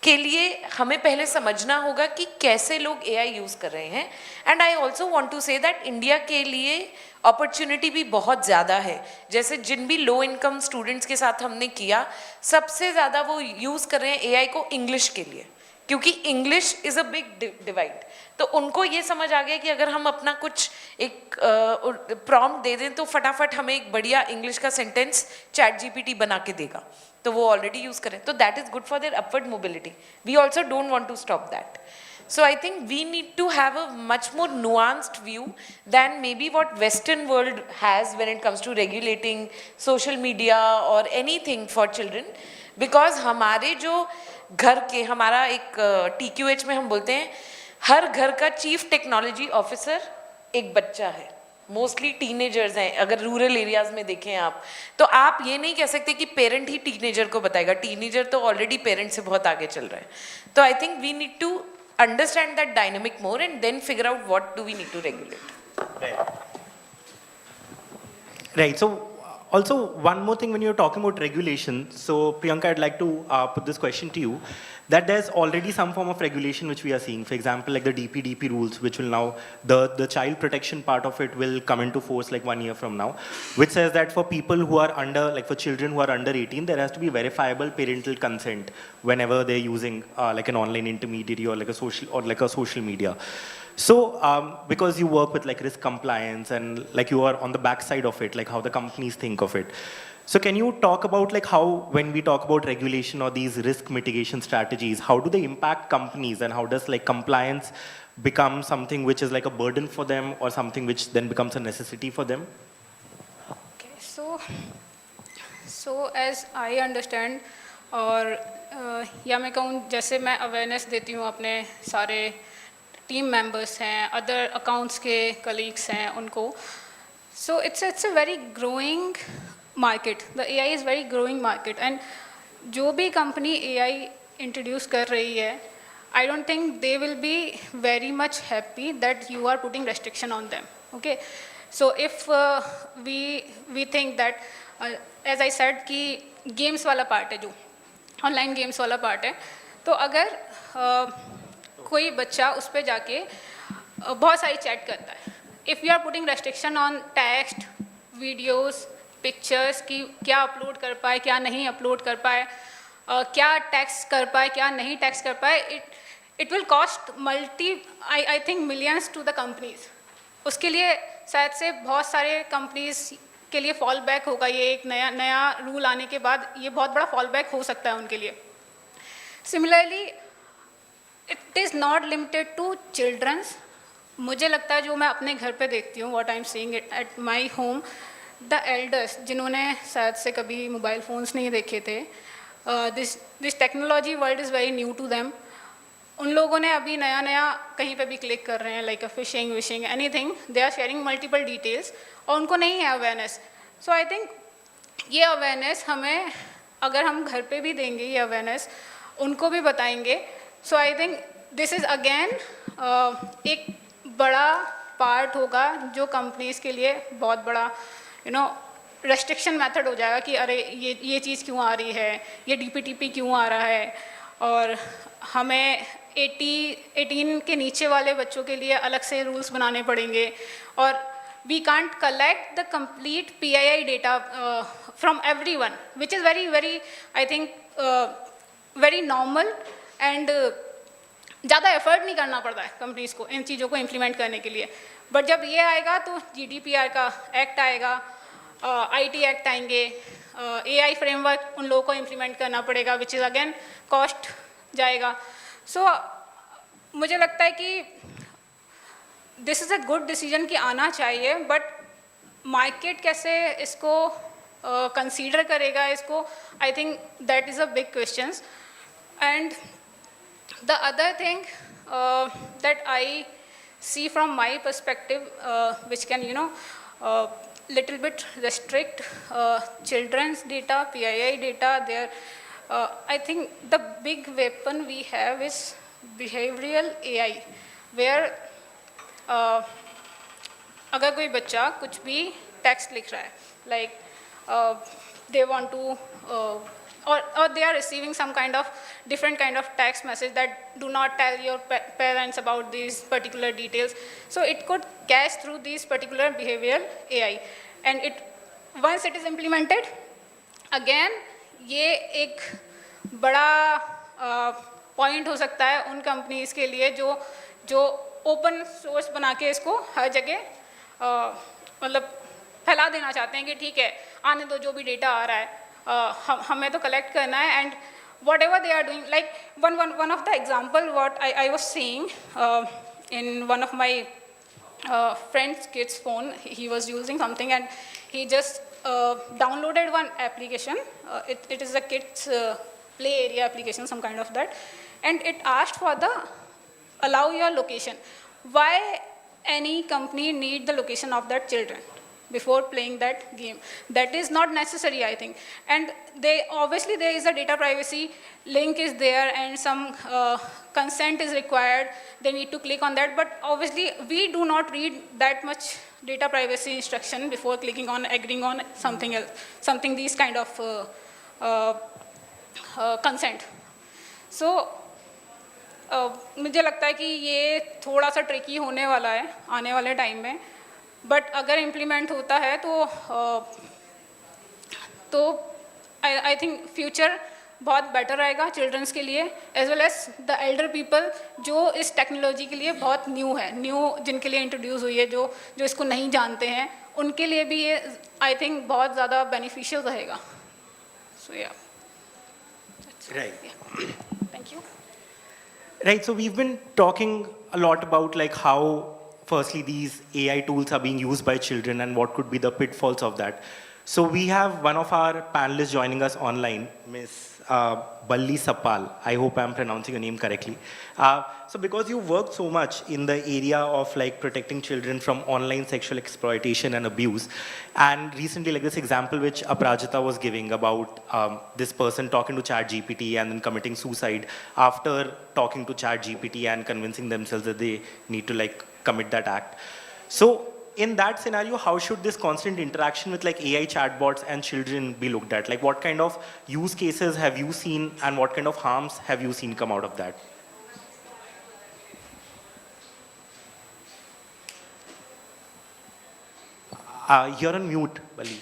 के लिए हमें पहले समझना होगा कि कैसे लोग AI यूज़ कर रहे हैं। And I also want to say that India के लिए अपॉर्चुनिटी भी बहुत ज़्यादा है। जैसे जिन भी लो इनकम स्टूडेंट्स के साथ हमने किया, सबसे ज़्यादा वो यूज़ कर रहे हैं AI को इंग्लिश के लिए, क्योंकि English is a big divide. तो उनको ये समझ आ गया कि अगर हम अपना कुछ एक प्रॉम्प्ट दे दें तो फटाफट हमें एक बढ़िया इंग्लिश का सेंटेंस चैट GPT बना के देगा, तो वो ऑलरेडी यूज़ करें। तो that is good for their upward mobility. We also don't want to stop that. So I think we need to have a much more nuanced view than maybe what Western world has when it comes to regulating social media or anything for children, because हमारे जो घर के, हमारा एक TQH में हम बोलते हैं हर घर का चीफ टेक्नोलॉजी ऑफिसर एक बच्चा है, मोस्टली टीनेजर्स हैं। अगर रूरल एरियाज में देखें आप, तो आप ये नहीं कह सकते कि पेरेंट ही टीनेजर को बताएगा, टीनेजर तो ऑलरेडी पेरेंट से बहुत आगे चल रहा है। तो I think we need to understand that dynamic more and then figure out what do we need to regulate. Right. So also one more thing when you're talking about regulation, so Priyanka, I'd like to put this question to you, that there's already some form of regulation which we are seeing. For example, like the DPDP rules, which will now, the child protection part of it will come into force like 1 year from now, which says that for people who are under, like for children who are under 18, there has to be verifiable parental consent whenever they're using like an online intermediary or like a social media. So because you work with like risk compliance and like you are on the backside of it, like how the companies think of it. So can you talk about like how, when we talk about regulation or these risk mitigation strategies, how do they impact companies, and how does like compliance become something which is like a burden for them or something which then becomes a necessity for them? Okay, so as I understand, और या मैं कहूँ जैसे मैं awareness देती हूँ अपने सारे टीम मेंबर्स हैं, अदर अकाउंट्स के कलीग्स हैं उनको, so it's a very growing market. The AI is very growing market, and जो भी कंपनी AI इंट्रोड्यूस कर रही है, I don't think they will be very much happy that you are putting restriction on them. Okay, so if we think that, as I said कि games वाला part है जो online games वाला part है, तो अगर कोई बच्चा उस पे जाके बहुत सारी चैट करता है, if you are putting restriction on text, videos, pictures कि क्या अपलोड कर पाए, क्या नहीं अपलोड कर पाए, क्या टैक्स कर पाए, क्या नहीं टैक्स कर पाए, it will cost I think millions to the companies. उसके लिए शायद से बहुत सारे companies के लिए फॉल बैक होगा, ये एक नया रूल आने के बाद ये बहुत बड़ा फॉल बैक हो सकता है उनके लिए. Similarly, it is not limited to children's. मुझे लगता है जो मैं अपने घर पे देखती हूँ, what I'm seeing at my home, the elders जिन्होंने शायद से कभी मोबाइल फ़ोन्स नहीं देखे थे, this technology world is very new to them. उन लोगों ने अभी नया कहीं पे भी क्लिक कर रहे हैं, like a phishing, wishing, anything, they are sharing multiple details, और उनको नहीं है awareness. So I think ये awareness हमें, अगर हम घर पे भी देंगे ये awareness, उनको भी बताएंगे, so I think this is again एक बड़ा पार्ट होगा जो कंपनीज के लिए बहुत बड़ा रेस्ट्रिक्शन मेथड हो जाएगा कि अरे ये चीज़ क्यों आ रही है, ये DPTP क्यों आ रहा है, और हमें 18 के नीचे वाले बच्चों के लिए अलग से रूल्स बनाने पड़ेंगे, और we can't collect the complete PII data from everyone, which is very I think very normal, and ज़्यादा एफर्ट नहीं करना पड़ता है कंपनीज को इन चीज़ों को इम्प्लीमेंट करने के लिए. बट जब ये आएगा तो GDPR का एक्ट आएगा, IT एक्ट आएंगे, AI फ्रेमवर्क उन लोगों को इम्प्लीमेंट करना पड़ेगा, विच इज़ अगेन कॉस्ट जाएगा. सो मुझे लगता है कि this is a good decision कि आना चाहिए, बट मार्केट कैसे इसको कंसीडर करेगा इसको, I think that is a big question. And the other thing that I see from my perspective, which can little bit restrict children's data, PII data, there I think the big weapon we have is behavioral AI, where अगर कोई बच्चा कुछ भी text लिख रहा है, like they want to or they are receiving some different kind of text message that do not tell your parents about these particular details. So it could catch through these particular behavioral AI, and once it is implemented, again ये एक बड़ा point हो सकता है उन companies के लिए जो open source बना के इसको हर जगह मतलब फैला देना चाहते हैं कि ठीक है आने दो, जो भी डेटा आ रहा है हमें तो कलेक्ट करना है. And whatever they are doing, like one of the example what I was seeing in one of my friend's kid's phone, he was using something and he just downloaded one application. It is a kids play area application, some kind of that, and it asked for the allow your location. Why any company need the location of that children before playing that game? That is not necessary, I think. And obviously there is a data privacy link is there, and some consent is required. They need to click on that, but obviously we do not read that much data privacy instruction before clicking on agreeing on something else, something these kind of consent. So मुझे लगता है कि ये थोड़ा सा tricky होने वाला है आने वाले टाइम में, बट अगर इम्प्लीमेंट होता है तो आई थिंक फ्यूचर बहुत बेटर रहेगा चिल्ड्रंस के लिए, as well as the elder people जो इस टेक्नोलॉजी के लिए बहुत न्यू जिनके लिए इंट्रोड्यूस हुई है, जो इसको नहीं जानते हैं, उनके लिए भी ये आई थिंक बहुत ज़्यादा बेनिफिशियल रहेगा. सो या thank you. Right, so we've been talking a lot about like how firstly these AI tools are being used by children and what could be the pitfalls of that. So we have one of our panelists joining us online, Miss Balli Sapal. I hope I'm pronouncing your name correctly. So because you worked so much in the area of like protecting children from online sexual exploitation and abuse, and recently like this example which Aprajita was giving about this person talking to ChatGPT and then committing suicide after talking to ChatGPT and convincing themselves that they need to like commit that act. So in that scenario, how should this constant interaction with like AI chatbots and children be looked at? Like what kind of use cases have you seen and what kind of harms have you seen come out of that? You're on mute, Bali.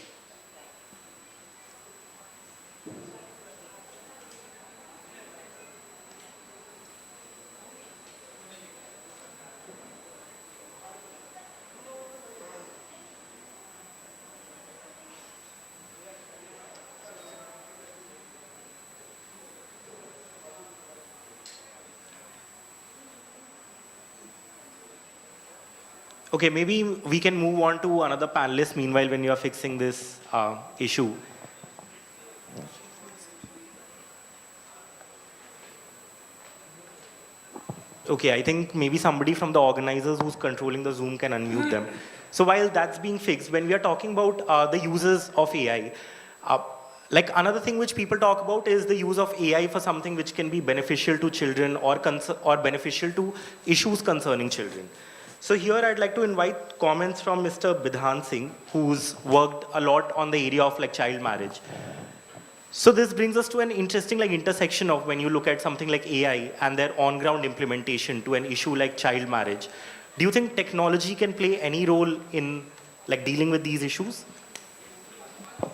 Okay, maybe we can move on to another panelist meanwhile when you are fixing this issue. Okay, I think maybe somebody from the organizers who's controlling the Zoom can unmute them. So while that's being fixed, when we are talking about the uses of AI, like another thing which people talk about is the use of AI for something which can be beneficial to children or beneficial to issues concerning children. So here I'd like to invite comments from Mr. Bidhan Singh, who's worked a lot on the area of like child marriage. So this brings us to an interesting like intersection of when you look at something like AI and their on-ground implementation to an issue like child marriage. Do you think technology can play any role in like dealing with these issues?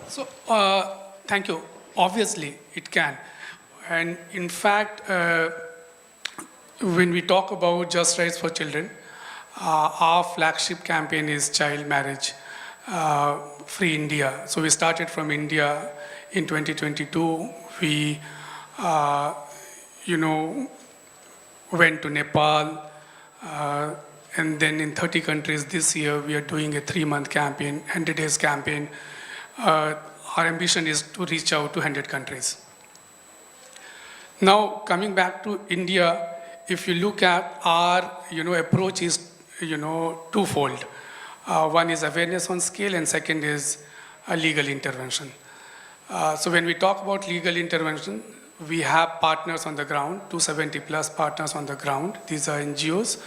So, thank you. Obviously, it can. And in fact, when we talk about just rights for children, our flagship campaign is Child Marriage Free India. So we started from India in 2022. We, went to Nepal, and then in 30 countries this year, we are doing a 3-month campaign, 100 days campaign. Our ambition is to reach out to 100 countries. Now, coming back to India, if you look at our, approach is, twofold. One is awareness on scale, and second is legal intervention. So when we talk about legal intervention, we have partners on the ground, 270 plus partners on the ground. These are NGOs,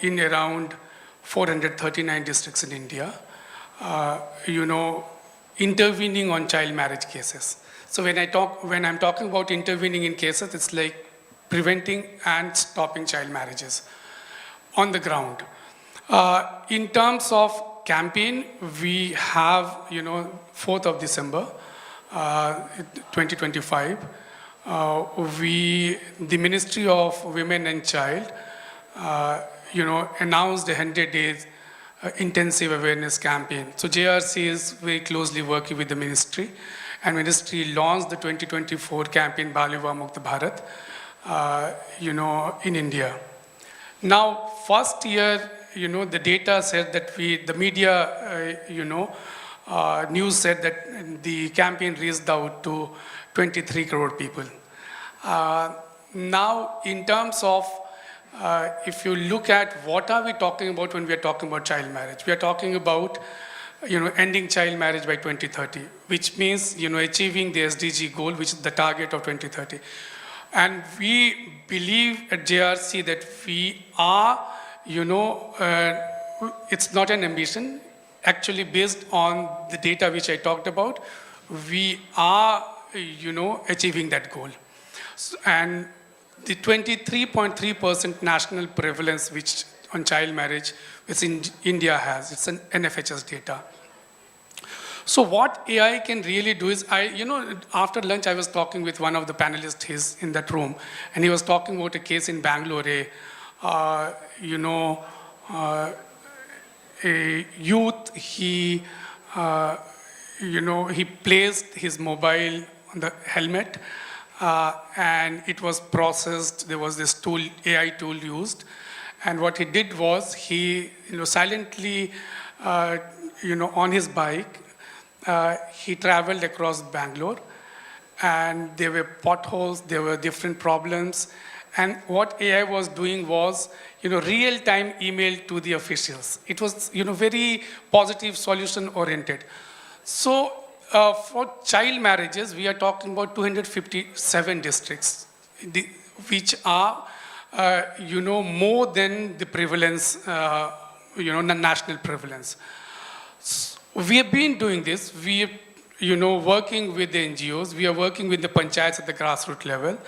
in around 439 districts in India, intervening on child marriage cases. So when I'm talking about intervening in cases, it's like preventing and stopping child marriages on the ground. In terms of campaign, we have, 4th of December, 2025, the Ministry of Women and Child, announced a 100 days intensive awareness campaign. So JRC is very closely working with the ministry, and ministry launched the 2024 campaign Bal Vivaah Mukt Bharat, in India. Now, first year, the data said that the media, news said that the campaign reached out to 23 crore people. Now, in terms of, if you look at what are we talking about when we are talking about child marriage, we are talking about, ending child marriage by 2030, which means, achieving the SDG goal, which is the target of 2030. And we believe at JRC that we are, it's not an ambition. Actually, based on the data which I talked about, we are, achieving that goal. So, and the 23.3% national prevalence which on child marriage, which India has, it's an NFHS data. So what AI can really do is, after lunch I was talking with one of the panelists, he's in that room, and he was talking about a case in Bangalore, a youth, he placed his mobile on the helmet, and it was processed. There was this tool, AI tool used, and what he did was he, silently on his bike, he traveled across Bangalore, and there were potholes, there were different problems, and what AI was doing was, real-time email to the officials. It was, very positive, solution-oriented. So for child marriages, we are talking about 257 districts, which are, more than the prevalence, the national prevalence. We have been doing this. We are, working with the NGOs. We are working with the panchayats at the grassroots level.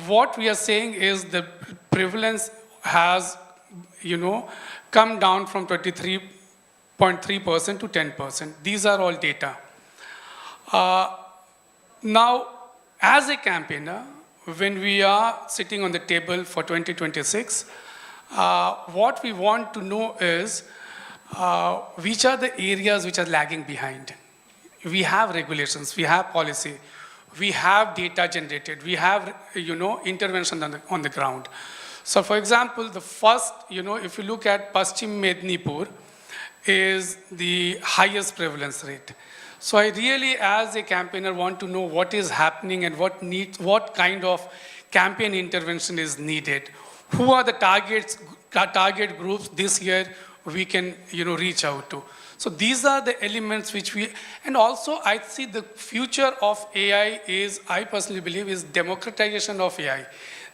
What we are saying is the prevalence has, come down from 23.3% to 10%. These are all data. Now, as a campaigner, when we are sitting on the table for 2026, what we want to know is which are the areas which are lagging behind. We have regulations, we have policy, we have data generated, we have, intervention on the ground. So for example, the first, if you look at Paschim Mednipur, is the highest prevalence rate. So I really, as a campaigner, want to know what is happening and what kind of campaign intervention is needed. Who are the target groups this year we can, reach out to. So these are the elements which and also I see the future of AI is, I personally believe, is democratization of AI.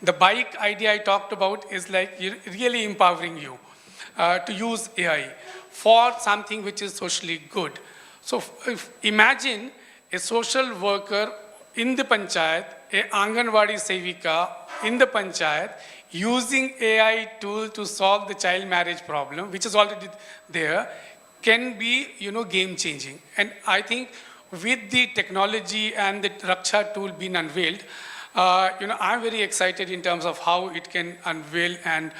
The bike idea I talked about is like really empowering you to use AI for something which is socially good. So imagine a social worker in the panchayat, a Anganwadi Sevika in the panchayat, using AI tool to solve the child marriage problem, which is already there, can be, game changing. And I think with the technology and the Raksha tool being unveiled, I'm very excited in terms of how it can unveil. And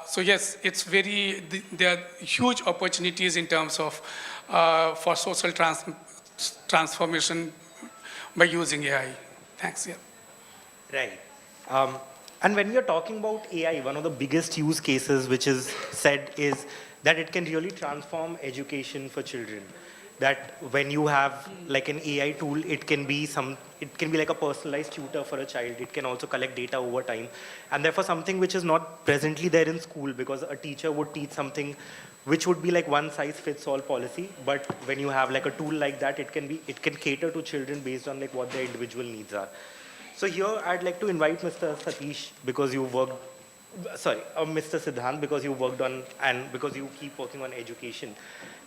so yes, it's there are huge opportunities in terms of for social transformation by using AI. Thanks. Yeah. Right. And when we are talking about AI, one of the biggest use cases which is said is that it can really transform education for children. That when you have like an AI tool, it can be like a personalized tutor for a child. It can also collect data over time. And therefore something which is not presently there in school, because a teacher would teach something which would be like one size fits all policy. But when you have like a tool like that, it can cater to children based on like what their individual needs are. So here I'd like to invite Mr. Satish, because you worked, Mr. Siddhant, because you worked on, and because you keep working on education,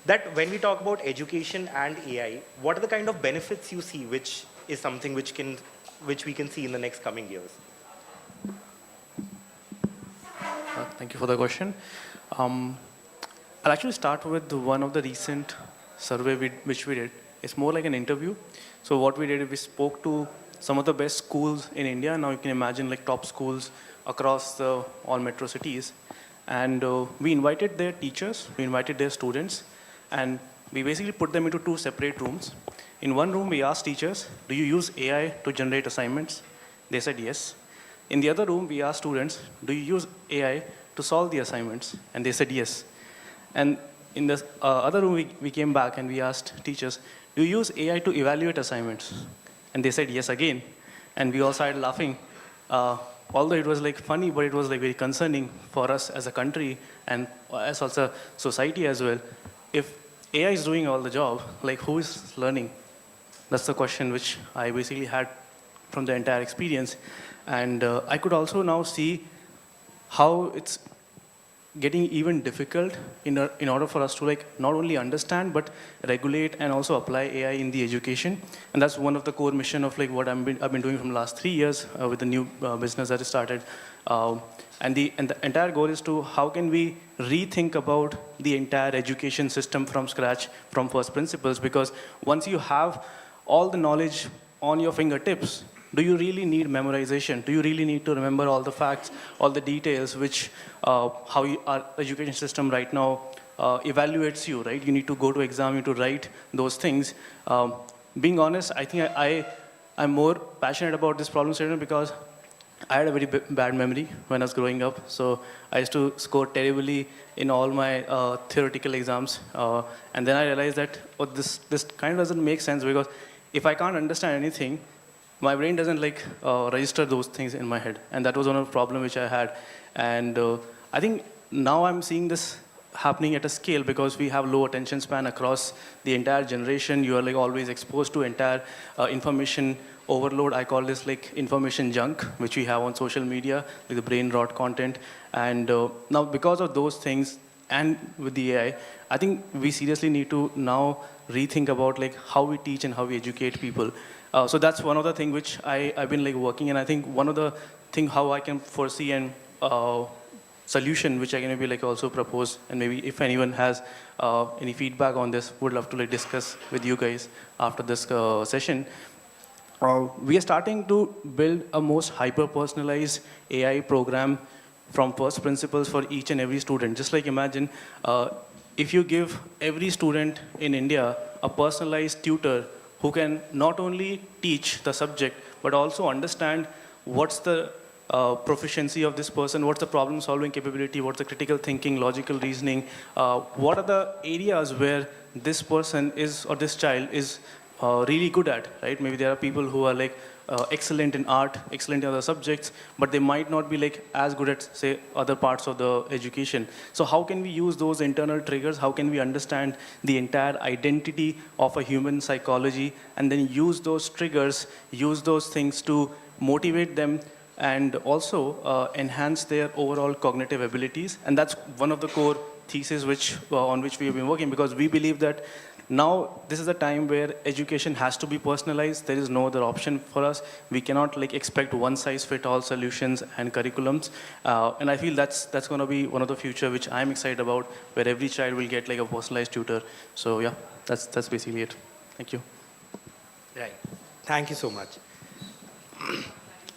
that when we talk about education and AI, what are the kind of benefits you see, which is something which we can see in the next coming years? Thank you for the question. I'll actually start with one of the recent survey which we did. It's more like an interview. So what we did, we spoke to some of the best schools in India. Now you can imagine like top schools across all metro cities. And we invited their teachers, we invited their students, and we basically put them into two separate rooms. In one room, we asked teachers, do you use AI to generate assignments? They said yes. In the other room, we asked students, do you use AI to solve the assignments? And they said yes. And in the other room, we came back and we asked teachers, do you use AI to evaluate assignments? And they said yes again. And we all started laughing. Although it was like funny, but it was like very concerning for us as a country and as also society as well. If AI is doing all the job, like who is learning? That's the question which I basically had from the entire experience. And I could also now see how it's getting even difficult in order for us to like not only understand but regulate and also apply AI in the education. And that's one of the core mission of like what I've been doing from the last 3 years with the new business that I started. And the entire goal is to how can we rethink about the entire education system from scratch, from first principles, because once you have all the knowledge on your fingertips, do you really need memorization? Do you really need to remember all the facts, all the details, which how our education system right now evaluates you, right? You need to go to exam, you need to write those things. Being honest, I think I'm more passionate about this problem statement because I had a very bad memory when I was growing up, so I used to score terribly in all my theoretical exams. And then I realized that this kind of doesn't make sense because if I can't understand anything, my brain doesn't like register those things in my head, and that was one of the problem which I had. And I think now I'm seeing this happening at a scale because we have low attention span across the entire generation. You are like always exposed to entire information overload. I call this like information junk, which we have on social media, like the brain rot content. And now because of those things and with the AI, I think we seriously need to now rethink about like how we teach and how we educate people. So that's one of the things which I've been like working, and I think one of the thing how I can foresee and solution which I can maybe like also propose, and maybe if anyone has any feedback on this, would love to like discuss with you guys after this session. We are starting to build a most hyper-personalized AI program from first principles for each and every student. Just like imagine if you give every student in India a personalized tutor who can not only teach the subject, but also understand what's the proficiency of this person, what's the problem solving capability, what's the critical thinking, logical reasoning, what are the areas where this person is or this child is really good at, right? Maybe there are people who are like excellent in art, excellent in other subjects, but they might not be like as good at, say, other parts of the education. So how can we use those internal triggers? How can we understand the entire identity of a human psychology and then use those triggers, use those things to motivate them and also enhance their overall cognitive abilities? And that's one of the core theses which, on which we have been working, because we believe that now this is a time where education has to be personalized. There is no other option for us. We cannot like expect one-size-fit-all solutions and curriculums. And I feel that's going to be one of the future which I'm excited about, where every child will get like a personalized tutor. So yeah, that's basically it. Thank you. Right. Thank you so much.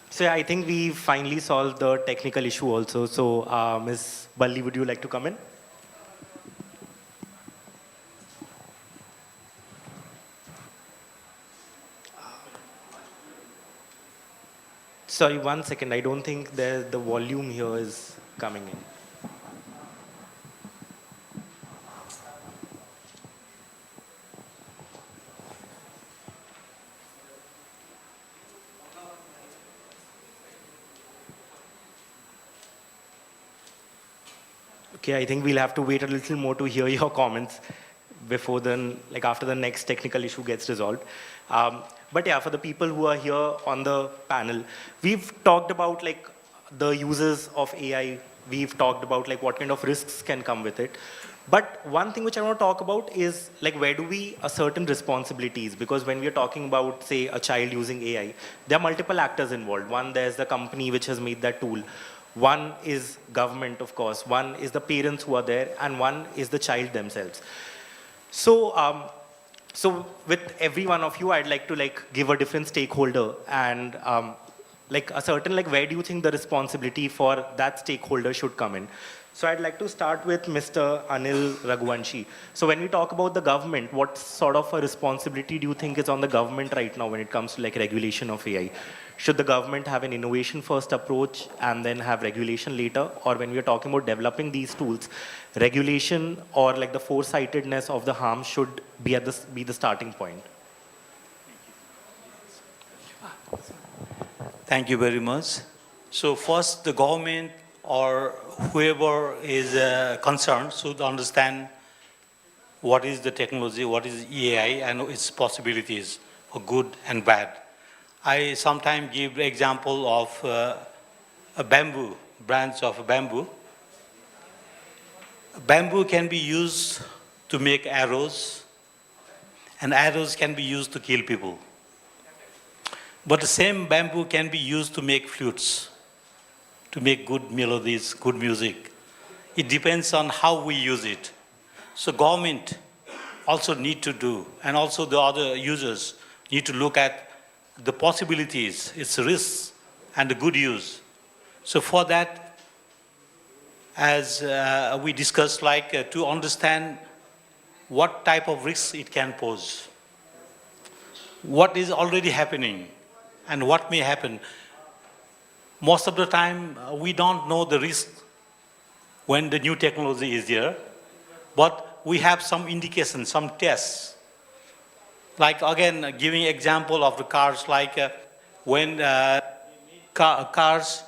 So yeah, I think we finally solved the technical issue also. So Ms. Balli, would you like to come in? Sorry, 1 second. I don't think the volume here is coming in. Okay, I think we'll have to wait a little more to hear your comments before then, like after the next technical issue gets resolved. But yeah, for the people who are here on the panel, we've talked about like the uses of AI. We've talked about like what kind of risks can come with it. But one thing which I want to talk about is like where do we certain responsibilities? Because when we are talking about, say, a child using AI, there are multiple actors involved. One, there's the company which has made that tool. One is government, of course. One is the parents who are there, and one is the child themselves. So, so with every one of you, I'd like to like give a different stakeholder and like a certain like where do you think the responsibility for that stakeholder should come in? So I'd like to start with Mr. Anil Raghuvanshi. So when we talk about the government, what sort of a responsibility do you think is on the government right now when it comes to like regulation of AI? Should the government have an innovation first approach and then have regulation later? Or when we are talking about developing these tools, regulation or like the foresightedness of the harm should be at be the starting point? Thank you very much. So first, the government or whoever is concerned should understand what is the technology, what is AI, and its possibilities for good and bad. I sometimes give the example of a bamboo, branch of bamboo. Bamboo can be used to make arrows, and arrows can be used to kill people. But the same bamboo can be used to make flutes, to make good melodies, good music. It depends on how we use it. So government also need to do, and also the other users need to look at the possibilities, its risks, and the good use. So for that, as we discussed, like to understand what type of risks it can pose, what is already happening, and what may happen. most of the time we don't know the risk when the new technology is there, but we have some indications, some tests. Like again, giving example of the cars, like when cars,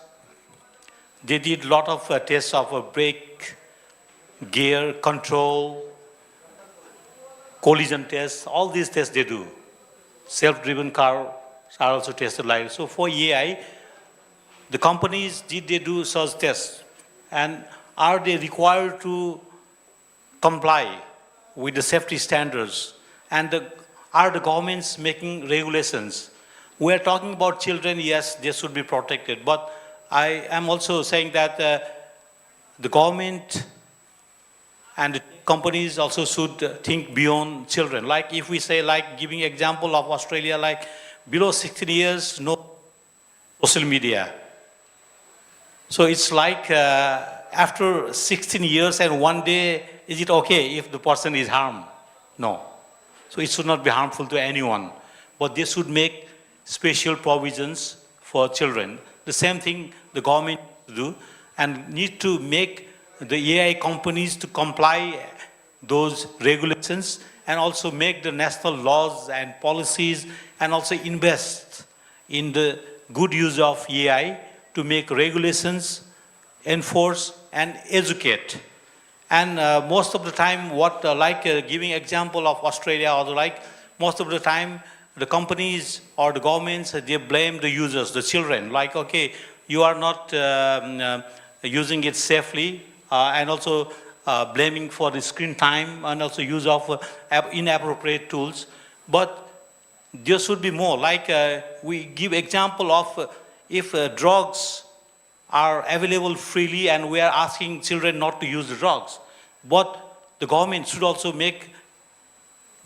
they did a lot of tests of brake, gear, control, collision tests, all these tests they do. Self-driven cars are also tested like. So for AI, the companies, did they do such tests? And are they required to comply with the safety standards? And are the governments making regulations? We are talking about children, yes, they should be protected. But I am also saying that the government and the companies also should think beyond children. Like if we say, like giving example of Australia, like below 16 years, no social media. So it's like after 16 years and one day, is it okay if the person is harmed? No. So it should not be harmful to anyone. But they should make special provisions for children. The same thing the government do, and need to make the AI companies to comply those regulations, and also make the national laws and policies, and also invest in the good use of AI to make regulations, enforce and educate. And most of the time, giving example of Australia, or like most of the time, the companies or the governments, they blame the users, the children, like, okay, you are not using it safely, and also blaming for the screen time, and also use of inappropriate tools. But there should be more, like we give example of if drugs are available freely and we are asking children not to use the drugs. But the government should also make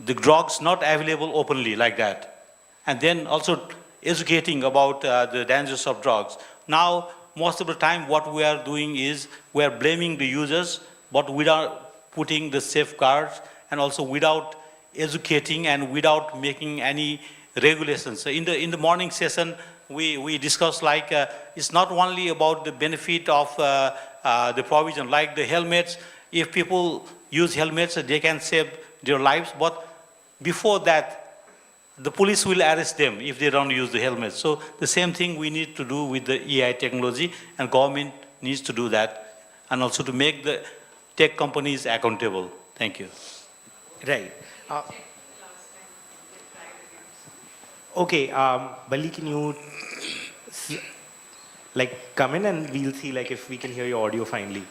the drugs not available openly like that. And then also educating about the dangers of drugs. Now, most of the time what we are doing is we are blaming the users, but without putting the safeguards, and also without educating and without making any regulations. So in the morning session, we discussed like it's not only about the benefit of the provision, like the helmets. If people use helmets, they can save their lives. But before that, the police will arrest them if they don't use the helmets. So the same thing we need to do with the AI technology, and government needs to do that, and also to make the tech companies accountable. Thank you. Right. Okay, Bali, can you come in and we'll see if we can hear your audio finally.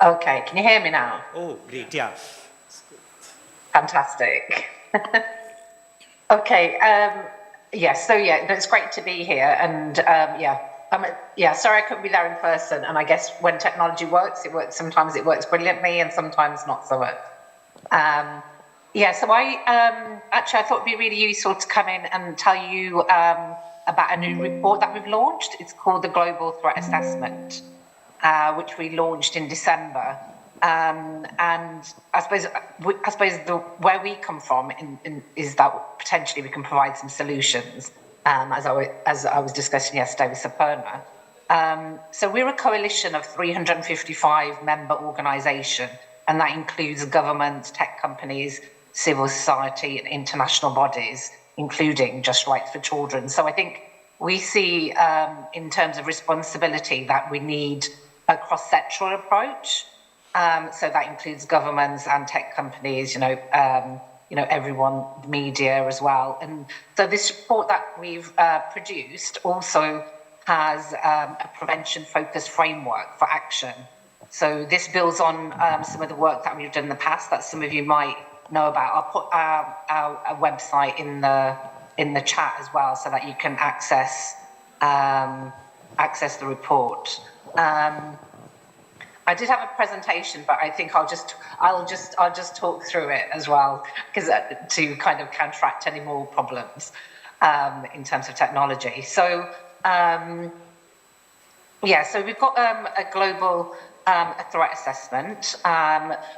Okay, can you hear me now? Oh, great, yeah. Fantastic. Okay, it's great to be here, and sorry I couldn't be there in person, and I guess when technology works, sometimes it works brilliantly and sometimes not so much. So I thought it'd be really useful to come in and tell you about a new report that we've launched. It's called the Global Threat Assessment, which we launched in December. And I suppose where we come from is that potentially we can provide some solutions, as I was discussing yesterday with Saperna. So we're a coalition of 355 member organisations, and that includes governments, tech companies, civil society, and international bodies, including Just Rights for Children. So I think we see, in terms of responsibility, that we need a cross-sectoral approach. So that includes governments and tech companies, everyone, media as well. And so this report that we've produced also has a prevention-focused framework for action. So this builds on some of the work that we've done in the past that some of you might know about. I'll put our website in the chat as well, so that you can access the report. I did have a presentation, but I think I'll just talk through it as well, because to kind of counteract any more problems in terms of technology. So so we've got a global threat assessment,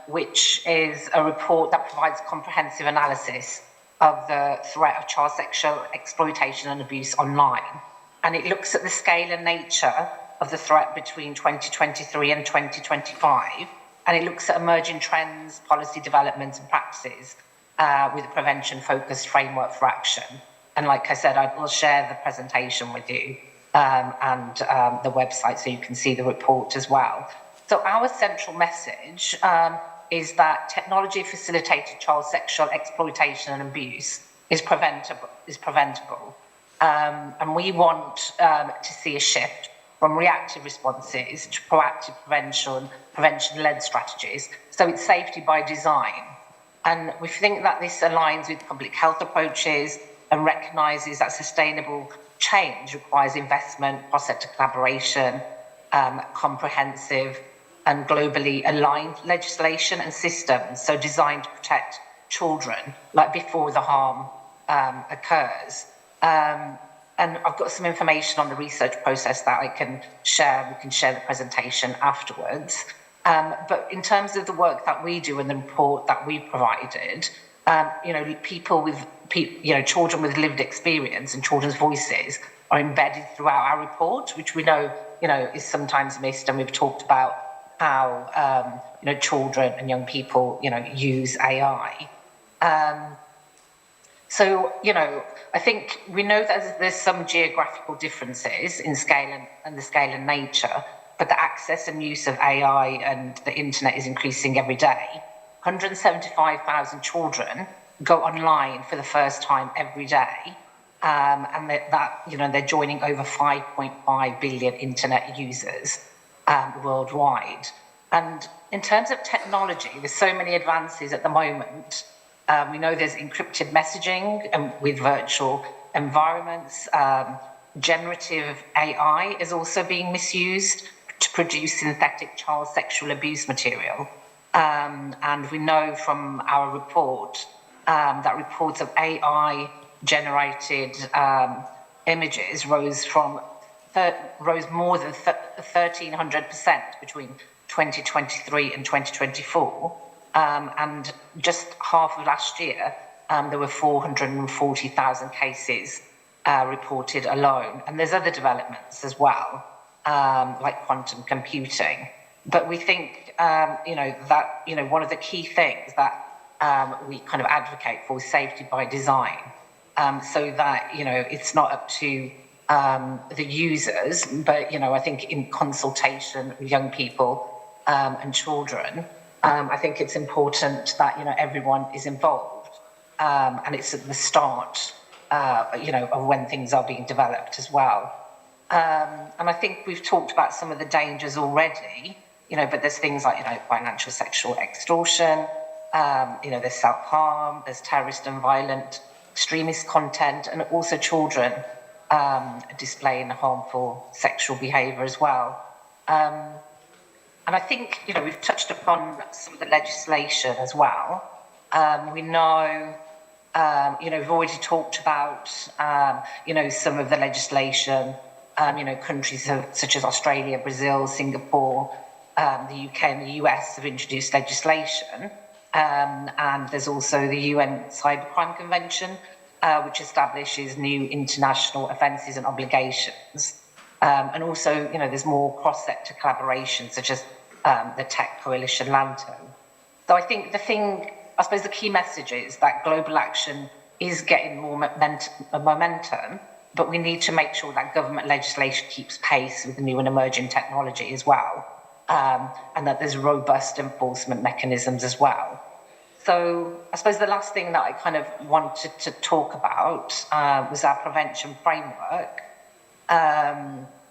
which is a report that provides comprehensive analysis of the threat of child sexual exploitation and abuse online. and it looks at the scale and nature of the threat between 2023 and 2025, and it looks at emerging trends, policy developments and practices with a prevention-focused framework for action. And like I said, I will share the presentation with you and the website so you can see the report as well. So our central message is that technology-facilitated child sexual exploitation and abuse is preventable. And we want to see a shift from reactive responses to proactive prevention-led strategies. So it's safety by design. And we think that this aligns with public health approaches and recognises that sustainable change requires investment, cross-sector collaboration, comprehensive and globally aligned legislation and systems, so designed to protect children, like before the harm occurs. And I've got some information on the research process that I can share. We can share the presentation afterwards. But in terms of the work that we do and the report that we provided, children with lived experience and children's voices are embedded throughout our report, which we know, is sometimes missed. And we've talked about how, children and young people, use AI. So, I think we know that there's some geographical differences in scale and the scale and nature, but the access and use of AI and the internet is increasing every day. 175,000 children go online for the first time every day, and they're joining over 5.5 billion internet users worldwide. And in terms of technology, there's so many advances at the moment. We know there's encrypted messaging with virtual environments. Generative AI is also being misused to produce synthetic child sexual abuse material. And we know from our report that reports of AI-generated images rose more than 1,300% between 2023 and 2024. And just half of last year, there were 440,000 cases reported alone. And there's other developments as well, like quantum computing. But we think, one of the key things that we kind of advocate for is safety by design, so that, it's not up to the users, but, I think in consultation with young people and children, I think it's important that, everyone is involved, and it's at the start, of when things are being developed as well. And I think we've talked about some of the dangers already, but there's things like, financial sexual extortion, there's self-harm, there's terrorist and violent extremist content, and also children displaying harmful sexual behaviour as well. And I think, we've touched upon some of the legislation as well. We know, we've already talked about, some of the legislation, countries such as Australia, Brazil, Singapore, the UK and the US have introduced legislation. And there's also the UN Cybercrime Convention, which establishes new international offences and obligations. And also, there's more cross-sector collaboration, such as the Tech Coalition Lantern. So I think the key message is that global action is getting more momentum, but we need to make sure that government legislation keeps pace with the new and emerging technology as well, and that there's robust enforcement mechanisms as well. So I suppose the last thing that I kind of wanted to talk about was our prevention framework.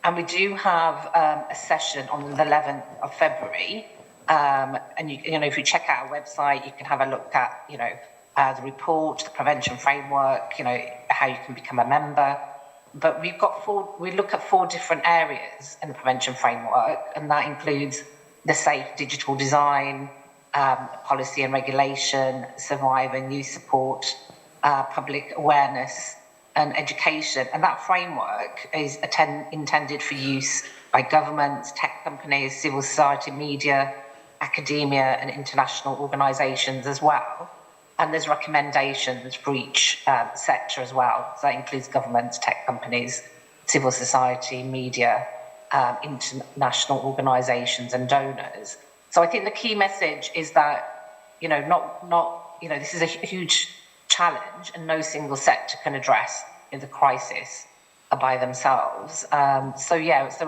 And we do have a session on the 11th of February. And if you check out our website, you can have a look at, the report, the prevention framework, how you can become a member. But we look at 4 different areas in the prevention framework, and that includes the safe digital design, policy and regulation, survivor and youth support, public awareness and education. And that framework is intended for use by governments, tech companies, civil society, media, academia and international organisations as well. And there's recommendations for each sector as well. So that includes governments, tech companies civil society, media, international organisations and donors. So I think the key message is that, this is a huge challenge and no single sector can address the crisis by themselves. So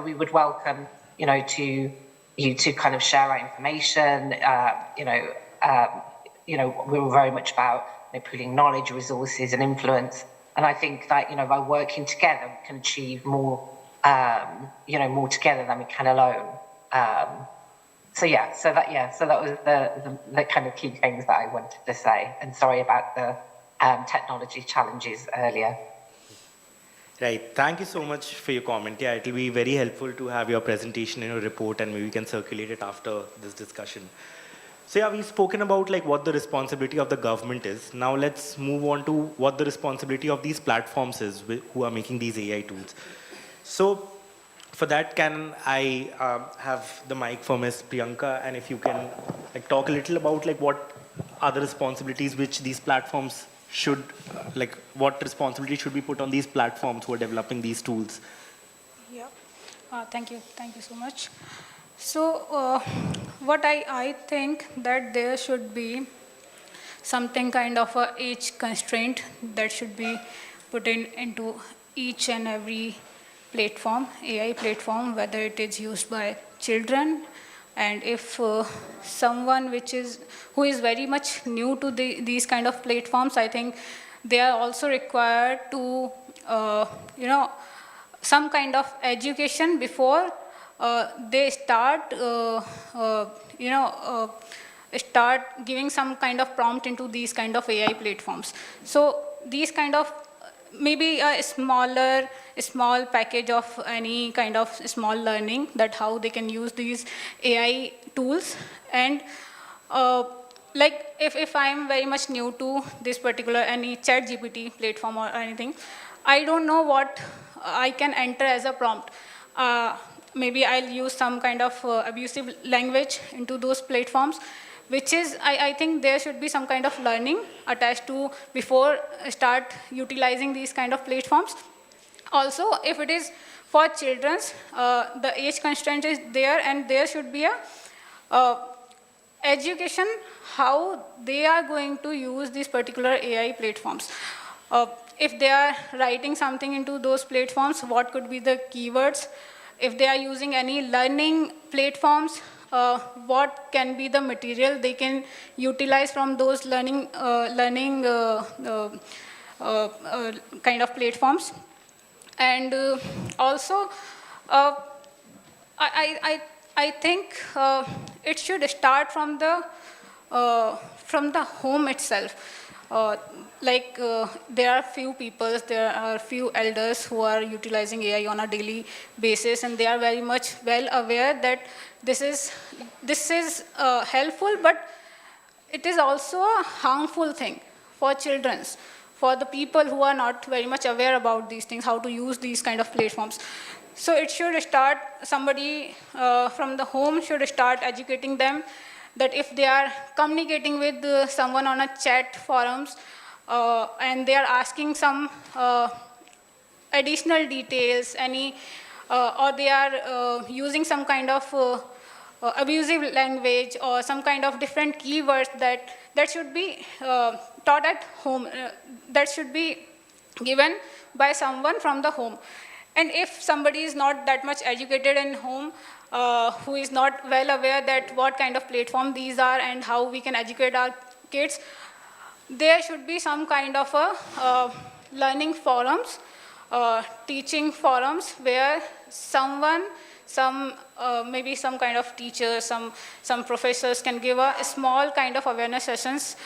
we would welcome, to you to kind of share our information. We were very much about pooling knowledge, resources, and influence. And I think that by working together, we can achieve more, more together than we can alone. So that was the kind of key things that I wanted to say. And sorry about the technology challenges earlier. Right. Thank you so much for your comment. Yeah, it will be very helpful to have your presentation in your report, and maybe we can circulate it after this discussion. So yeah, we've spoken about like what the responsibility of the government is. Now let's move on to what the responsibility of these platforms is who are making these AI tools. So for that, can I have the mic for Ms. Priyanka, and if you can like talk a little about like what are the responsibilities which these platforms should, what responsibility should be put on these platforms who are developing these tools? Yeah, thank you so much. So what I think that there should be something kind of a age constraint that should be put into each and every platform, AI platform, whether it is used by children, and if someone who is very much new to these kind of platforms, I think they are also required to, some kind of education before they start, start giving some kind of prompt into these kind of AI platforms. So these kind of, maybe a small package of any kind of small learning, that how they can use these AI tools. And like if I'm very much new to this particular any chat GPT platform or anything, I don't know what I can enter as a prompt. Maybe I'll use some kind of abusive language into those platforms, which is, I think there should be some kind of learning attached to before start utilizing these kind of platforms. Also, if it is for children, the age constraint is there, and there should be a education how they are going to use these particular AI platforms. If they are writing something into those platforms, what could be the keywords? If they are using any learning platforms, what can be the material they can utilize from those learning kind of platforms. And also, I think it should start from the home itself. There are few people, there are few elders who are utilizing AI on a daily basis, and they are very much well aware that this is helpful, but it is also a harmful thing for children, for the people who are not very much aware about these things, how to use these kind of platforms. So it should start, somebody from the home should start educating them that if they are communicating with someone on a chat forums, and they are asking some additional details, or they are using some kind of abusive language or some kind of different keywords, that should be taught at home, that should be given by someone from the home. And if somebody is not that much educated in home, who is not well aware that what kind of platform these are and how we can educate our kids, there should be some kind of a learning forums, teaching forums, where maybe some kind of teachers, some professors can give a small kind of awareness sessions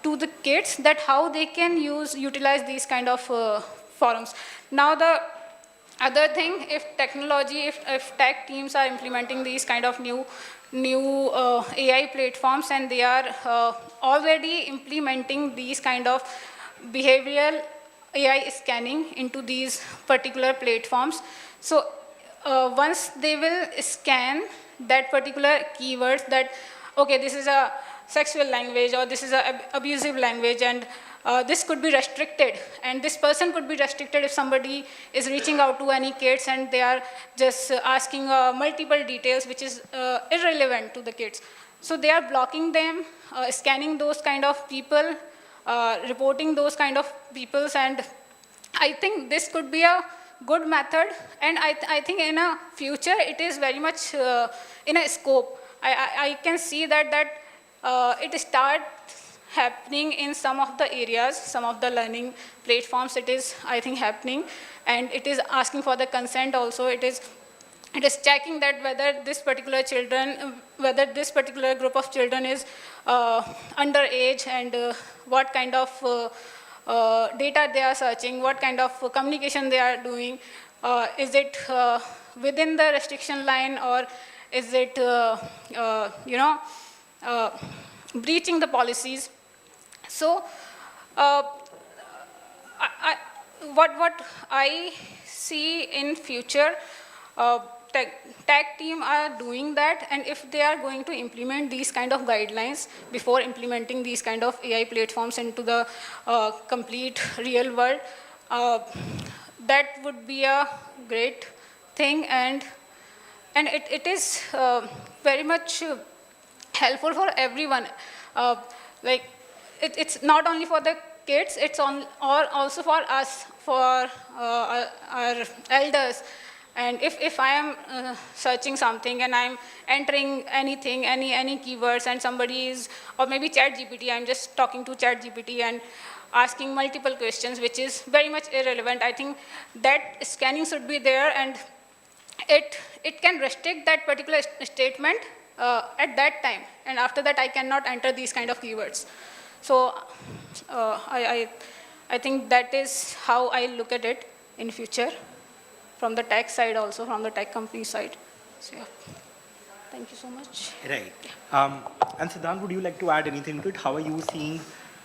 to the kids, that how they can utilize these kind of forums. Now the other thing, if tech teams are implementing these kind of new AI platforms, and they are already implementing these kind of behavioral AI scanning into these particular platforms. So once they will scan that particular keywords, that okay, this is a sexual language, or this is a abusive language, and this could be restricted, and this person could be restricted if somebody is reaching out to any kids and they are just asking multiple details which is irrelevant to the kids. So they are blocking them, scanning those kind of people, reporting those kind of peoples, and I think this could be a good method, and I think in a future it is very much in a scope. I can see that it starts happening in some of the areas, some of the learning platforms it is, I think, happening, and it is asking for the consent also. It is checking that whether this particular group of children is underage, and what kind of data they are searching, what kind of communication they are doing. Is it within the restriction line, or is it, breaching the policies? So, what I see in future, tech team are doing that, and if they are going to implement these kind of guidelines before implementing these kind of AI platforms into the complete real world, that would be a great thing, and it is very much helpful for everyone. Like it's not only for the kids, it's also for us, for our elders. And if I am searching something and I'm entering anything, any keywords, and somebody is, or maybe ChatGPT, I'm just talking to ChatGPT and asking multiple questions, which is very much irrelevant. I think that scanning should be there, and it can restrict that particular statement at that time, and after that I cannot enter these kind of keywords. So I think that is how I look at it in future, from the tech side, also from the tech company side. So yeah, thank you so much. Right. And Siddhant, would you like to add anything to it? How are you seeing,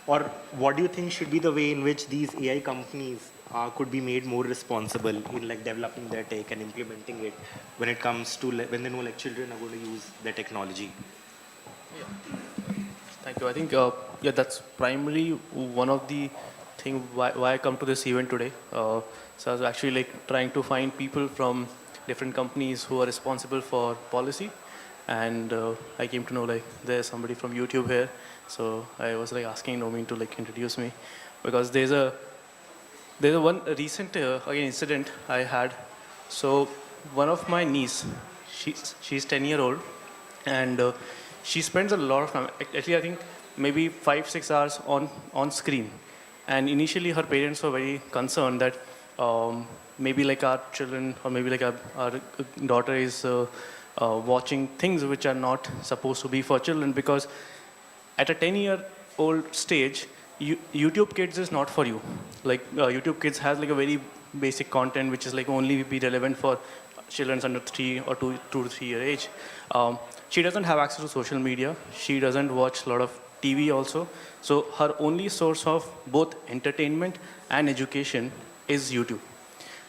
or what do you think should be the way in which these AI companies could be made more responsible in like developing their tech and implementing it when it comes to when they know like children are going to use their technology? Thank you. I think that's primarily one of the thing why I come to this event today. So I was actually like trying to find people from different companies who are responsible for policy, and I came to know like there's somebody from YouTube here. So I was like asking Nomin to like introduce me, because there's a one recent again incident I had. So one of my niece, she's 10-year-old, and she spends a lot of time, actually I think maybe 5-6 hours on screen. And initially her parents were very concerned that maybe like our children, or maybe like our daughter is watching things which are not supposed to be for children, because at a 10-year-old stage, YouTube Kids is not for you. Like YouTube Kids has like a very basic content which is like only be relevant for children under 3 or 2 to 3 year age. She doesn't have access to social media. She doesn't watch a lot of TV also. So her only source of both entertainment and education is YouTube.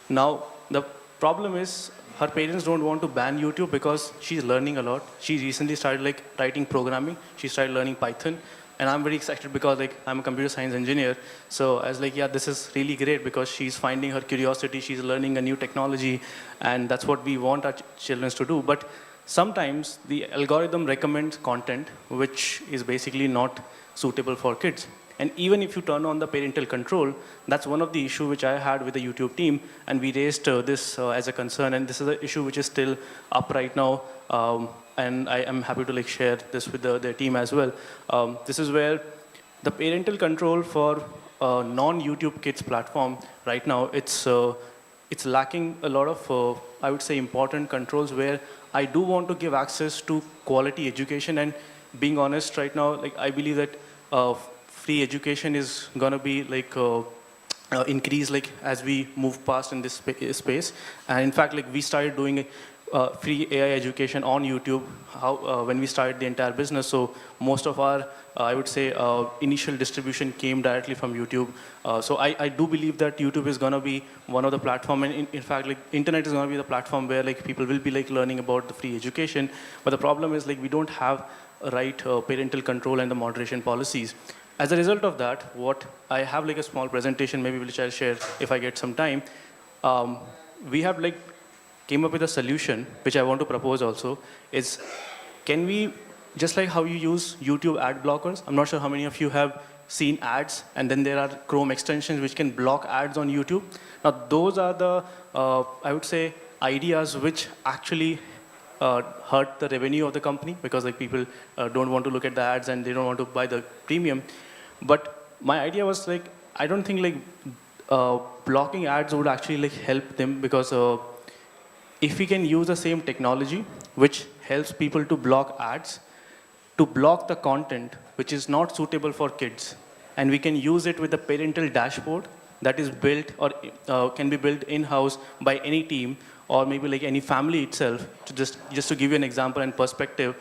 Now, the problem is her parents don't want to ban YouTube because she's learning a lot. She recently started like writing programming. She started learning Python. And I'm very excited because like I'm a computer science engineer. So I was like, yeah, this is really great because she's finding her curiosity. She's learning a new technology. And that's what we want our children to do. But sometimes the algorithm recommends content which is basically not suitable for kids. And even if you turn on the parental control, that's one of the issues which I had with the YouTube team, and we raised this as a concern, and this is an issue which is still up right now, and I am happy to like share this with the team as well. This is where the parental control for non-YouTube Kids platform right now, it's lacking a lot of, I would say, important controls where I do want to give access to quality education, and being honest right now, like I believe that free education is going to be like increase like as we move past in this space. And in fact, like we started doing free AI education on YouTube when we started the entire business. So most of our, I would say, initial distribution came directly from YouTube. So I do believe that YouTube is going to be one of the platform, and in fact, like internet is going to be the platform where like people will be like learning about the free education. But the problem is like we don't have right parental control and the moderation policies. as a result of that, what I have like a small presentation, maybe which I'll share if I get some time. We have like came up with a solution, which I want to propose also, is can we, just like how you use YouTube ad blockers, I'm not sure how many of you have seen ads, and then there are Chrome extensions which can block ads on YouTube. Now those are the, I would say, ideas which actually hurt the revenue of the company, because like people don't want to look at the ads and they don't want to buy the premium. But my idea was like, I don't think like blocking ads would actually like help them, because if we can use the same technology which helps people to block ads, to block the content which is not suitable for kids, and we can use it with the parental dashboard that is built or can be built in-house by any team, or maybe like any family itself. To just to give you an example and perspective,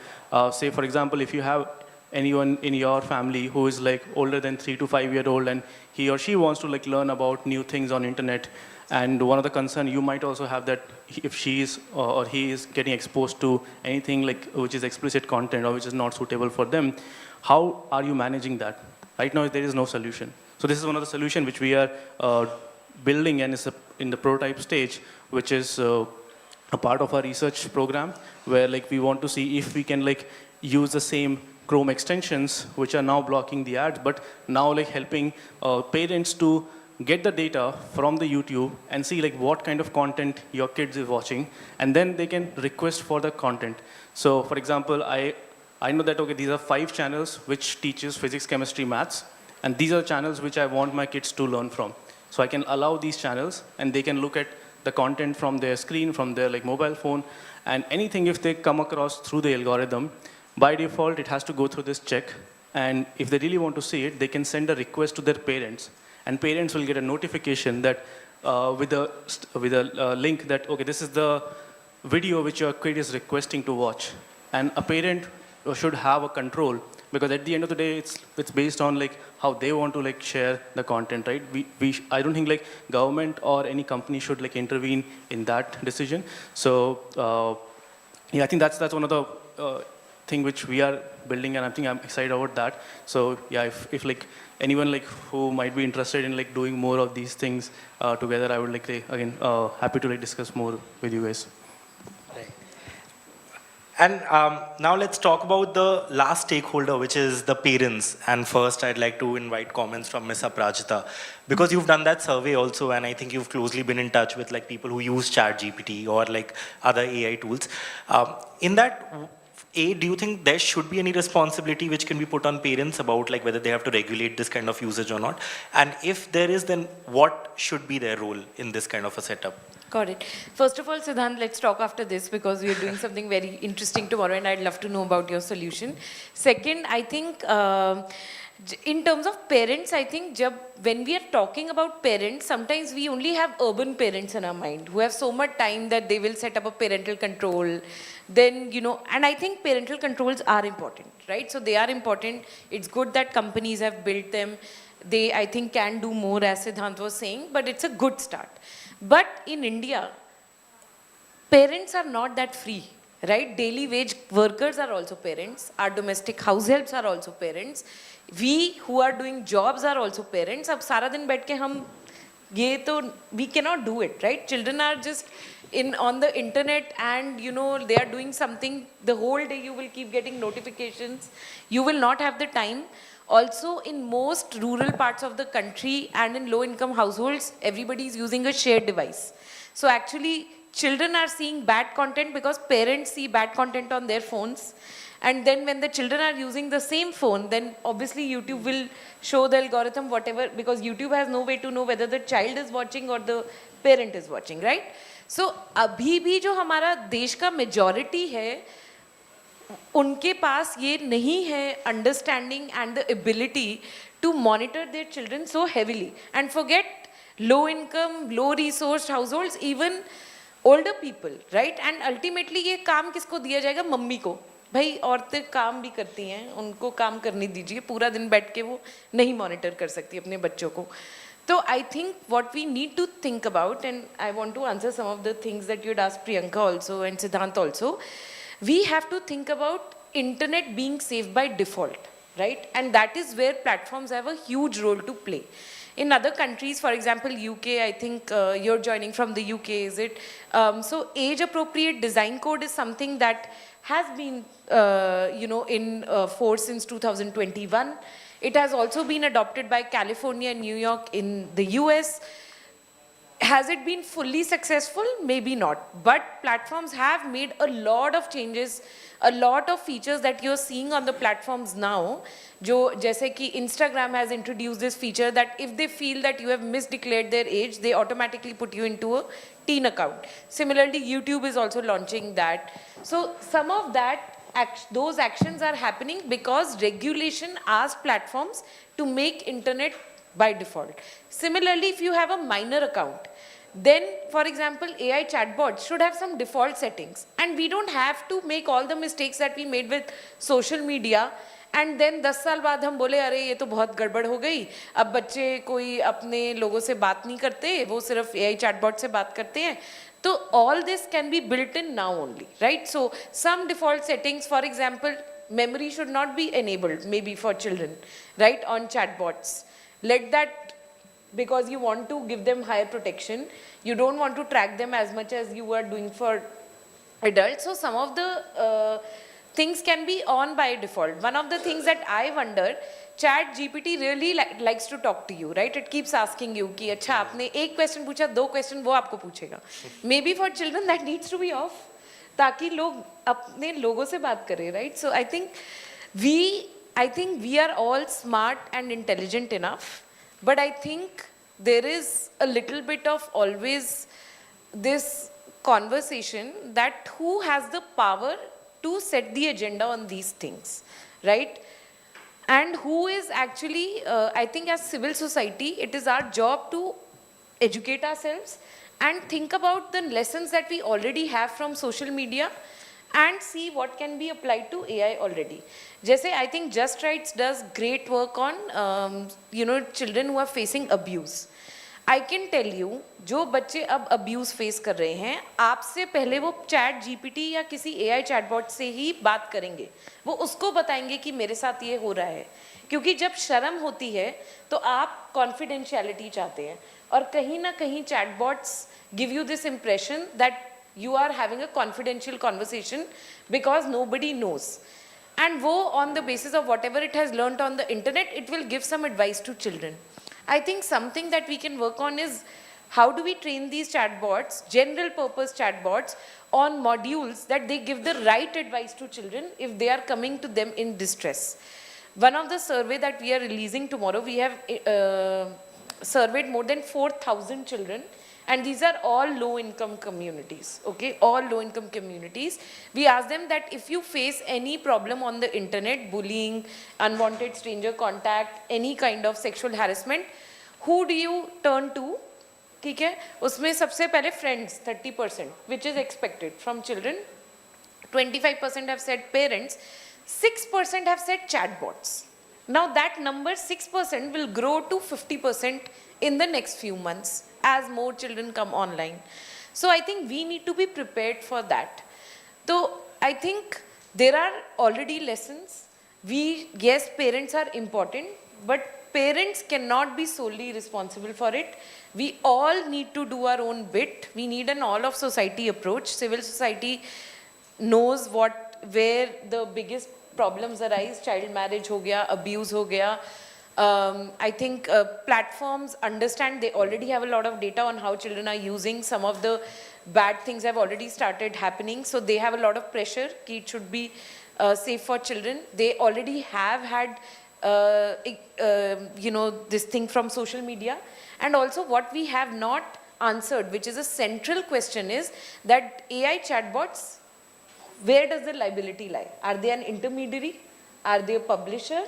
say for example, if you have anyone in your family who is like older than 3 to 5 year old, and he or she wants to like learn about new things on internet, and one of the concern you might also have that if she is or he is getting exposed to anything like which is explicit content or which is not suitable for them, how are you managing that? Right now there is no solution. So this is one of the solutions which we are building, and is in the prototype stage, which is a part of our research program, where like we want to see if we can like use the same Chrome extensions which are now blocking the ads, but now like helping parents to get the data from the YouTube and see like what kind of content your kids is watching, and then they can request for the content. So for example, I know that, okay, these are 5 channels which teaches physics, chemistry, maths, and these are channels which I want my kids to learn from. So I can allow these channels, and they can look at the content from their screen, from their like mobile phone, and anything if they come across through the algorithm, by default it has to go through this check, and if they really want to see it, they can send a request to their parents, and parents will get a notification that with a link that, okay, this is the video which your kid is requesting to watch. And a parent should have a control, because at the end of the day, it's based on like how they want to like share the content, right? I don't think like government or any company should like intervene in that decision. So yeah, I think that's one of the thing which we are building, and I think I'm excited about that. So yeah, if like anyone like who might be interested in like doing more of these things together, I would like to, again, happy to like discuss more with you guys. And now let's talk about the last stakeholder, which is the parents. And first, I'd like to invite comments from Ms. Aprajita, because you've done that survey also, and I think you've closely been in touch with like people who use ChatGPT or like other AI tools. In that, do you think there should be any responsibility which can be put on parents about like whether they have to regulate this kind of usage or not? And if there is, then what should be their role in this kind of a setup? Got it. First of all, Siddhant, let's talk after this, because we are doing something very interesting tomorrow, and I'd love to know about your solution. Second, I think in terms of parents, I think when we are talking about parents, sometimes we only have urban parents in our mind who have so much time that they will set up a parental control. Then, and I think parental controls are important, right? So they are important. It's good that companies have built them. They, I think, can do more, as Siddhant was saying, but it's a good start. But in India, parents are not that free, right? Daily wage workers are also parents. Our domestic house helps are also parents. We who are doing jobs are also parents. Ab sara din baith ke hum ye to, we cannot do it, right? Children are just on the internet, and they are doing something the whole day. You will keep getting notifications. You will not have the time. Also, in most rural parts of the country and in low-income households, everybody is using a shared device. So actually, children are seeing bad content because parents see bad content on their phones. And then when the children are using the same phone, then obviously YouTube will show the algorithm whatever, because YouTube has no way to know whether the child is watching or the parent is watching, right? So, abhi bhi jo hamara desh ka majority hai, उनके पास ये नहीं है understanding and the ability to monitor their children so heavily. And forget low income, low resourced households, even older people, right? And ultimately ये काम किसको दिया जाएगा? Mummy को. भाई औरतें काम भी करती हैं, उनको काम करने दीजिए. पूरा दिन बैठ के वो नहीं monitor कर सकती अपने बच्चों को. So I think what we need to think about, and I want to answer some of the things that you'd asked Priyanka also and Siddhant also. We have to think about internet being safe by default, right? And that is where platforms have a huge role to play. In other countries, for example, UK, I think you're joining from the UK, is it? So age-appropriate design code is something that has been, in force since 2021. It has also been adopted by California and New York in the US. Has it been fully successful? Maybe not. But platforms have made a lot of changes, a lot of features that you're seeing on the platforms now. Jaise ki Instagram has introduced this feature that if they feel that you have misdeclared their age, they automatically put you into a teen account. Similarly, YouTube is also launching that. So some of those actions are happening because regulation asks platforms to make internet by default. Similarly, if you have a minor account, then, for example, AI chatbots should have some default settings. And we don't have to make all the mistakes that we made with social media. And then 10 साल बाद हम बोले अरे ये तो बहुत गड़बड़ हो गई, अब बच्चे कोई अपने लोगों से बात नहीं करते, वो सिर्फ AI chatbot से बात करते हैं. So all this can be built in now only, right? So some default settings, for example, memory should not be enabled, maybe for children, right, on chatbots. Let that, because you want to give them higher protection, you don't want to track them as much as you are doing for adults. So some of the things can be on by default. One of the things that I wonder, Chat GPT really likes to talk to you, right? It keeps asking you कि अच्छा आपने एक question पूछा, 2 question वो आपको पूछेगा. Maybe for children that needs to be off, ताकि लोग अपने लोगों से बात करें, right? So I think we are all smart and intelligent enough, but I think there is a little bit of always this conversation that who has the power to set the agenda on these things, right? And who is actually, I think as civil society, it is our job to educate ourselves and think about the lessons that we already have from social media and see what can be applied to AI already. Jaise, I think Just Rights does great work on, children who are facing abuse. I can tell you, जो बच्चे अब abuse face कर रहे हैं, आपसे पहले वो chat GPT या किसी AI chatbot से ही बात करेंगे. वो उसको बताएंगे कि मेरे साथ ये हो रहा है. क्योंकि जब शर्म होती है, तो आप confidentiality चाहते हैं. और कहीं ना कहीं chatbots give you this impression that you are having a confidential conversation because nobody knows. And wo, on the basis of whatever it has learned on the internet, it will give some advice to children. I think something that we can work on is how do we train these chatbots, general purpose chatbots, on modules that they give the right advice to children if they are coming to them in distress. One of the survey that we are releasing tomorrow, we have surveyed more than 4,000 children, and these are all low-income communities, okay? All low-income communities. We ask them that if you face any problem on the internet, bullying, unwanted stranger contact, any kind of sexual harassment, who do you turn to? ठीक है? उसमें सबसे पहले friends, 30%, which is expected from children. 25% have said parents. 6% have said chatbots. Now that number, 6%, will grow to 50% in the next few months as more children come online. So I think we need to be prepared for that. So I think there are already lessons. Yes, parents are important, but parents cannot be solely responsible for it. We all need to do our own bit. We need an all of society approach. Civil society knows where the biggest problems arise. Child marriage ho gaya, abuse ho gaya. I think platforms understand, they already have a lot of data on how children are using. Some of the bad things have already started happening, so they have a lot of pressure. It should be safe for children. They already have had, this thing from social media. And also what we have not answered, which is a central question, is that AI chatbots, where does the liability lie? Are they an intermediary? Are they a publisher?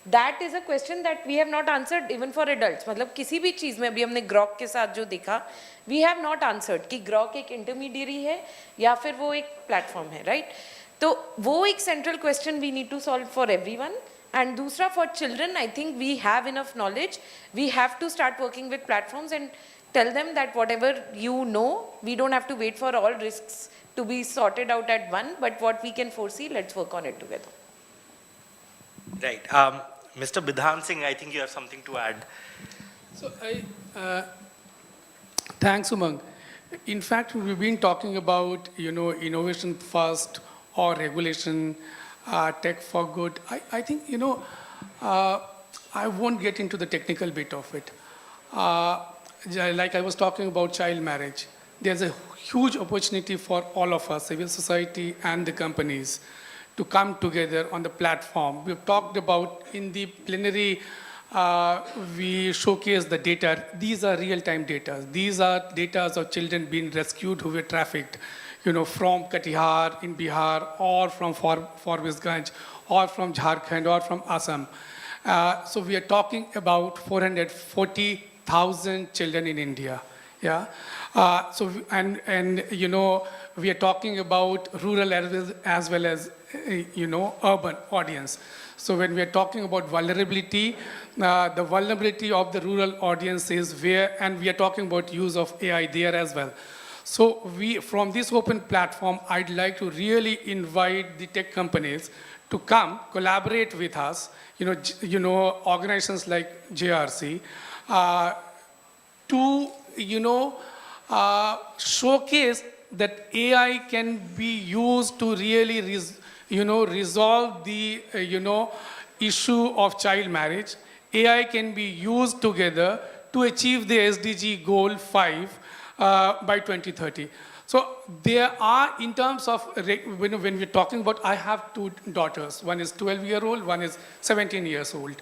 That is a question that we have not answered even for adults. मतलब किसी भी चीज़ में अभी हमने Grok के साथ जो देखा, we have not answered कि Grok एक intermediary है या फिर वो एक platform है, right? तो वो एक central question we need to solve for everyone. And दूसरा, for children, I think we have enough knowledge. We have to start working with platforms and tell them that whatever you know, we don't have to wait for all risks to be sorted out at one, but what we can foresee, let's work on it together. Right. Mr. Bidhan Singh, I think you have something to add. So thanks, Umang. In fact, we've been talking about, innovation first or regulation, tech for good. I think, I won't get into the technical bit of it. Like I was talking about child marriage, there's a huge opportunity for all of us, civil society and the companies, to come together on the platform. We've talked about in the plenary, we showcase the data. These are real-time data. These are data of children being rescued who were trafficked, from Katihar in Bihar, or from Forbesganj, or from Jharkhand, or from Assam. So we are talking about 440,000 children in India. Yeah. We are talking about rural as well as urban audience. So when we are talking about vulnerability, the vulnerability of the rural audience is where, and we are talking about use of AI there as well. So from this open platform, I'd like to really invite the tech companies to come collaborate with us, organizations like JRC, to, showcase that AI can be used to really, resolve the, issue of child marriage. AI can be used together to achieve the SDG goal 5 by 2030. So there are, in terms of, when we're talking about, I have two daughters. One is 12-year-old, one is 17 years old.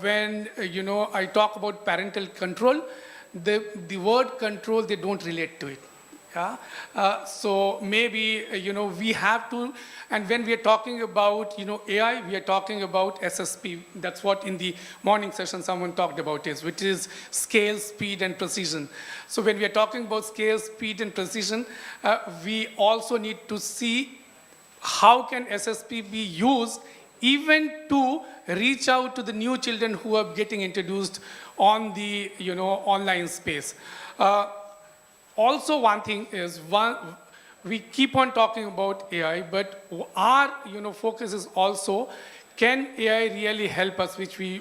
When, I talk about parental control, the word control, they don't relate to it. Yeah? So maybe, we have to, and when we are talking about, AI, we are talking about SSP. That's what in the morning session someone talked about which is scale, speed, and precision. So when we are talking about scale, speed, and precision, we also need to see how can SSP be used even to reach out to the new children who are getting introduced on the, online space. Also, one thing is, we keep on talking about AI, but our focus is also, can AI really help us, which we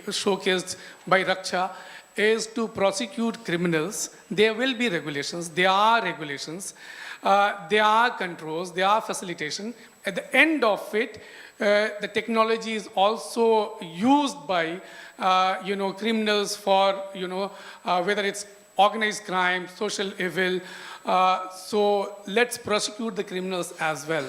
showcased by Raksha, is to prosecute criminals. There will be regulations, there are regulations, there are controls, there are facilitation. At the end of it, the technology is also used by criminals for whether it's organized crime, social evil. So let's prosecute the criminals as well.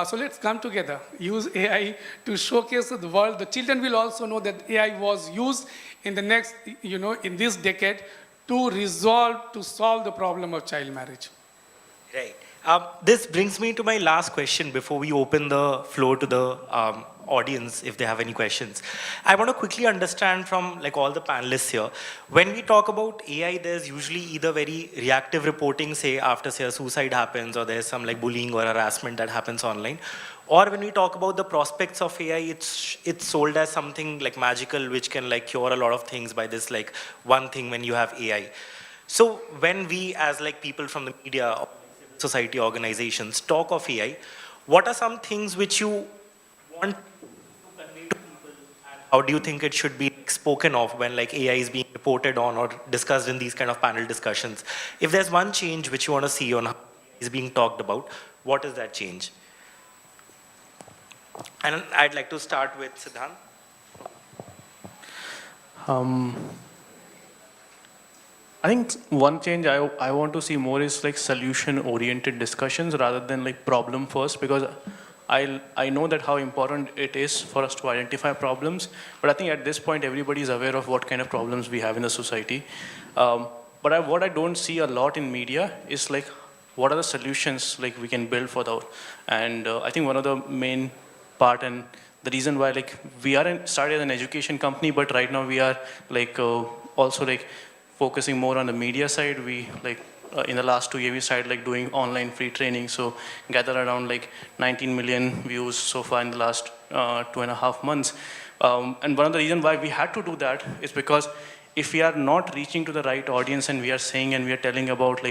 So let's come together, use AI to showcase to the world. The children will also know that AI was used in the next, in this decade to solve the problem of child marriage. Right. This brings me to my last question before we open the floor to the audience if they have any questions. I want to quickly understand from all the panelists here, when we talk about AI, there's usually either very reactive reporting, say after a suicide happens, or there's some bullying or harassment that happens online. Or when we talk about the prospects of AI, it's sold as something magical, which can cure a lot of things by this one thing when you have AI. So when we as people from the media, society organizations talk of AI, what are some things which you want to convey to people, and how do you think it should be spoken of when AI is being reported on or discussed in these kind of panel discussions? If there's one change which you want to see on how it is being talked about, what is that change? And I'd like to start with Siddhant. I think one change I want to see more is solution-oriented discussions rather than problem first, because I know that how important it is for us to identify problems, but I think at this point everybody is aware of what kind of problems we have in the society. But what I don't see a lot in media is what are the solutions we can build for that. And I think one of the main part and the reason why we are started as an education company, but right now we are also focusing more on the media side. We in the last 2 years we started doing online free training, so gather around 19 million views so far in the last 2.5 months. And one of the reasons why we had to do that is because if we are not reaching to the right audience and we are saying and we are telling about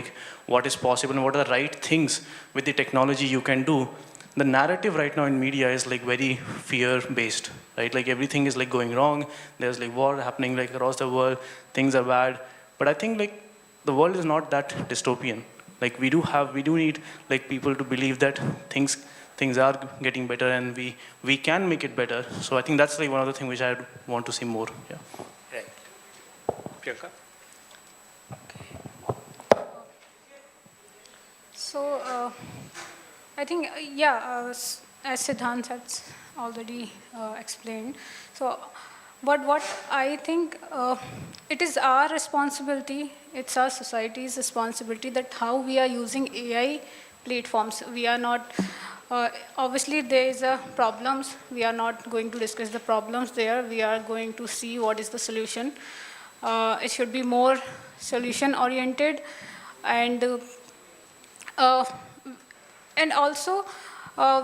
what is possible and what are the right things with the technology you can do, the narrative right now in media is like very fear-based, right? Like everything is like going wrong. There's like war happening like across the world. Things are bad. But I think like the world is not that dystopian. Like we do need like people to believe that things are getting better and we can make it better. So I think that's like one of the things which I want to see more. Yeah. Right. Priyanka? So, I think, as Siddhant has already explained, so what I think it is our responsibility, it's our society's responsibility that how we are using AI platforms. We are not, obviously there is a problems, we are not going to discuss the problems there, we are going to see what is the solution. It should be more solution oriented and uh, and also,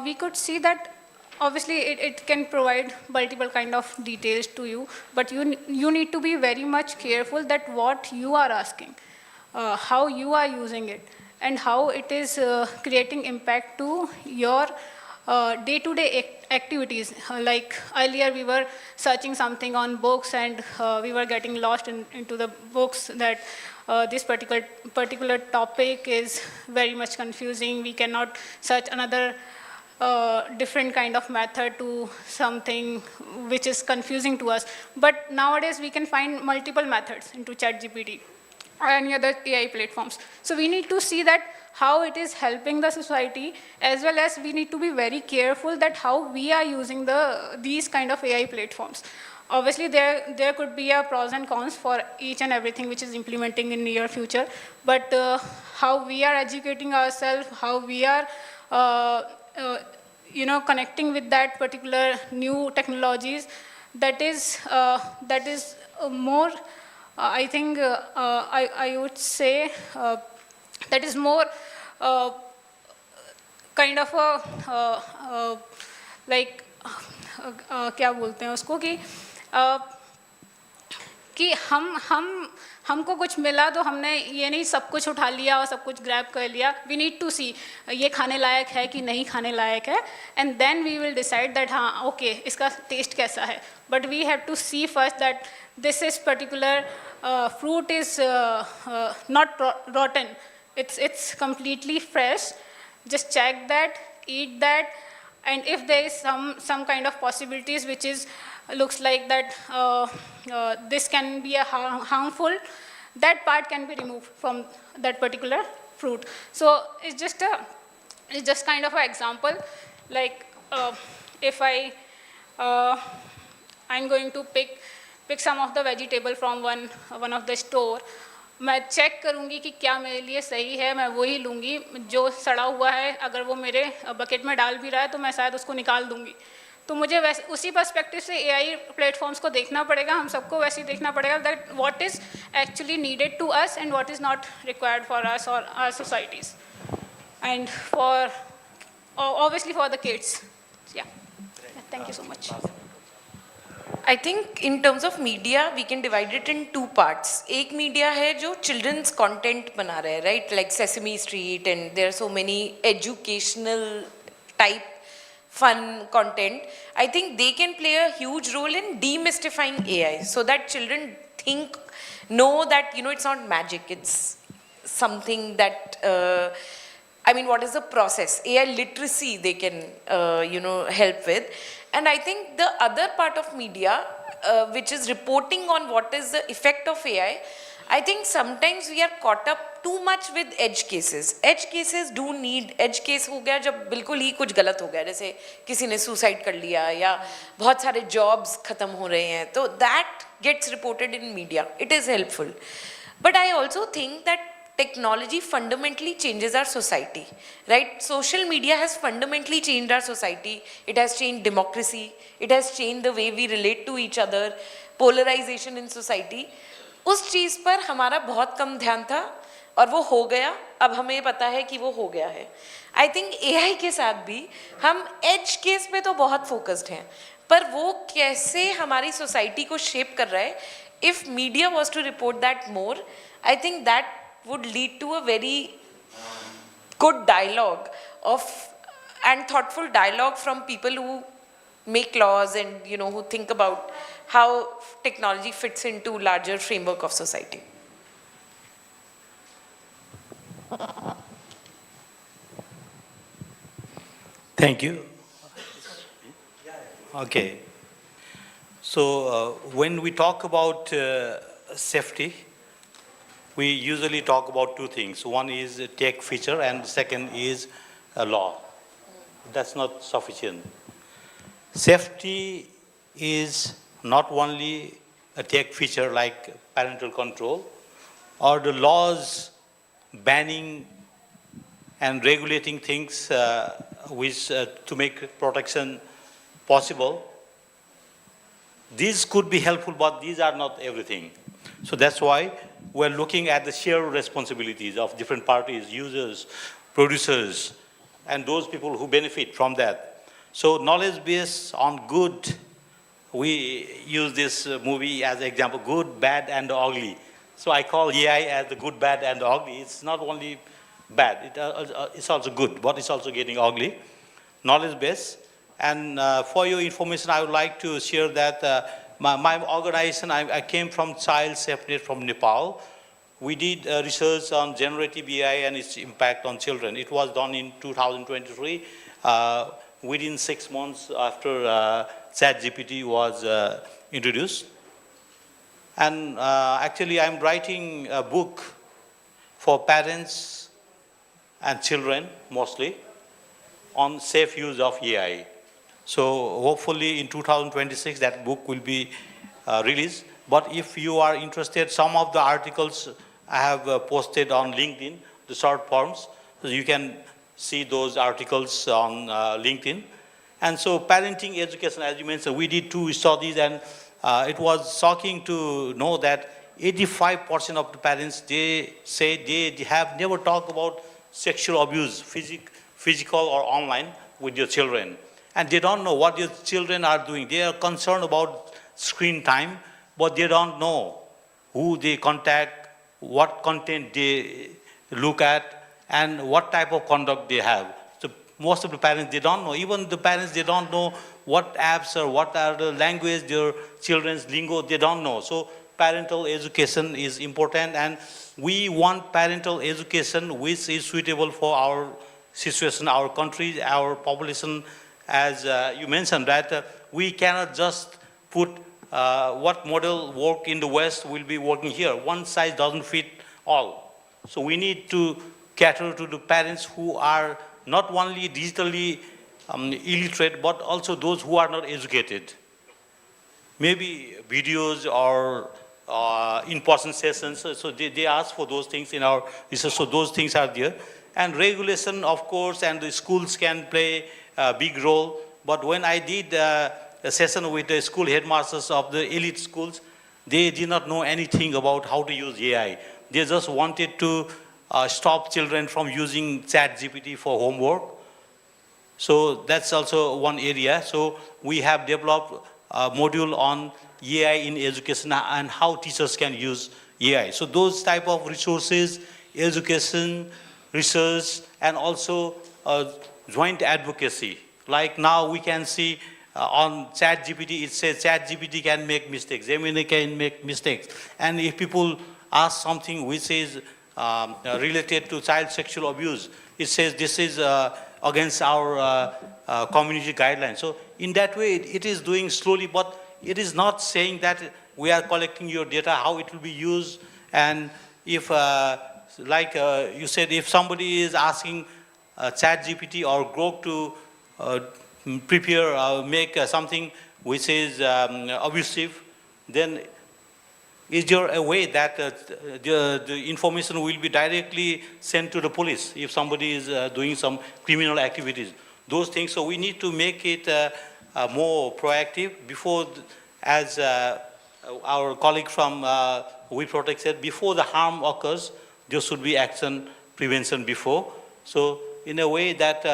we could see that obviously it can provide multiple kind of details to you, but you need to be very much careful that what you are asking, how you are using it, and how it is creating impact to your day-to-day activities. Like earlier we were searching something on books and we were getting lost into the books that this particular topic is very much confusing. We cannot search another different kind of method to something which is confusing to us. But nowadays we can find multiple methods into ChatGPT or any other AI platforms. So we need to see that how it is helping the society, as well as we need to be very careful that how we are using these kind of AI platforms. Obviously, there could be a pros and cons for each and everything which is implementing in near future, but how we are educating ourselves, how we are connecting with that particular new technologies, that is more, I think, I would say, that is more kind of a like क्या बोलते हैं उसको कि हमको कुछ मिला तो हमने ये नहीं सब कुछ उठा लिया और सब कुछ ग्रैब कर लिया. वी नीड टू सी ये खाने लायक है कि नहीं खाने लायक है, and then we will decide that हाँ ओके इसका टेस्ट कैसा है. But we have to see first that this is particular fruit is not rotten, it's completely fresh. Just check that, eat that, and if there is some kind of possibilities which is looks like that this can be a harmful, that part can be removed from that particular fruit. So it's just kind of an example. Like if I'm going to pick some of the vegetable from one of the store, मैं check करूँगी कि क्या मेरे लिए सही है, मैं वही लूँगी. जो सड़ा हुआ है अगर वो मेरे बकेट में डाल भी रहा है तो मैं शायद उसको निकाल दूँगी. तो मुझे वैसे उसी पर्सपेक्टिव से एआई प्लेटफॉर्म्स को देखना पड़ेगा, हम सबको वैसे ही देखना पड़ेगा that what is actually needed to us and what is not required for us और our societies and for obviously for the kids. Yeah. Thank you so much. I think in terms of media, we can divide it in two parts. एक media है जो children's content बना रहे हैं, right? Like Sesame Street, and there are so many educational type fun content. I think they can play a huge role in demystifying AI so that children know that, it's not magic. It's something that, what is the process? AI literacy they can, help with. And I think the other part of media, which is reporting on what is the effect of AI, I think sometimes we are caught up too much with edge cases. Edge cases do need, edge case हो गया जब बिल्कुल ही कुछ गलत हो गया, जैसे किसी ने suicide कर लिया या बहुत सारे jobs खत्म हो रहे हैं, तो that gets reported in media. It is helpful. But I also think that technology fundamentally changes our society, right? Social media has fundamentally changed our society. It has changed democracy. It has changed the way we relate to each other. Polarization in society. उस चीज़ पर हमारा बहुत कम ध्यान था और वो हो गया. अब हमें पता है कि वो हो गया है. I think AI के साथ भी हम edge case पे तो बहुत focused हैं, पर वो कैसे हमारी society को shape कर रहा है. If media was to report that more, I think that would lead to a very good dialogue of and thoughtful dialogue from people who make laws and, you know, who think about how technology fits into larger framework of society. Thank you. Okay. So when we talk about safety, we usually talk about two things. One is a tech feature and the second is a law. That's not sufficient. Safety is not only a tech feature like parental control or the laws banning and regulating things to make protection possible. These could be helpful, but these are not everything. So that's why we're looking at the shared responsibilities of different parties, users, producers, and those people who benefit from that. So knowledge base on good, we use this movie as an example, good, bad, and ugly. So I call AI as the good, bad, and ugly. It's not only bad, it's also good, but it's also getting ugly. Knowledge base. And for your information, I would like to share that my organization, I came from Child SafeNet from Nepal. We did research on generative AI and its impact on children. It was done in 2023, within 6 months after ChatGPT was introduced. And actually, I'm writing a book for parents and children, mostly, on safe use of AI. So hopefully in 2026, that book will be released. But if you are interested, some of the articles I have posted on LinkedIn, the short forms, so you can see those articles on LinkedIn. And so parenting education, as you mentioned, we did 2 studies, and it was shocking to know that 85% of the parents, they say they have never talked about sexual abuse, physical or online, with your children. And they don't know what your children are doing. They are concerned about screen time, but they don't know who they contact, what content they look at, and what type of conduct they have. So most of the parents, they don't know. Even the parents, they don't know what apps or what are the language, their children's lingo, they don't know. So parental education is important, and we want parental education which is suitable for our situation, our country, our population. As you mentioned, that we cannot just put what model work in the West will be working here. One size doesn't fit all. So we need to cater to the parents who are not only digitally illiterate, but also those who are not educated. Maybe videos or in-person sessions, so they ask for those things in our research, so those things are there. And regulation, of course, and the schools can play a big role. But when I did a session with the school headmasters of the elite schools, they did not know anything about how to use AI. They just wanted to stop children from using ChatGPT for homework. So that's also one area. So we have developed a module on AI in education and how teachers can use AI. So those type of resources, education, research, and also joint advocacy. Like now we can see on ChatGPT, it says ChatGPT can make mistakes, Gemini can make mistakes. And if people ask something which is related to child sexual abuse, it says this is against our community guidelines. So in that way, it is doing slowly, but it is not saying that we are collecting your data, how it will be used. And if, like you said, if somebody is asking ChatGPT or Grok to prepare, make something which is abusive, then is there a way that the information will be directly sent to the police if somebody is doing some criminal activities? Those things, so we need to make it more proactive before, as our colleague from We Protect said, before the harm occurs, there should be action prevention before. So in a way that,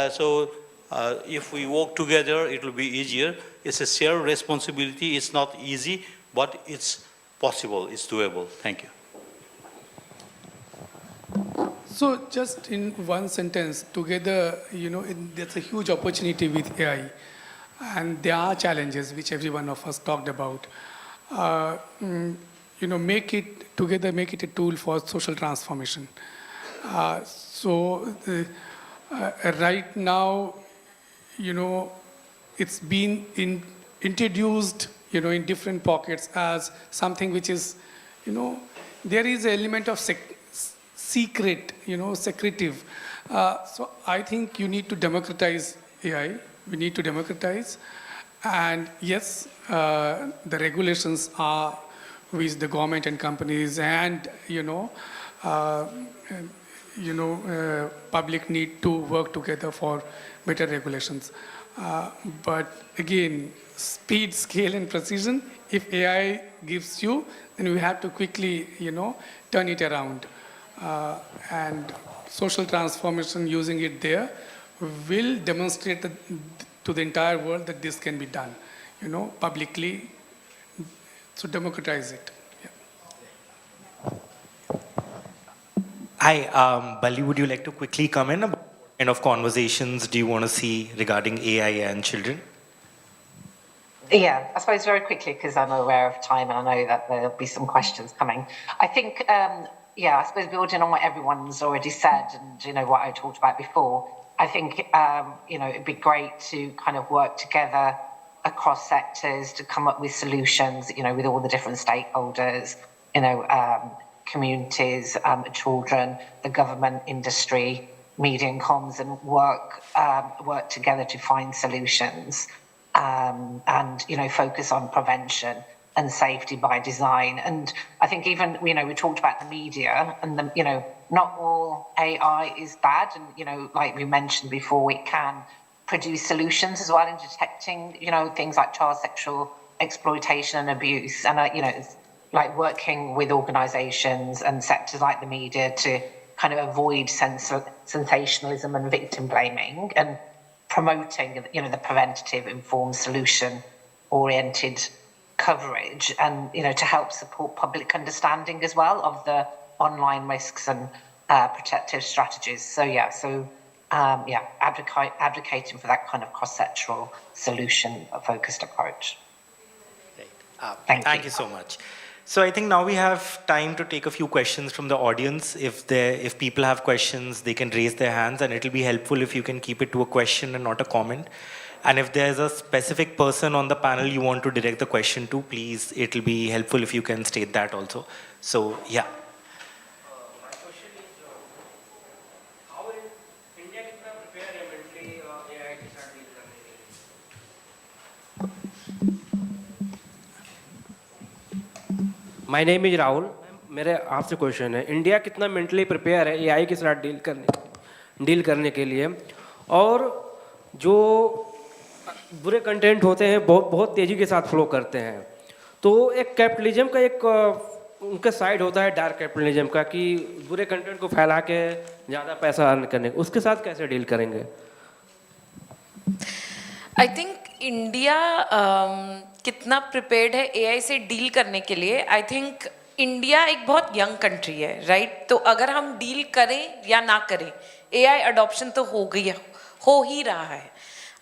if we work together, it will be easier. It's a shared responsibility. It's not easy, but it's possible, it's doable. Thank you. So just in one sentence, together, there's a huge opportunity with AI. And there are challenges which every one of us talked about. Make it a tool for social transformation. Right now, it's been introduced, in different pockets as something which is, there is an element of secret, secretive. So I think you need to democratize AI. We need to democratize. And yes, the regulations are with the government and companies and, public need to work together for better regulations. But again, speed, scale, and precision, if AI gives you, then we have to quickly, turn it around. And social transformation using it there will demonstrate to the entire world that this can be done, publicly. So democratize it. Hi, Bali, would you like to quickly comment about what kind of conversations do you want to see regarding AI and children? Yeah, I suppose very quickly, because I'm aware of time and I know that there'll be some questions coming. I think, I suppose building on what everyone's already said and, what I talked about before, I think, it'd be great to kind of work together across sectors to come up with solutions, with all the different stakeholders, communities, children, the government, industry, media and comms, and work together to find solutions. And focus on prevention and safety by design. And I think even we talked about the media and not all AI is bad, and like we mentioned before, it can produce solutions as well in detecting things like child sexual exploitation and abuse, and it's like working with organizations and sectors like the media to kind of avoid sensationalism and victim blaming, and promoting, the preventative, informed, solution-oriented coverage, and to help support public understanding as well of the online risks and protective strategies. Advocating for that kind of cross-sectoral, solution-focused approach. Thank you so much. So I think now we have time to take a few questions from the audience. If people have questions, they can raise their hands, and it'll be helpful if you can keep it to a question and not a comment. And if there's a specific person on the panel you want to direct the question to, please, it'll be helpful if you can state that also. So, yeah. My question is, how will India prepare mentally AI के साथ deal करने के लिए? My name is Rahul. मेरे आपसे question है, India कितना mentally prepare है एआई के साथ डील करने के लिए, और जो बुरे कंटेंट होते हैं बहुत तेज़ी के साथ फ्लो करते हैं, तो एक कैपिटलिज्म का एक उनका साइड होता है, डार्क कैपिटलिज्म का, कि बुरे कंटेंट को फैला के ज़्यादा पैसा अर्न करने, उसके साथ कैसे डील करेंगे? आई थिंक इंडिया कितना प्रिपेयर्ड है एआई से डील करने के लिए. आई थिंक इंडिया एक बहुत यंग कंट्री है, राइट? तो अगर हम डील करें या ना करें, एआई अडॉप्शन तो हो ही रहा है.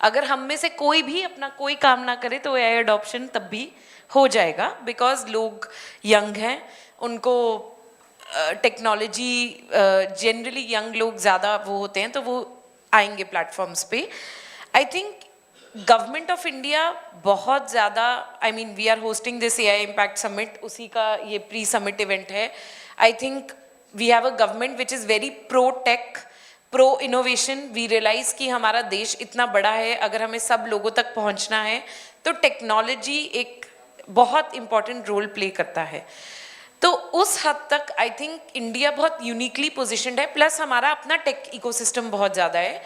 अगर हम में से कोई भी अपना कोई काम ना करे तो एआई अडॉप्शन तब भी हो जाएगा, बिकॉज लोग यंग हैं, उनको टेक्नोलॉजी जनरली यंग लोग ज़्यादा वो होते हैं, तो वो आएंगे प्लेटफॉर्म्स पे. I think government of India बहुत ज़्यादा, I mean we are hosting this AI impact summit, उसी का ये प्री समिट इवेंट है. I think we have a government which is very pro tech, pro innovation. We realise कि हमारा देश इतना बड़ा है, अगर हमें सब लोगों तक पहुंचना है तो टेक्नोलॉजी एक बहुत इम्पॉर्टेंट रोल प्ले करता है. तो उस हद तक आई थिंक इंडिया बहुत यूनिकली पोजिशन्ड है. प्लस हमारा अपना टेक इकोसिस्टम बहुत ज़्यादा है,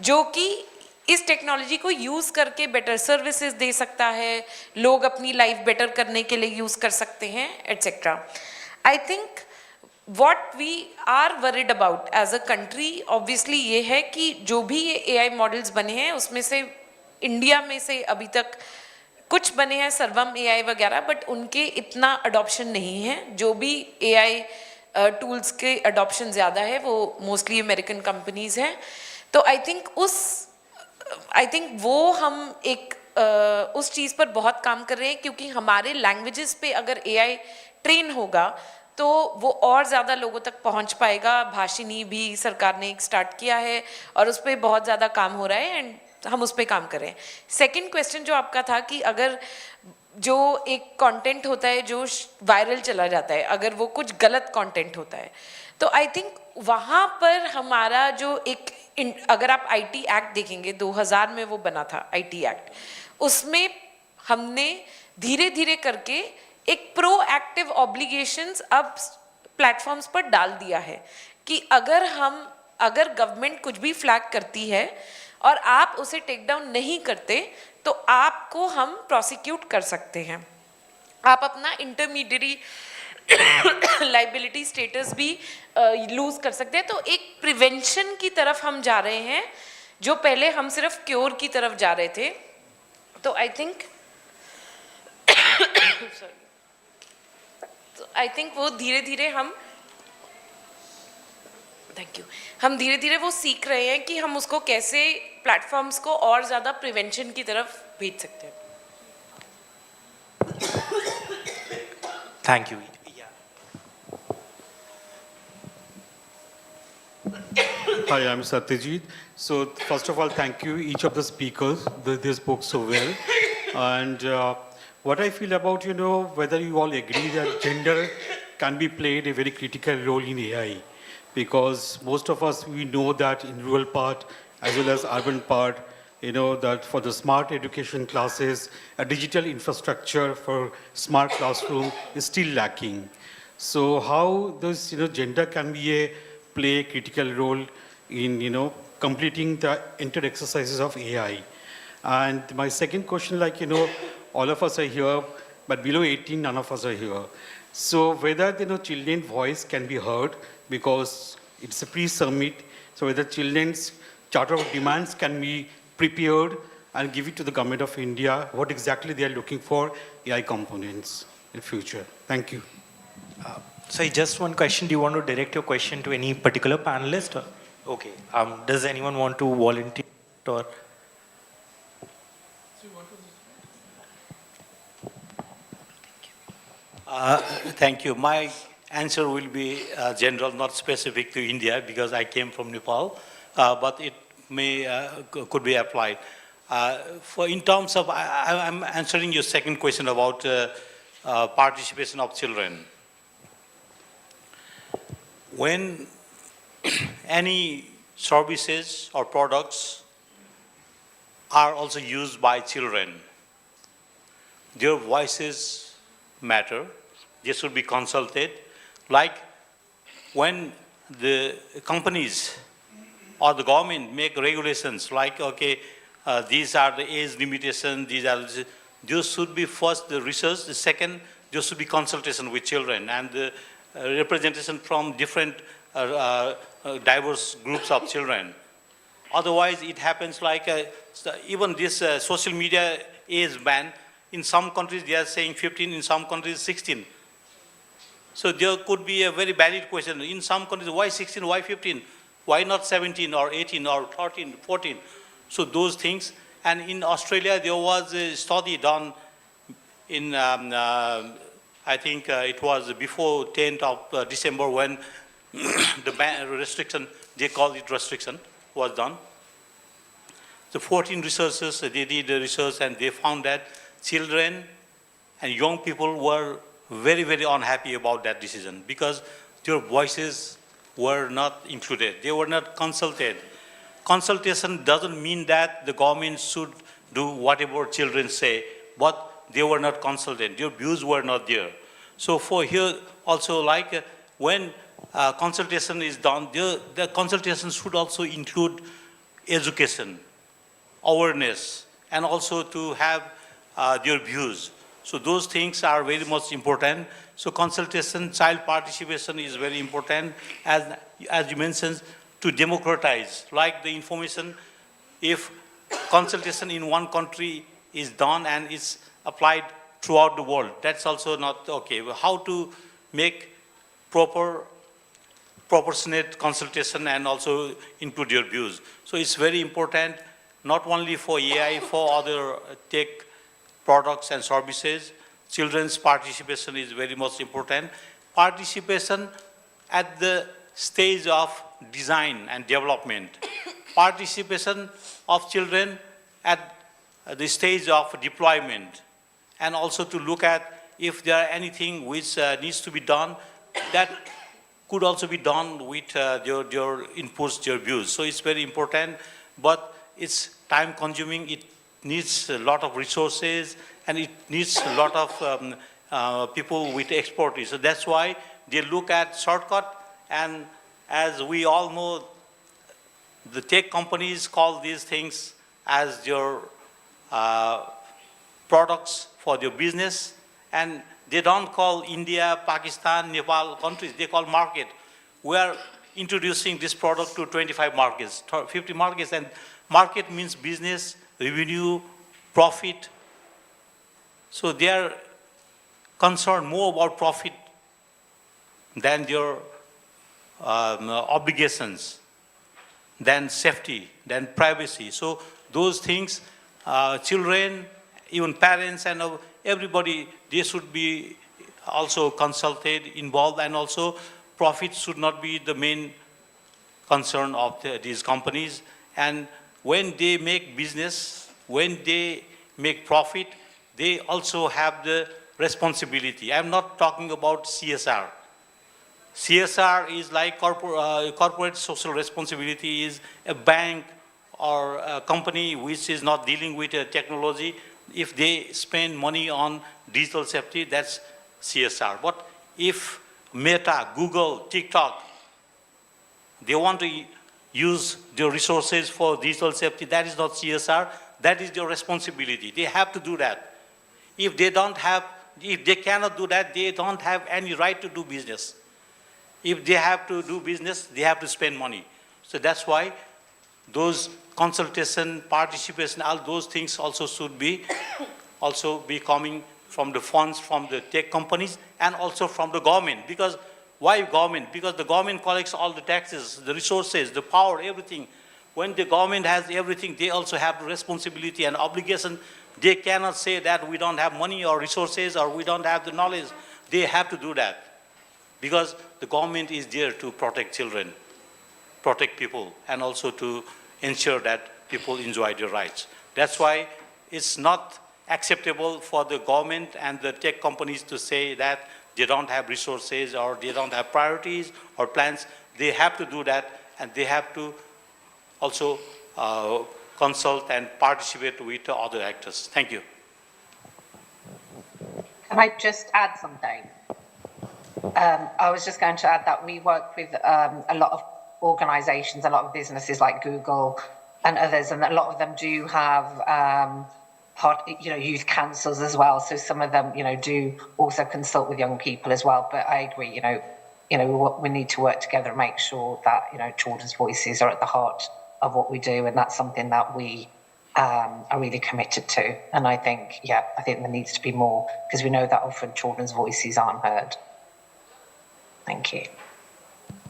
जो कि इस टेक्नोलॉजी को यूज़ करके बेटर सर्विसेज दे सकता है, लोग अपनी लाइफ बेटर करने के लिए यूज़ कर सकते हैं, etcetera. I think what we are worried about as a country obviously ये है कि जो भी ये AI मॉडल्स बने हैं उसमें से इंडिया में से अभी तक कुछ बने हैं सर्वम AI वगैरह, बट उनके इतना अडॉप्शन नहीं है. जो भी AI टूल्स के अडॉप्शन ज़्यादा है, वो मोस्टली अमेरिकन कंपनीज़ हैं. तो आई थिंक वो हम एक उस चीज़ पर बहुत काम कर रहे हैं, क्योंकि हमारे लैंग्वेजेस पे अगर AI ट्रेन होगा तो वो और ज़्यादा लोगों तक पहुंच पाएगा. भाषिनी भी सरकार ने एक स्टार्ट किया है और उस पर बहुत ज़्यादा काम हो रहा है एंड हम उस पर काम कर रहे हैं. सेकंड क्वेश्चन जो आपका था कि अगर जो एक कंटेंट होता है जो वायरल चला जाता है, अगर वो कुछ गलत कंटेंट होता है, तो आई थिंक वहाँ पर हमारा जो एक अगर आप IT एक्ट देखेंगे 2000 में वो बना था IT एक्ट, उसमें हमने धीरे धीरे करके एक प्रोएक्टिव ऑब्लिगेशंस अब प्लेटफॉर्म्स पर डाल दिया है कि अगर गवर्नमेंट कुछ भी फ्लैग करती है और आप उसे टेक डाउन नहीं करते तो आपको हम प्रोसिक्यूट कर सकते हैं. आप अपना इंटरमीडियरी लाइबिलिटी स्टेटस भी लूज कर सकते हैं. तो एक प्रिवेंशन की तरफ हम जा रहे हैं, जो पहले हम सिर्फ क्योर की तरफ जा रहे थे. तो आई थिंक वो धीरे धीरे हम धीरे धीरे वो सीख रहे हैं कि हम उसको कैसे प्लेटफॉर्म्स को और ज़्यादा प्रिवेंशन की तरफ भेज सकते हैं. Thank you. Hi, I'm Satyajit. So first of all, thank you, each of the speakers. They spoke so well. And what I feel about, whether you all agree that gender can be played a very critical role in AI. Because most of us, we know that in rural part as well as urban part, that for the smart education classes, a digital infrastructure for smart classroom is still lacking. So how does, gender can play a critical role in, completing the entered exercises of AI? And my second question, all of us are here, but below 18, none of us are here. So whether, children's voice can be heard, because it's a pre-summit, so whether children's charter of demands can be prepared and give it to the government of India, what exactly they are looking for AI components in future. Thank you. So just one question. Do you want to direct your question to any particular panelist? Okay. Does anyone want to volunteer? Or Thank you. My answer will be general, not specific to India, because I came from Nepal, but it could be applied. In terms of, I'm answering your second question about participation of children. When any services or products are also used by children, their voices matter. They should be consulted. Like when the companies or the government make regulations like, okay, these are the age limitations, those should be first the research, the second, there should be consultation with children and the representation from different diverse groups of children. Otherwise, it happens like even this social media age ban, in some countries they are saying 15, in some countries 16. So there could be a very valid question. In some countries, why 16, why 15? Why not 17 or 18 or 13, 14? So those things. And in Australia, there was a study done in, I think it was before 10th of December when the restriction, they call it restriction, was done. The 14 researchers, they did the research and they found that children and young people were very, very unhappy about that decision because their voices were not included. They were not consulted. Consultation doesn't mean that the government should do whatever children say, but they were not consulted. Their views were not there. So for here also, like when consultation is done, the consultation should also include education, awareness, and also to have their views. So those things are very much important. So consultation, child participation is very important, as you mentioned, to democratize, like the information, if consultation in one country is done and is applied throughout the world, that's also not okay. How to make proper proportionate consultation and also include your views. So it's very important, not only for AI, for other tech products and services. Children's participation is very much important. Participation at the stage of design and development. Participation of children at the stage of deployment. And also to look at if there are anything which needs to be done, that could also be done with your inputs, your views. So it's very important, but it's time consuming. It needs a lot of resources and it needs a lot of people with expertise. So that's why they look at shortcut, and as we all know, the tech companies call these things as your products for their business, and they don't call India, Pakistan, Nepal countries, they call market. We are introducing this product to 25 markets, 50 markets, and market means business, revenue, profit. So they are concerned more about profit than their obligations, than safety, than privacy. So those things, children, even parents and everybody, they should be also consulted, involved, and also profit should not be the main concern of these companies. And when they make business, when they make profit, they also have the responsibility. I'm not talking about CSR. CSR is like corporate social responsibility is a bank or a company which is not dealing with technology. If they spend money on digital safety, that's CSR. But if Meta, Google, TikTok, they want to use their resources for digital safety, that is not CSR, that is their responsibility. They have to do that. If they cannot do that, they don't have any right to do business. If they have to do business, they have to spend money. So that's why those consultation, participation, all those things also should be coming from the funds from the tech companies and also from the government. Because why government? Because the government collects all the taxes, the resources, the power, everything. When the government has everything, they also have the responsibility and obligation. They cannot say that we don't have money or resources or we don't have the knowledge. They have to do that. Because the government is there to protect children, protect people, and also to ensure that people enjoy their rights. That's why it's not acceptable for the government and the tech companies to say that they don't have resources or they don't have priorities or plans. They have to do that, and they have to also consult and participate with other actors. Thank you. Can I just add something? I was just going to add that we work with a lot of organizations, a lot of businesses like Google and others, and a lot of them do have youth councils as well. So some of them, do also consult with young people as well. But I agree, we need to work together and make sure that, children's voices are at the heart of what we do. And that's something that we are really committed to. And I think there needs to be more, because we know that often children's voices aren't heard. Thank you.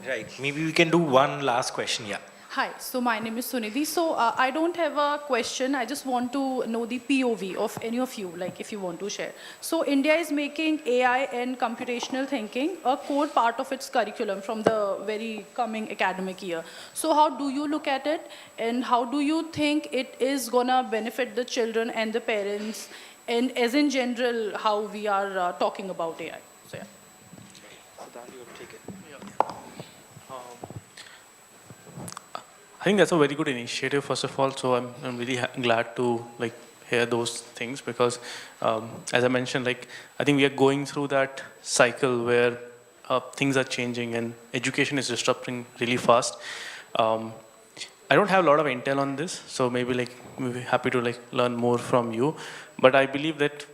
Right. Maybe we can do one last question. Yeah. Hi, so my name is Sunidhi. So I don't have a question. I just want to know the POV of any of you, like if you want to share. So India is making AI and computational thinking a core part of its curriculum from the very coming academic year. So how do you look at it, and how do you think it is gonna benefit the children and the parents, and as in general, how we are talking about AI? So yeah. I think that's a very good initiative, first of all. So I'm really glad to hear those things, because as I mentioned, I think we are going through that cycle where things are changing and education is disrupting really fast. I don't have a lot of intel on this, so maybe we'll be happy to learn more from you. But I believe that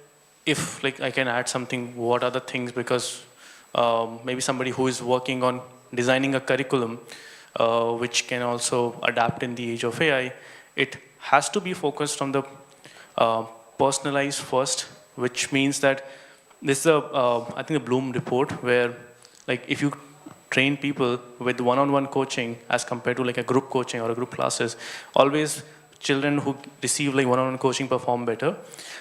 if I can add something, what are the things, because maybe somebody who is working on designing a curriculum which can also adapt in the age of AI, it has to be focused on the personalized first, which means that this is I think the Bloom report, where if you train people with one-on-one coaching as compared to like a group coaching or a group classes. Always children who receive like one-on-one coaching perform better.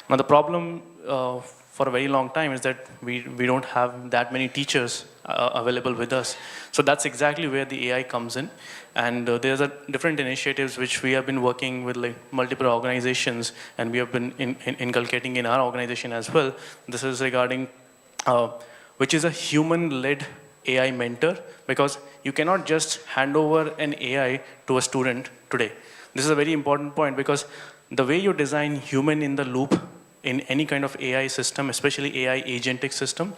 Now the problem for a very long time is that we don't have that many teachers available with us. So that's exactly where the AI comes in. And there's a different initiatives which we have been working with like multiple organizations, and we have been inculcating in our organization as well. This is regarding which is a human-led AI mentor, because you cannot just hand over an AI to a student today. This is a very important point, because the way you design human in the loop in any kind of AI system, especially AI agentic system,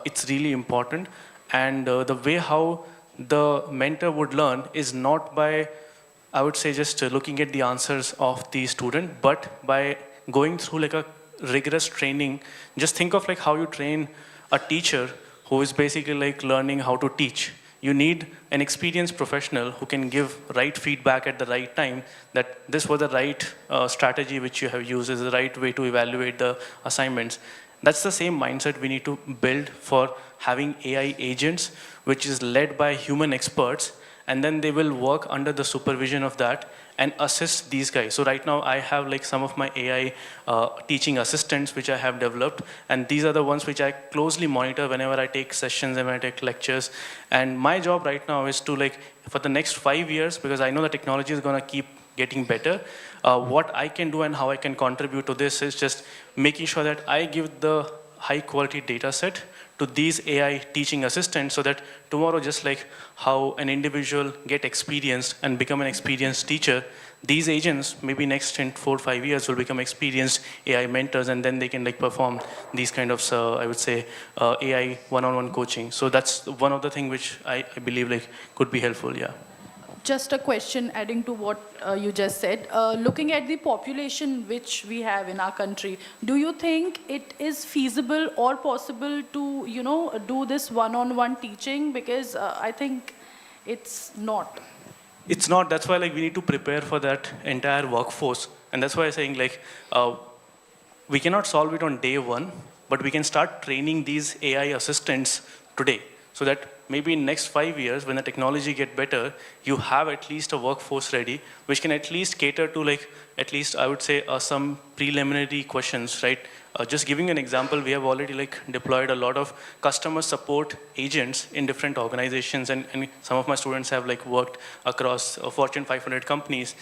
it's really important. And the way how the mentor would learn is not by, I would say, just looking at the answers of the student, but by going through like a rigorous training. Just think of like how you train a teacher who is basically like learning how to teach. You need an experienced professional who can give right feedback at the right time, that this was the right strategy which you have used, is the right way to evaluate the assignments. That's the same mindset we need to build for having AI agents, which is led by human experts, and then they will work under the supervision of that and assist these guys. So right now I have like some of my AI teaching assistants which I have developed, and these are the ones which I closely monitor whenever I take sessions and when I take lectures. And my job right now is to like, for the next 5 years, because I know the technology is gonna keep getting better, what I can do and how I can contribute to this is just making sure that I give the high quality data set to these AI teaching assistants, so that tomorrow, just like how an individual get experienced and become an experienced teacher, these agents maybe next in 4 or 5 years will become experienced AI mentors, and then they can like perform these kind of, I would say, AI one-on-one coaching. So that's one of the things which I believe like could be helpful, yeah. Just a question adding to what you just said. Looking at the population which we have in our country, do you think it is feasible or possible to, you know, do this one-on-one teaching? Because I think it's not. It's not. That's why like we need to prepare for that entire workforce. And that's why I'm saying like, we cannot solve it on day one, but we can start training these AI assistants today, so that maybe in next 5 years, when the technology get better, you have at least a workforce ready, which can at least cater to like, at least I would say some preliminary questions, right? Just giving an example, we have already like deployed a lot of customer support agents in different organizations, and some of my students have like worked across Fortune 500 companies.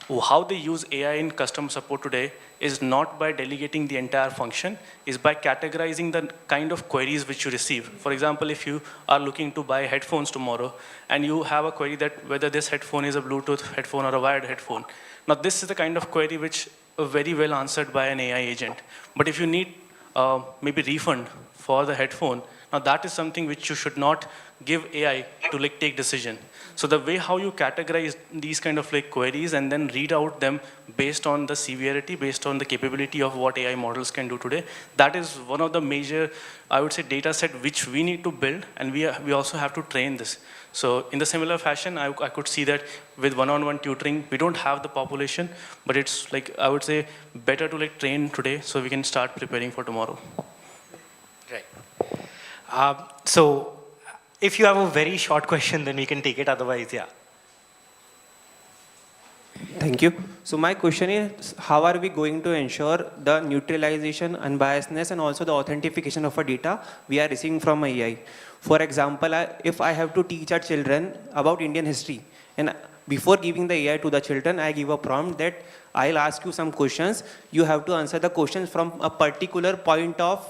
How they use AI in customer support today is not by delegating the entire function, is by categorizing the kind of queries which you receive. For example, if you are looking to buy headphones tomorrow and you have a query that whether this headphone is a Bluetooth headphone or a wired headphone. Now this is the kind of query which very well answered by an AI agent. But if you need maybe refund for the headphone, now that is something which you should not give AI to like take decision. So the way how you categorize these kind of like queries and then read out them based on the severity, based on the capability of what AI models can do today, that is one of the major, I would say, data set which we need to build, and we also have to train this. So in the similar fashion, I could see that with one-on-one tutoring, we don't have the population, but it's like, I would say, better to like train today so we can start preparing for tomorrow. Right. So if you have a very short question, then we can take it. Otherwise, yeah. Thank you. So my question is, how are we going to ensure the neutralization, unbiasedness, and also the authentication of a data we are receiving from AI? For example, if I have to teach our children about Indian history, and before giving the AI to the children, I give a prompt that I'll ask you some questions. You have to answer the questions from a particular point of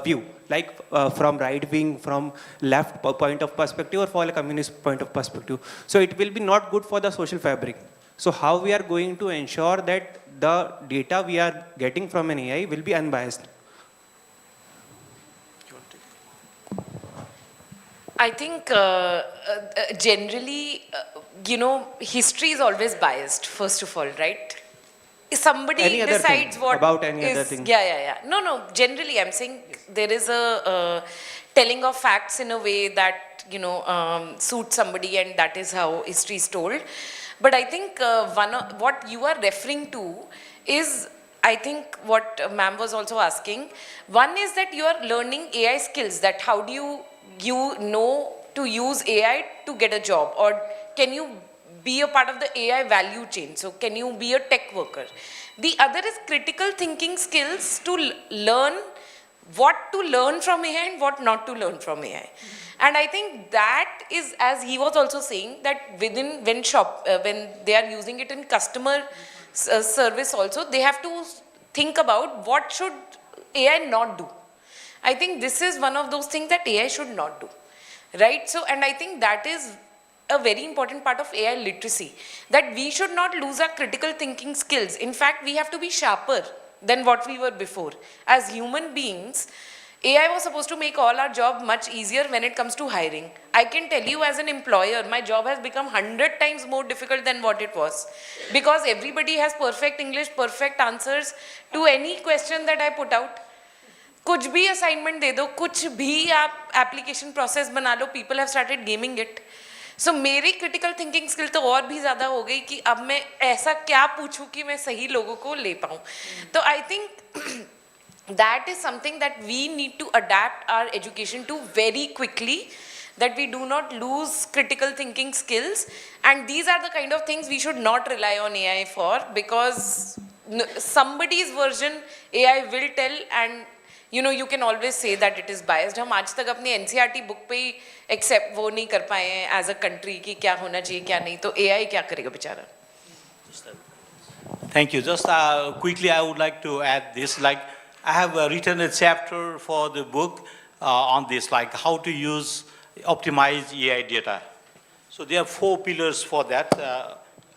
view, like from right wing, from left point of perspective, or for a communist point of perspective. So it will be not good for the social fabric. So how we are going to ensure that the data we are getting from an AI will be unbiased? I think generally, you know, history is always biased, first of all, right? Somebody Any other decides thing, what about any is, other thing. Yeah. No, generally I'm saying there is a telling of facts in a way that, you know, suits somebody, and that is how history is told. But I think what you are referring to is, I think what ma'am was also asking. One is that you are learning AI skills, that how do you know to use AI to get a job, or can you be a part of the AI value chain? So can you be a tech worker? The other is critical thinking skills to learn what to learn from AI and what not to learn from AI. And I think that is, as he was also saying, that when they are using it in customer service also, they have to think about what should AI not do. I think this is one of those things that AI should not do, right? So, and I think that is a very important part of AI literacy, that we should not lose our critical thinking skills. In fact, we have to be sharper than what we were before. As human beings, AI was supposed to make all our job much easier when it comes to hiring. I can tell you as an employer, my job has become 100 times more difficult than what it was, because everybody has perfect English, perfect answers to any question that I put out. कुछ भी assignment दे दो, कुछ भी आप application process बना लो, people have started gaming it. So मेरी critical thinking skill तो और भी ज़्यादा हो गई कि अब मैं ऐसा क्या पूछूं कि मैं सही लोगों को ले पाऊं. तो I think that is something that we need to adapt our education to very quickly, that we do not lose critical thinking skills. And these are the kind of things we should not rely on AI for, because somebody's version AI will tell, and you can always say that it is biased. हम आज तक अपनी NCERT book पे ही accept वो नहीं कर पाए हैं as a country कि क्या होना चाहिए क्या नहीं, तो AI क्या करेगा बेचारा? Thank you. Just quickly, I would like to add this. Like, I have written a chapter for the book on this, like how to optimize AI data. So there are 4 pillars for that.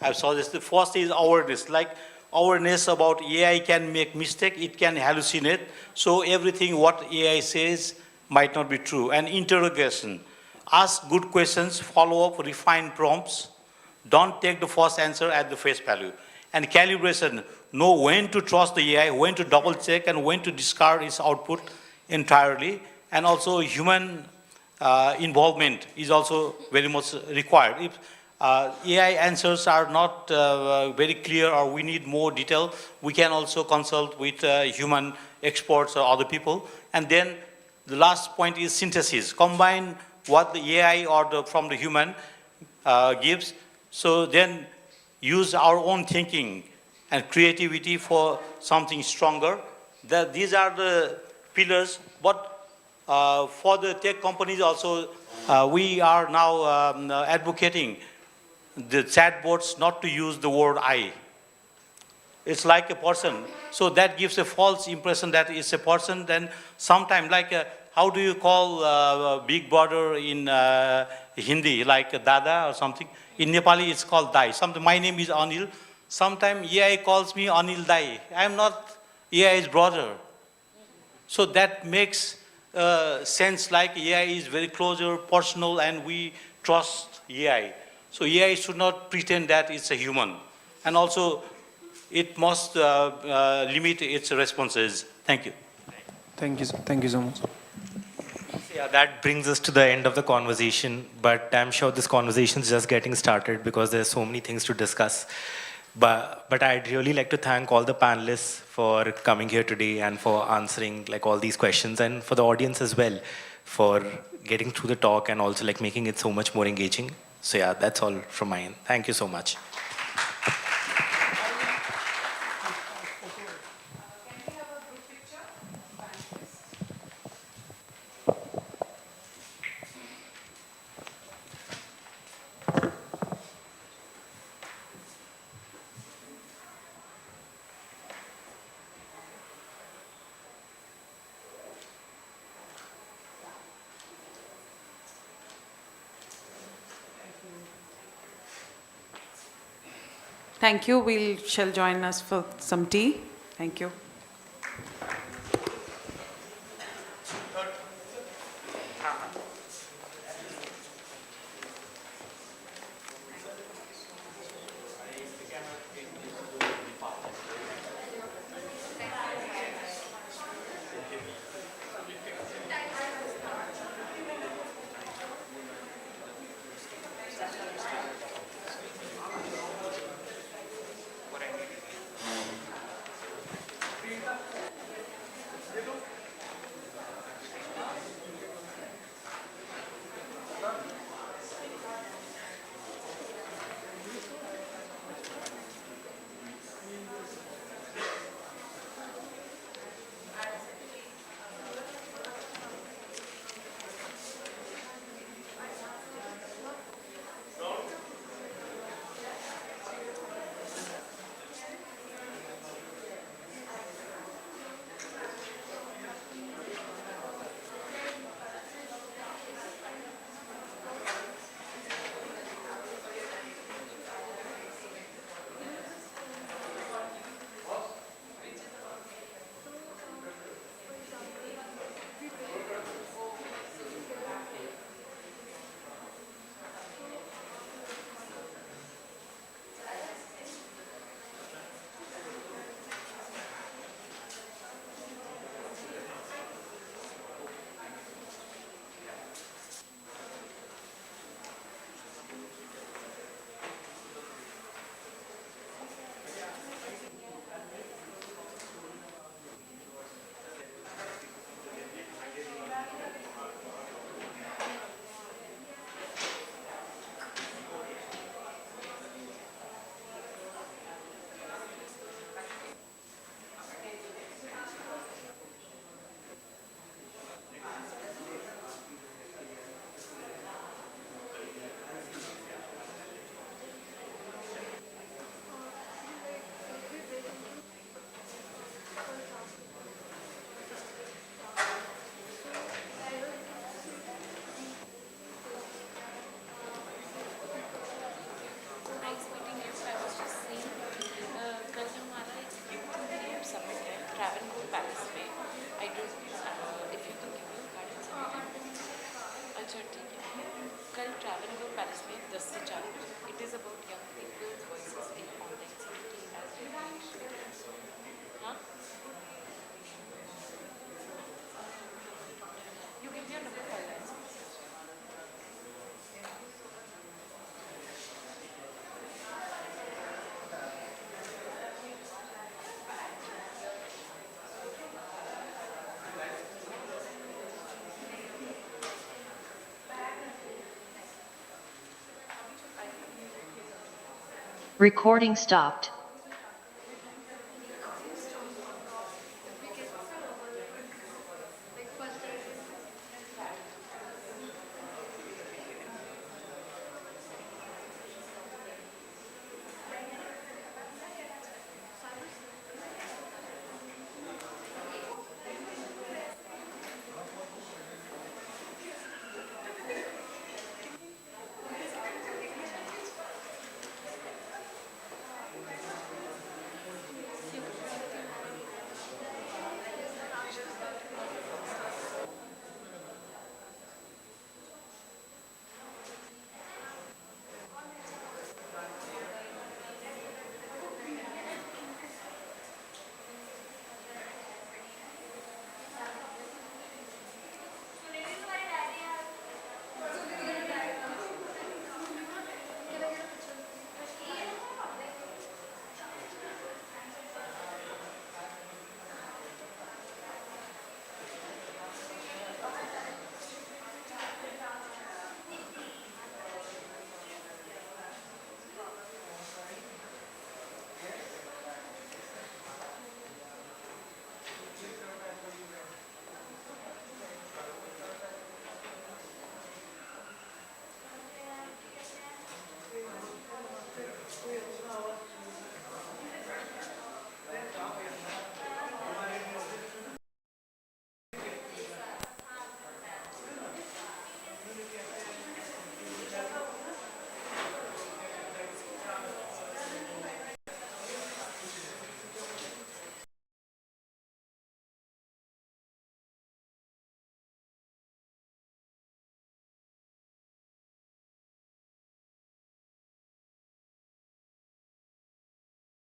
I saw this. The first is awareness. Like, awareness about AI can make mistake, it can hallucinate. So everything what AI says might not be true. And interrogation. Ask good questions, follow up, refine prompts. Don't take the first answer at the face value. And calibration. Know when to trust the AI, when to double check, and when to discard its output entirely. And also human involvement is also very much required. If AI answers are not very clear, or we need more detail, we can also consult with human experts or other people. And then the last point is synthesis. Combine what the AI or from the human gives. So then use our own thinking and creativity for something stronger. These are the pillars. But for the tech companies also, we are now advocating the chatbots not to use the word I. It's like a person. So that gives a false impression that it's a person. Then sometimes, like, how do you call big brother in Hindi, like Dada or something? In Nepali, it's called Dai. My name is Anil. Sometimes AI calls me Anil Dai. I'm not AI's brother. So that makes sense, like AI is very closer, personal, and we trust AI. So AI should not pretend that it's a human. And also, it must limit its responses. Thank you. Thank you so much. Yeah, that brings us to the end of the conversation, but I'm sure this conversation is just getting started because there's so many things to discuss. But I'd really like to thank all the panelists for coming here today and for answering like all these questions, and for the audience as well for getting through the talk and also like making it so much more engaging. So yeah, that's all from my end. Thank you so much. Thank you. We shall join us for some tea. Thank you. It is about young people's voices in online safety as regulation. Huh? You give me your number 5 lines. Recording stopped.